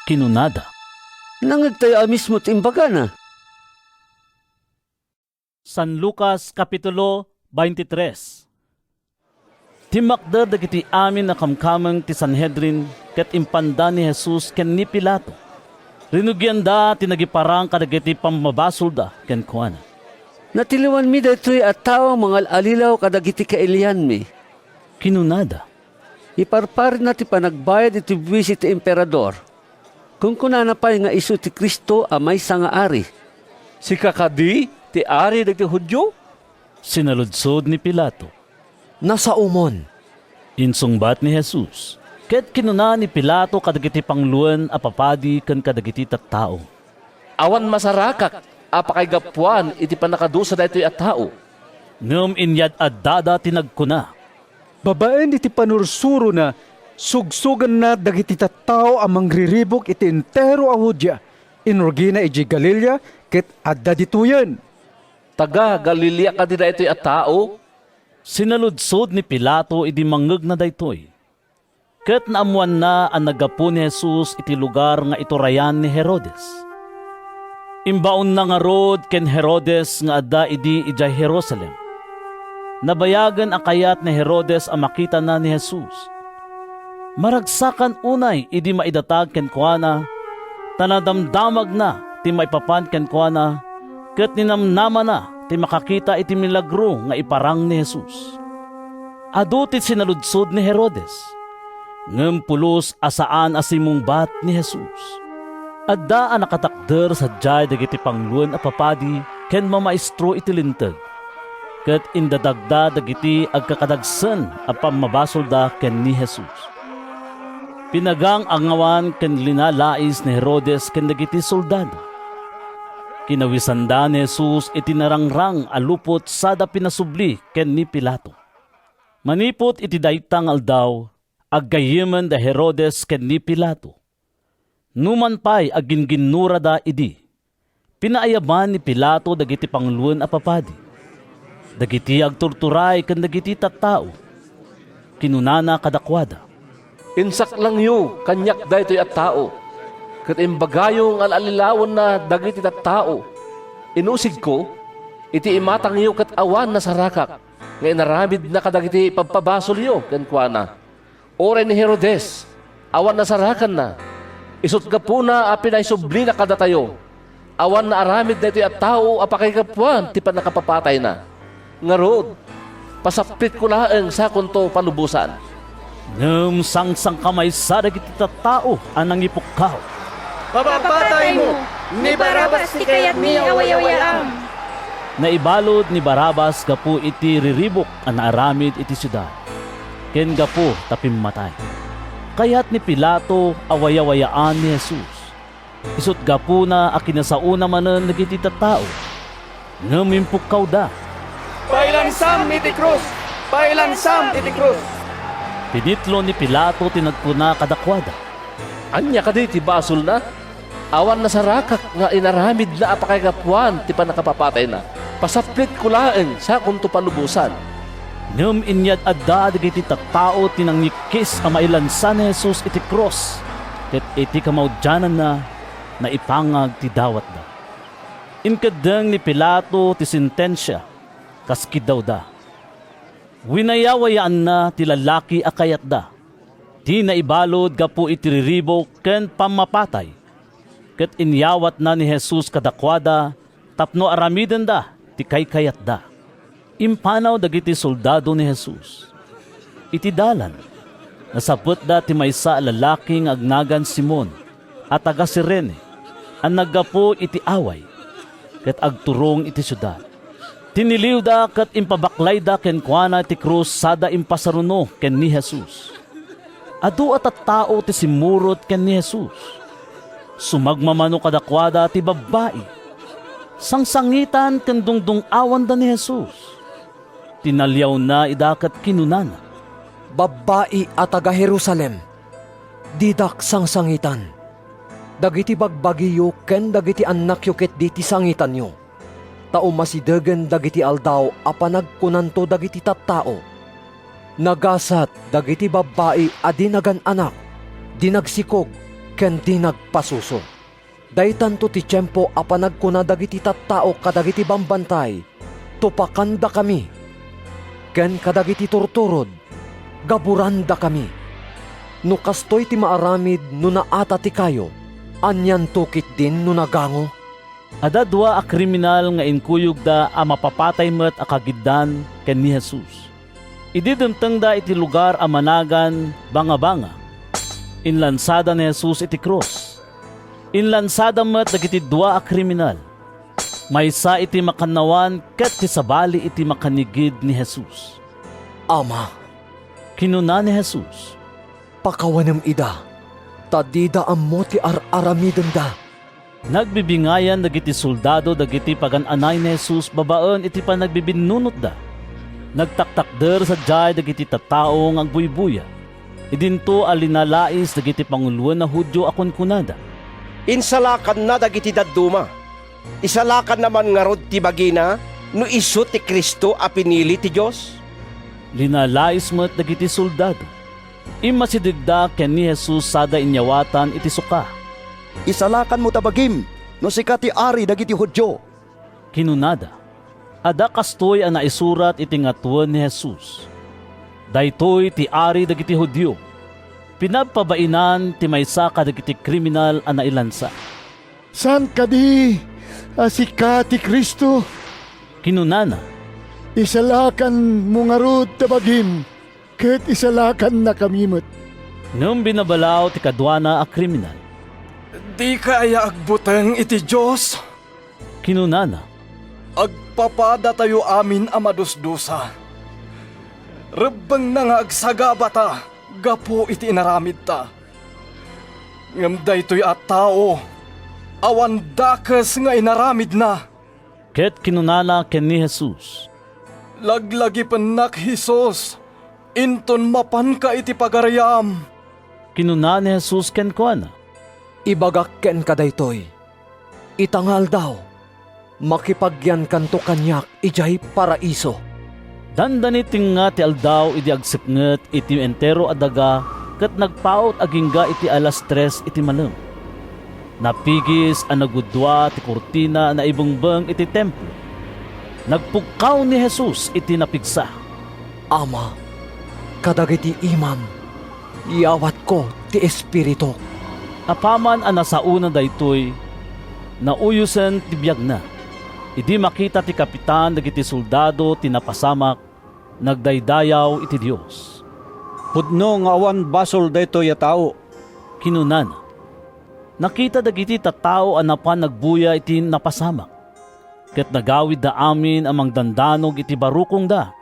Kinunada. Nangag tayo mismo ti imbaga na. San Lucas Kapitulo 23. Timakder dagiti amin na kamkameng ti Sanhedrin ket impanda ni Jesus ken ni Pilato. Rinugyan da tinagiparang kadagiti pamabasol da ken kuana. Natiliwan mi daytoy at tao mga alilaw kadagiti kailian mi. Kinunada. Iparpar na ti panagbayad iti buwis iti emperador. Kung kunana pa'y nga isu ti Kristo amay sa nga ari. Si kakadi, ti ari dagiti Hudyo? Sinaludsod ni Pilato. Nasa umon. Insungbat ni Jesus. Ket kinuna ni Pilato kadagiti pangluan a papadi ken kadagiti tattao. Awan masarakak, apakaigapuan iti panakadusa daytoy a tao. Ngem inyad addada tinagkuna. Babaen iti panursuro na, sugsugan na dagiti tattao amang riribok iti entero a Hudya. Inurgina iti Galilea ket adda dituyen. Taga Galilea ka di daytoy a tao? Sinaludsod ni Pilato idi mangeg na daytoy. Ket naamuan na ang nagapu ni Jesus iti lugar nga iturayan ni Herodes. Imbaon na nga rod ken Herodes nga adda idi ijay Jerusalem. Nabayagan akayat ni Herodes ang makita na ni Jesus. Maragsakan unay idi maidatag ken kuana, tanadamdamag na ti maipapan ken kuana, ket ninamnama na ti makakita iti milagro nga iparang ni Jesus. Adu ti sinaludsod ni Herodes, ngem pulos asaan asimong bat ni Jesus. Adda ang nakatakder sa jay dagiti pangluan a papadi ken mamaestro iti linteg. Ket indadagda dagiti agkakadagsen a pamabasol da ken ni Jesus. Pinagang angawan ken linalais ni Herodes ken dagiti soldado. Kinawisanda ni Jesus iti narangrang alupot sada pinasubli ken ni Pilato. Manipot iti daytang aldaw, aggayemen da Herodes ken ni Pilato. Numan pa'y aginginura da idi. Pinaayaban ni Pilato dagiti pangluan a papadi. Dagiti agturturay ken dagiti tattao. Kinunana kadakwada. Insak lang yu, kanyak daytoy a tao. Ket imbagayong alalilawon na dagiti tattao. Inusig ko, iti imatang iyo kat awan na sarakak, nga inaramid na kadagiti pagpabasol iyo, kenkwana. Oray ni Herodes, awan na sarakan na, isut ka po na pinaisubli na kada tayo, awan na aramid na ito at tao apakikapuan, ti pa nakapapatay na. Ngarod, pasapit ko laeng sa kunto panubusan. Ngem sang kamay sa dagiti tattao anang ipukkaw. Papapatay mo, ni Barabas ti kayat mi away-awayam. Naibalod ni Barabas gapu iti riribok an aramid iti syudad. Ken gapu tapim matay. Kayat ni Pilato away-awayaan ni Jesus. Isut gapu na akinasauna manen dagiti tattao. Ngem impukkaw da. Pailansam iti krus! Pailansam iti krus! Pinitlo ni Pilato tinagpuna kadakwada. Anya ka di ti basol na? Awan na sarakak nga inaramid na apakikapuan ti pa nakapapatay na. Pasaplit ko laeng sa kunto panubusan. Ngem inyad adda dagiti tattao tinangnikis a mailansan ni Jesus iti cross. Ket iti kamaudyanan na naipangag ti dawat da. Inkadeng ni Pilato ti sentensya kaskid daw da. Winayawayaan na ti lalaki akayat da. Ti naibalod gapu iti riribok ken pamapatay. Ket inyawat na ni Jesus kadakwada tapno aramiden da ti kaykayat da. Impanaw dagiti soldado ni Jesus. Iti dalan, nasapot da ti maysa lalaking agnagan Simon at taga Sirene, ang naggapo iti away, ket agturong iti syudad. Tiniliw da ket impabaklay da ken kuana ti krus sada impasaruno ken ni Jesus. Adu at tao ti simurot ken ni Jesus. Sumagmamano kadakwada ti babae. Sangsangitan ken dungdung awan da ni Jesus. Tinalyaw na idakat kinunana. Babae at taga Jerusalem, didak sangsangitan. Dagiti bagbagiyo ken dagiti anak yo ket diti sangitan yo. Tao masidagan dagiti aldaw a panagkunanto dagiti tattao. Nagasat dagiti babae a dinagan anak, dinagsikog ken dinagpasuso. Daytanto ti tiyempo a panagkuna dagiti tattao kadagiti bambantay, tupakanda kami. Ken kadagiti turturod, gaburanda kami. No kastoy ti maaramid no naata ti kayo, anyan tukit din no nagango. Ada dua a kriminal nga inkuyog da a mapapatay met a kagiddan ken ni Jesus. Ididemteng da iti lugar a managan banga-banga. Inlansada ni Jesus iti cross. Inlansada met dagiti dua a kriminal. Maysa iti makanawan ket ti sabali iti makanigid ni Jesus. Ama, kinuna ni Jesus, pakawanem ida, tadida ammo ti aramiden da. Nagbibingayan dagiti soldado dagiti pagan-anay ni Jesus babaen iti panagbibinunot da. Nagtaktakder sa jay dagiti tattao ng agbuy-buya. Idinto alinalais dagiti panguluan na Hudyo akon kunada. Insalakan na dagiti dadduma. Isalakan naman nga rod ti bagina no isu ti Kristo a pinili ti Dios. Linalais met dagiti soldado. Imasidigda ken ni Jesus sada inyawatan iti suka. Isalakan mo tabagim, no sika ti ari dagiti Hudyo. Kinunada, ada kastoy ang naisurat iti ngatuan ni Jesus. Daytoy ti ari dagiti Hudyo. Pinagpabainan ti maysa kadagiti kriminal ang nailansa. San kadi, asika ti Kristo? Kinunana, isalakan mo nga rod tabagim, ket isalakan na kamimot. Ngem binabalaw ti kadwana a kriminal. Di kaya agbuteng iti Diyos. Kinunana, agpapada tayo amin amadusdusa. Rebeng na nga agsagabata, gapo iti inaramid ta. Ngam daytoy at tao, awan dakes nga inaramid na. Ket kinunana ken ni Jesus, laglagi penak Jesus, inton mapan ka iti pagarayam. Kinuna ni Jesus ken kuana, ibagak ken kadaytoy, itangal daw, makipagyan kanto kanyak ijay paraiso. Dandaniting nga ti aldaw iti agsipnget iti entero adaga ket nagpaot agingga iti alas 3 iti malem. Napigis ang nagudwa ti kurtina na ibungbeng iti templo. Nagpukaw ni Jesus iti napigsa. Ama, kadagiti imam, iawat ko ti Espiritu. Apaman ang nasauna daytoy, nauyusen ti biyag na. Idi makita ti kapitan dagiti soldado tinapasamak, nagdaydayaw iti Dios. Pudno nga awan basol daytoy a tao. Kinunan, nakita dagiti tattao anapan nagbuya iti napasamak. Ket nagawid da amin amang dandanog iti barukong da,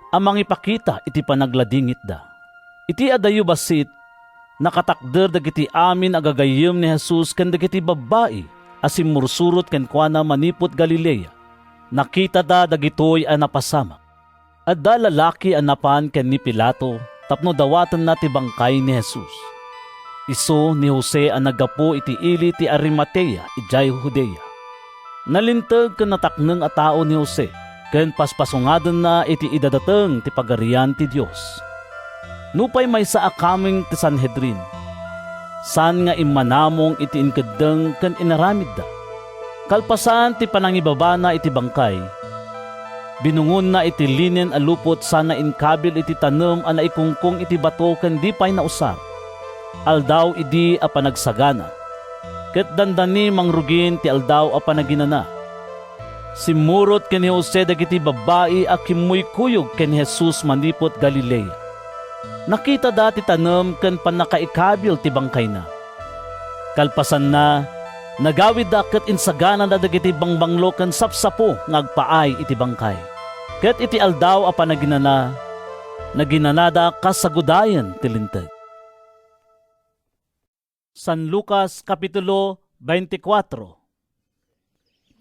amang ipakita iti panagladingit da. Iti adayo basit, nakatakder dagiti amin agagayem ni Jesus ken dagiti babae asim mursurot ken kuana manipot Galilea. Nakita da dagitoy a napasamak. Adda lalaki anapan ken ni Pilato tapno dawatan na ti bangkay ni Jesus. Isu ni Jose ang nagapo iti ili ti Arimatea ijay Judea. Nalintag ken natakneng a tao ni Jose ken paspasungaden na iti idadateng ti pagarian ti Dios. Nupay may sa akaming ti Sanhedrin. San nga imanamong iti inkeddeng ken inaramid da. Kalpasan ti panangibabana iti bangkay. Binungon na iti linen a lupot sana inkabil iti tanem a naikungkong iti bato ken di pay nausar. Aldaw idi a panagsagana. Ket dandani mangrugin ti aldaw a panaginana. Simurot ken ni Jose dagiti babae a kimmoy kuyog ken Jesus manipot Galilea. Nakita dati tanem ken panakaikabil ti bangkay na. Kalpasan na, nagawid da ket insagana da dagiti bangbanglo ken sapsapo ngagpaay iti bangkay. Ket iti aldaw a panaginana, naginanada kasagudayan ti linteg. San Lucas Kapitulo 24.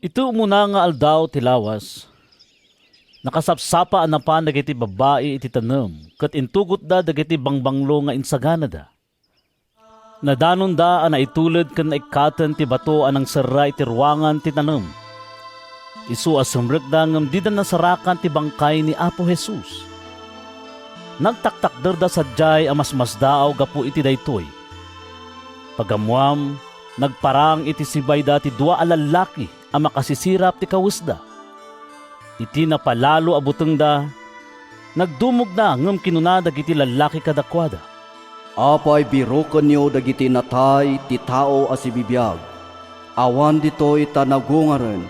Ito muna nga aldaw ti lawas. Nakasapsapa anapan dagiti babae iti tanem, ket intugot da dagiti bangbanglo nga insagana da. Nadanon da ana itulad ken naikaten ti bato anang serra iti ruangan ti tanem. Isu asumrek da ngem di da nasarakan ti bangkay ni Apo Jesus. Nagtaktakder da sadyay a masmasdaaw gapu iti daytoy. Pagamuam, nagparang iti sibay da ti dua a lalaki a makasisirap ti kawusda. Iti napalalo abuteng da, nagdumog na ngem kinuna dagiti lalaki kadakwada. Apay biroken niyo dagiti natay ti tao as ibibiyag. Awan ditoy tanagungaren.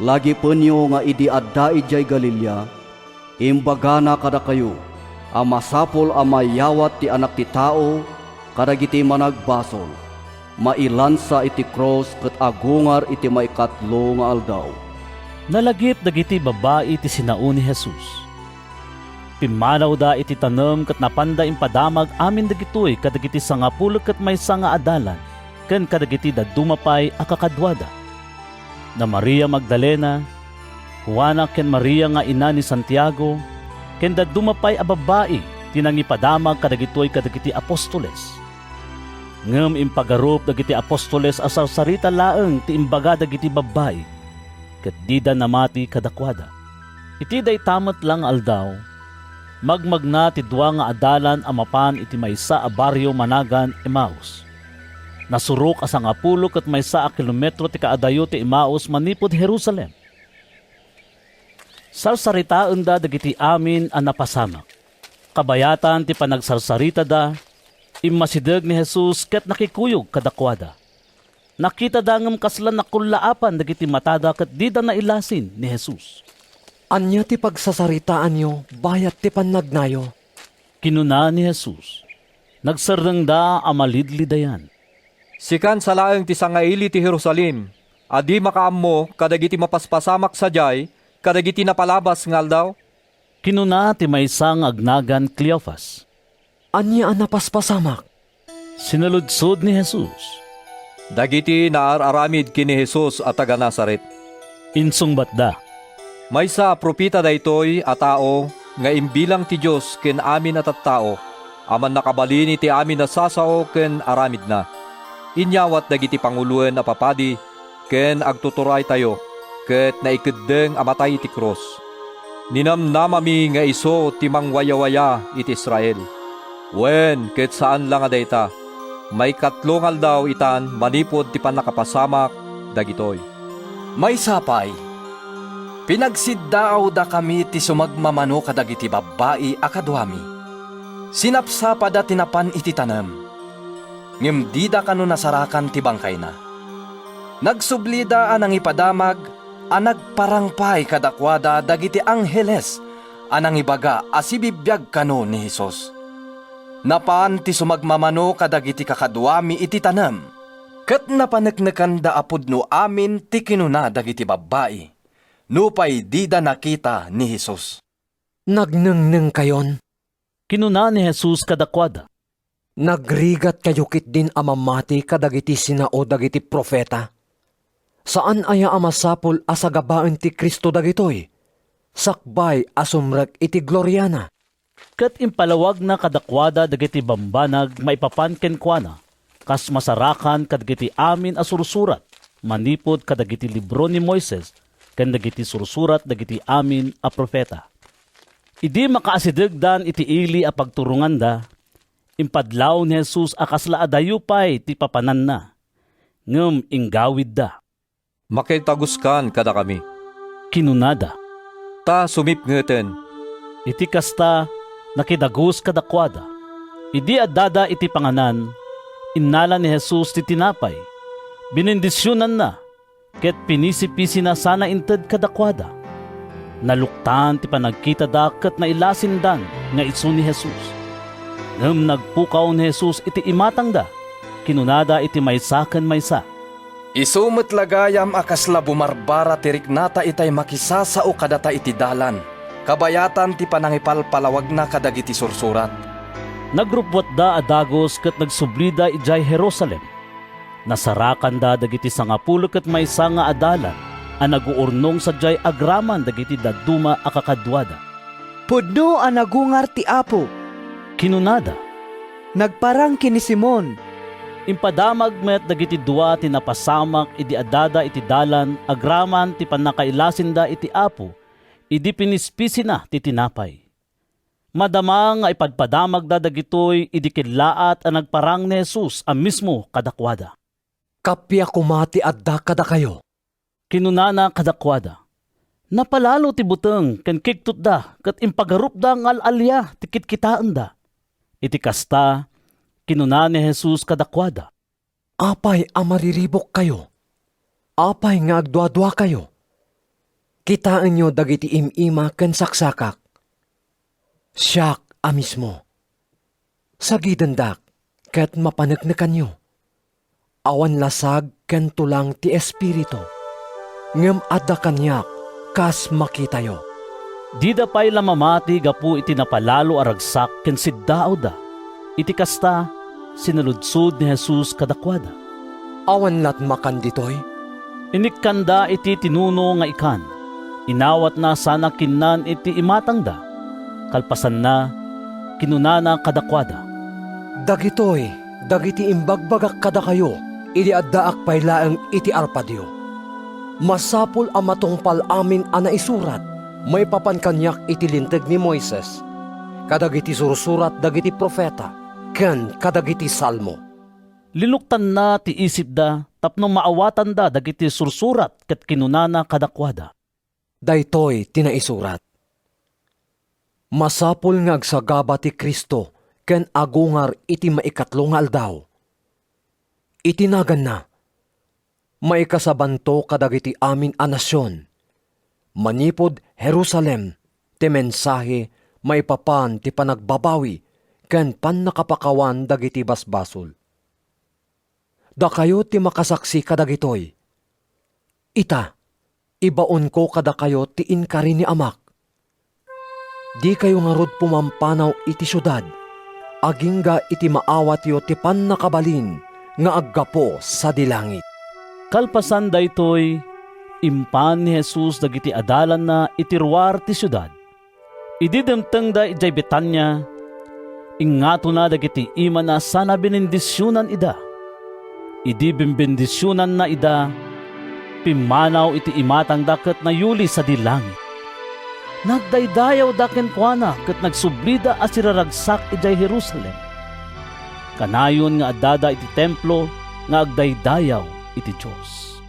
Lagi penyo nga idi adda ijay Galilea, imbagana kada kayo, a masapol a mayawat ti anak ti tao, kadagiti managbasol, mailansa iti cross ket agungar iti maikatlo nga aldaw. Nalagip dagiti babae ti sinao ni Jesus. Pimanaw da iti tanem ket napanda impadamag amin dagitoy kadagiti sangapulo ket maysa nga adalan ken kadagiti dadumapay a kakadwada. Na Maria Magdalena, Juana ken Maria nga ina ni Santiago, ken dadumapay a babae tinangipadamag kadagitoy kadagiti apostoles. Ngem impagarup dagiti apostoles a sarsarita laeng ti imbaga dagiti babae, ket dida namati kadakwada. Iti day tamet lang aldaw, magmagna ti dua nga adalan a mapan iti maysa a baryo managan Emmaus. Nasurok a sangapulo ket maysa a kilometro ti kaadayo ti Emmaus manipod Jerusalem. Sarsaritaen da dagiti amin a napasamak. Kabayatan ti panagsarsarita da, immasideg ni Jesus ket nakikuyog kadakwada. Nakita da ngem kaslan nakullaapan dagiti matada ket di da nailasin ni Jesus. Anya ti pagsasaritaan nyo, bayat ti pannagnayo. Kinuna ni Jesus, nagsareng da amalidlidayan. Sikan sa laeng ti sangaili ti Jerusalem, adi makaammo kadagiti mapaspasamak sadyay, kadagiti napalabas nga aldaw. Kinuna ti maysa nga agnagan Cleophas. Anya ang napaspasamak? Sinaludsod ni Jesus. Dagiti naararamid kini Jesus at taga Nazaret. Insungbat da. Maysa propita daytoy a tao nga imbilang ti Dios ken amin at tao, aman nakabalin iti amin na sasao ken aramid na. Inyawat dagiti panguluan a papadi ken agtuturay tayo ket naikeddeng amatay iti cross. Ninamnamami nga iso ti mangwayawaya iti Israel. Wen ket saan lang adayta, may katlongal daw itan manipod ti panakapasamak dagitoy. May sapay, Pinagsiddaaw da kami ti sumagmamano kadagiti babae akadwami. Sinapsapa da tinapan iti tanam. Ngem di da kano nasarakan ti bangkay na. Nagsublida anang ipadamag, anagparangpay kadakwada dagiti angheles, anang ibaga asibibiyag kano ni Jesus. Napaan ti sumagmamano kadagiti kakadwami iti tanam, ket napaneknekan da apudno amin ti kinuna dagiti babae. Nupay di da nakita ni Jesus. Nagnengneng kayon. Kinuna ni Jesus kadakwada. Nagrigat kayo kit din amamati kadagiti sinao dagiti profeta. Saan aya amasapol asagabaan ti Kristo dagitoy? Sakbay asumrek iti gloryana. Kat impalawag na kadakwada dagiti bambanag maipapan kenkwana, kas masarakan kadagiti amin a sursurat, manipod kadagiti libro ni Moises, ken dagiti sursurat dagiti amin a profeta. Idi makaasidegdan iti ili a pagturungan da, impadlaw ni Jesus akasla adayupay ti papanan na, ngem inggawid da. Makitaguskan kada kami. Kinunada. Ta sumipngeten. Iti kasta nakidagus kadakwada. Idi addada iti panganan, innala ni Jesus ti tinapay. Binindisyonan na, ket pinisipisi na sana inted kadakwada. Naluktan ti panagkita da ket nailasindan nga isu ni Jesus. Ngem nagpukaw ni Jesus iti imatang da, kinunada iti maysa ken maysa. Isumot lagayam akasla bumarbara tiriknata itay makisasao kadata iti dalan. Kabayatan ti panangipalpalawag na kadagiti sursurat. Nagrupwat da adagos ket nagsublida ijay Jerusalem. Nasarakan da dagiti sangapulo ket maysa nga adalan a naguurnong sadyay agraman dagiti dadduma a kakadwada. Pudno a nagungar ti Apo. Kinunada. Nagparang kini Simon. Impadamag met dagiti dua ti napasamak idi adada iti dalan agraman ti panakailasinda iti Apo, idi pinispisi na ti tinapay. Madama nga ipadpadamag da dagitoy idi kidlaat a nagparang ni Jesus a mismo kadakwada. Kapya kumati adda kada kayo. Kinunana kadakwada. Napalalo ti buteng ken kiktot da ket impagarup da ngal alya ti kitkitaan da. Iti kasta kinuna ni Jesus kadakwada. Apay amariribok kayo. Apay nga agdwa-dwa kayo. Kitaan nyo dagiti imima ken saksakak. Siyak a mismo. Sagidandak ket mapaneknekan nyo. Awan lasag ken tulang ti Espiritu. Ngem adda kanyak kas makitayo. Di da pay lamamati gapu iti napalalo aragsak ken siddao da. Iti kasta sinaludsod ni Jesus kadakwada. Awan lat makan ditoy. Inikkanda iti tinuno nga ikan. Inawat na sana kinnan iti imatang da. Kalpasan na kinunana kadakwada. Dagitoy, dagiti imbagbagak kada kayo, idi addaak paylaeng iti arpadyo. Masapul ang matungpal amin a naisurat, may papankanyak iti linteg ni Moises, kadagiti sursurat dagiti profeta, ken kadagiti salmo. Linuktan na ti isip da, tapno maawatan da dagiti sursurat ket kinunana kadakwada. Daytoy tinaisurat. Masapul nga agsagaba ti Kristo, ken agungar iti maikatlong aldaw. Itinagan na, maikasabanto kadagiti amin a nasyon. Manipod Jerusalem, ti mensahe maipapan ti panagbabawi, ken pannakapakawan dagiti basbasol. Da kayo ti makasaksi kadagitoy. Ita, ibaon ko kada kayo ti inkari ni Amak. Di kayo nga rod pumampanaw iti syudad, agingga iti maawat yo ti pannakabalin nga aggapo sa dilangit. Kalpasan daytoy, impan ni Jesus dagiti adalan na itirwar ti syudad. Ididemteng da ijay Betanya, ingato na dagiti ima na sana binindisyonan ida. Idi bimbindisyonan na ida, pimanaw iti imatang daket na yuli sa dilangit. Nagdaydayaw daken kuana ket nagsublida a siraragsak ijay Jerusalem. Kanayon nga adada iti templo nga agdaydayaw iti Diyos.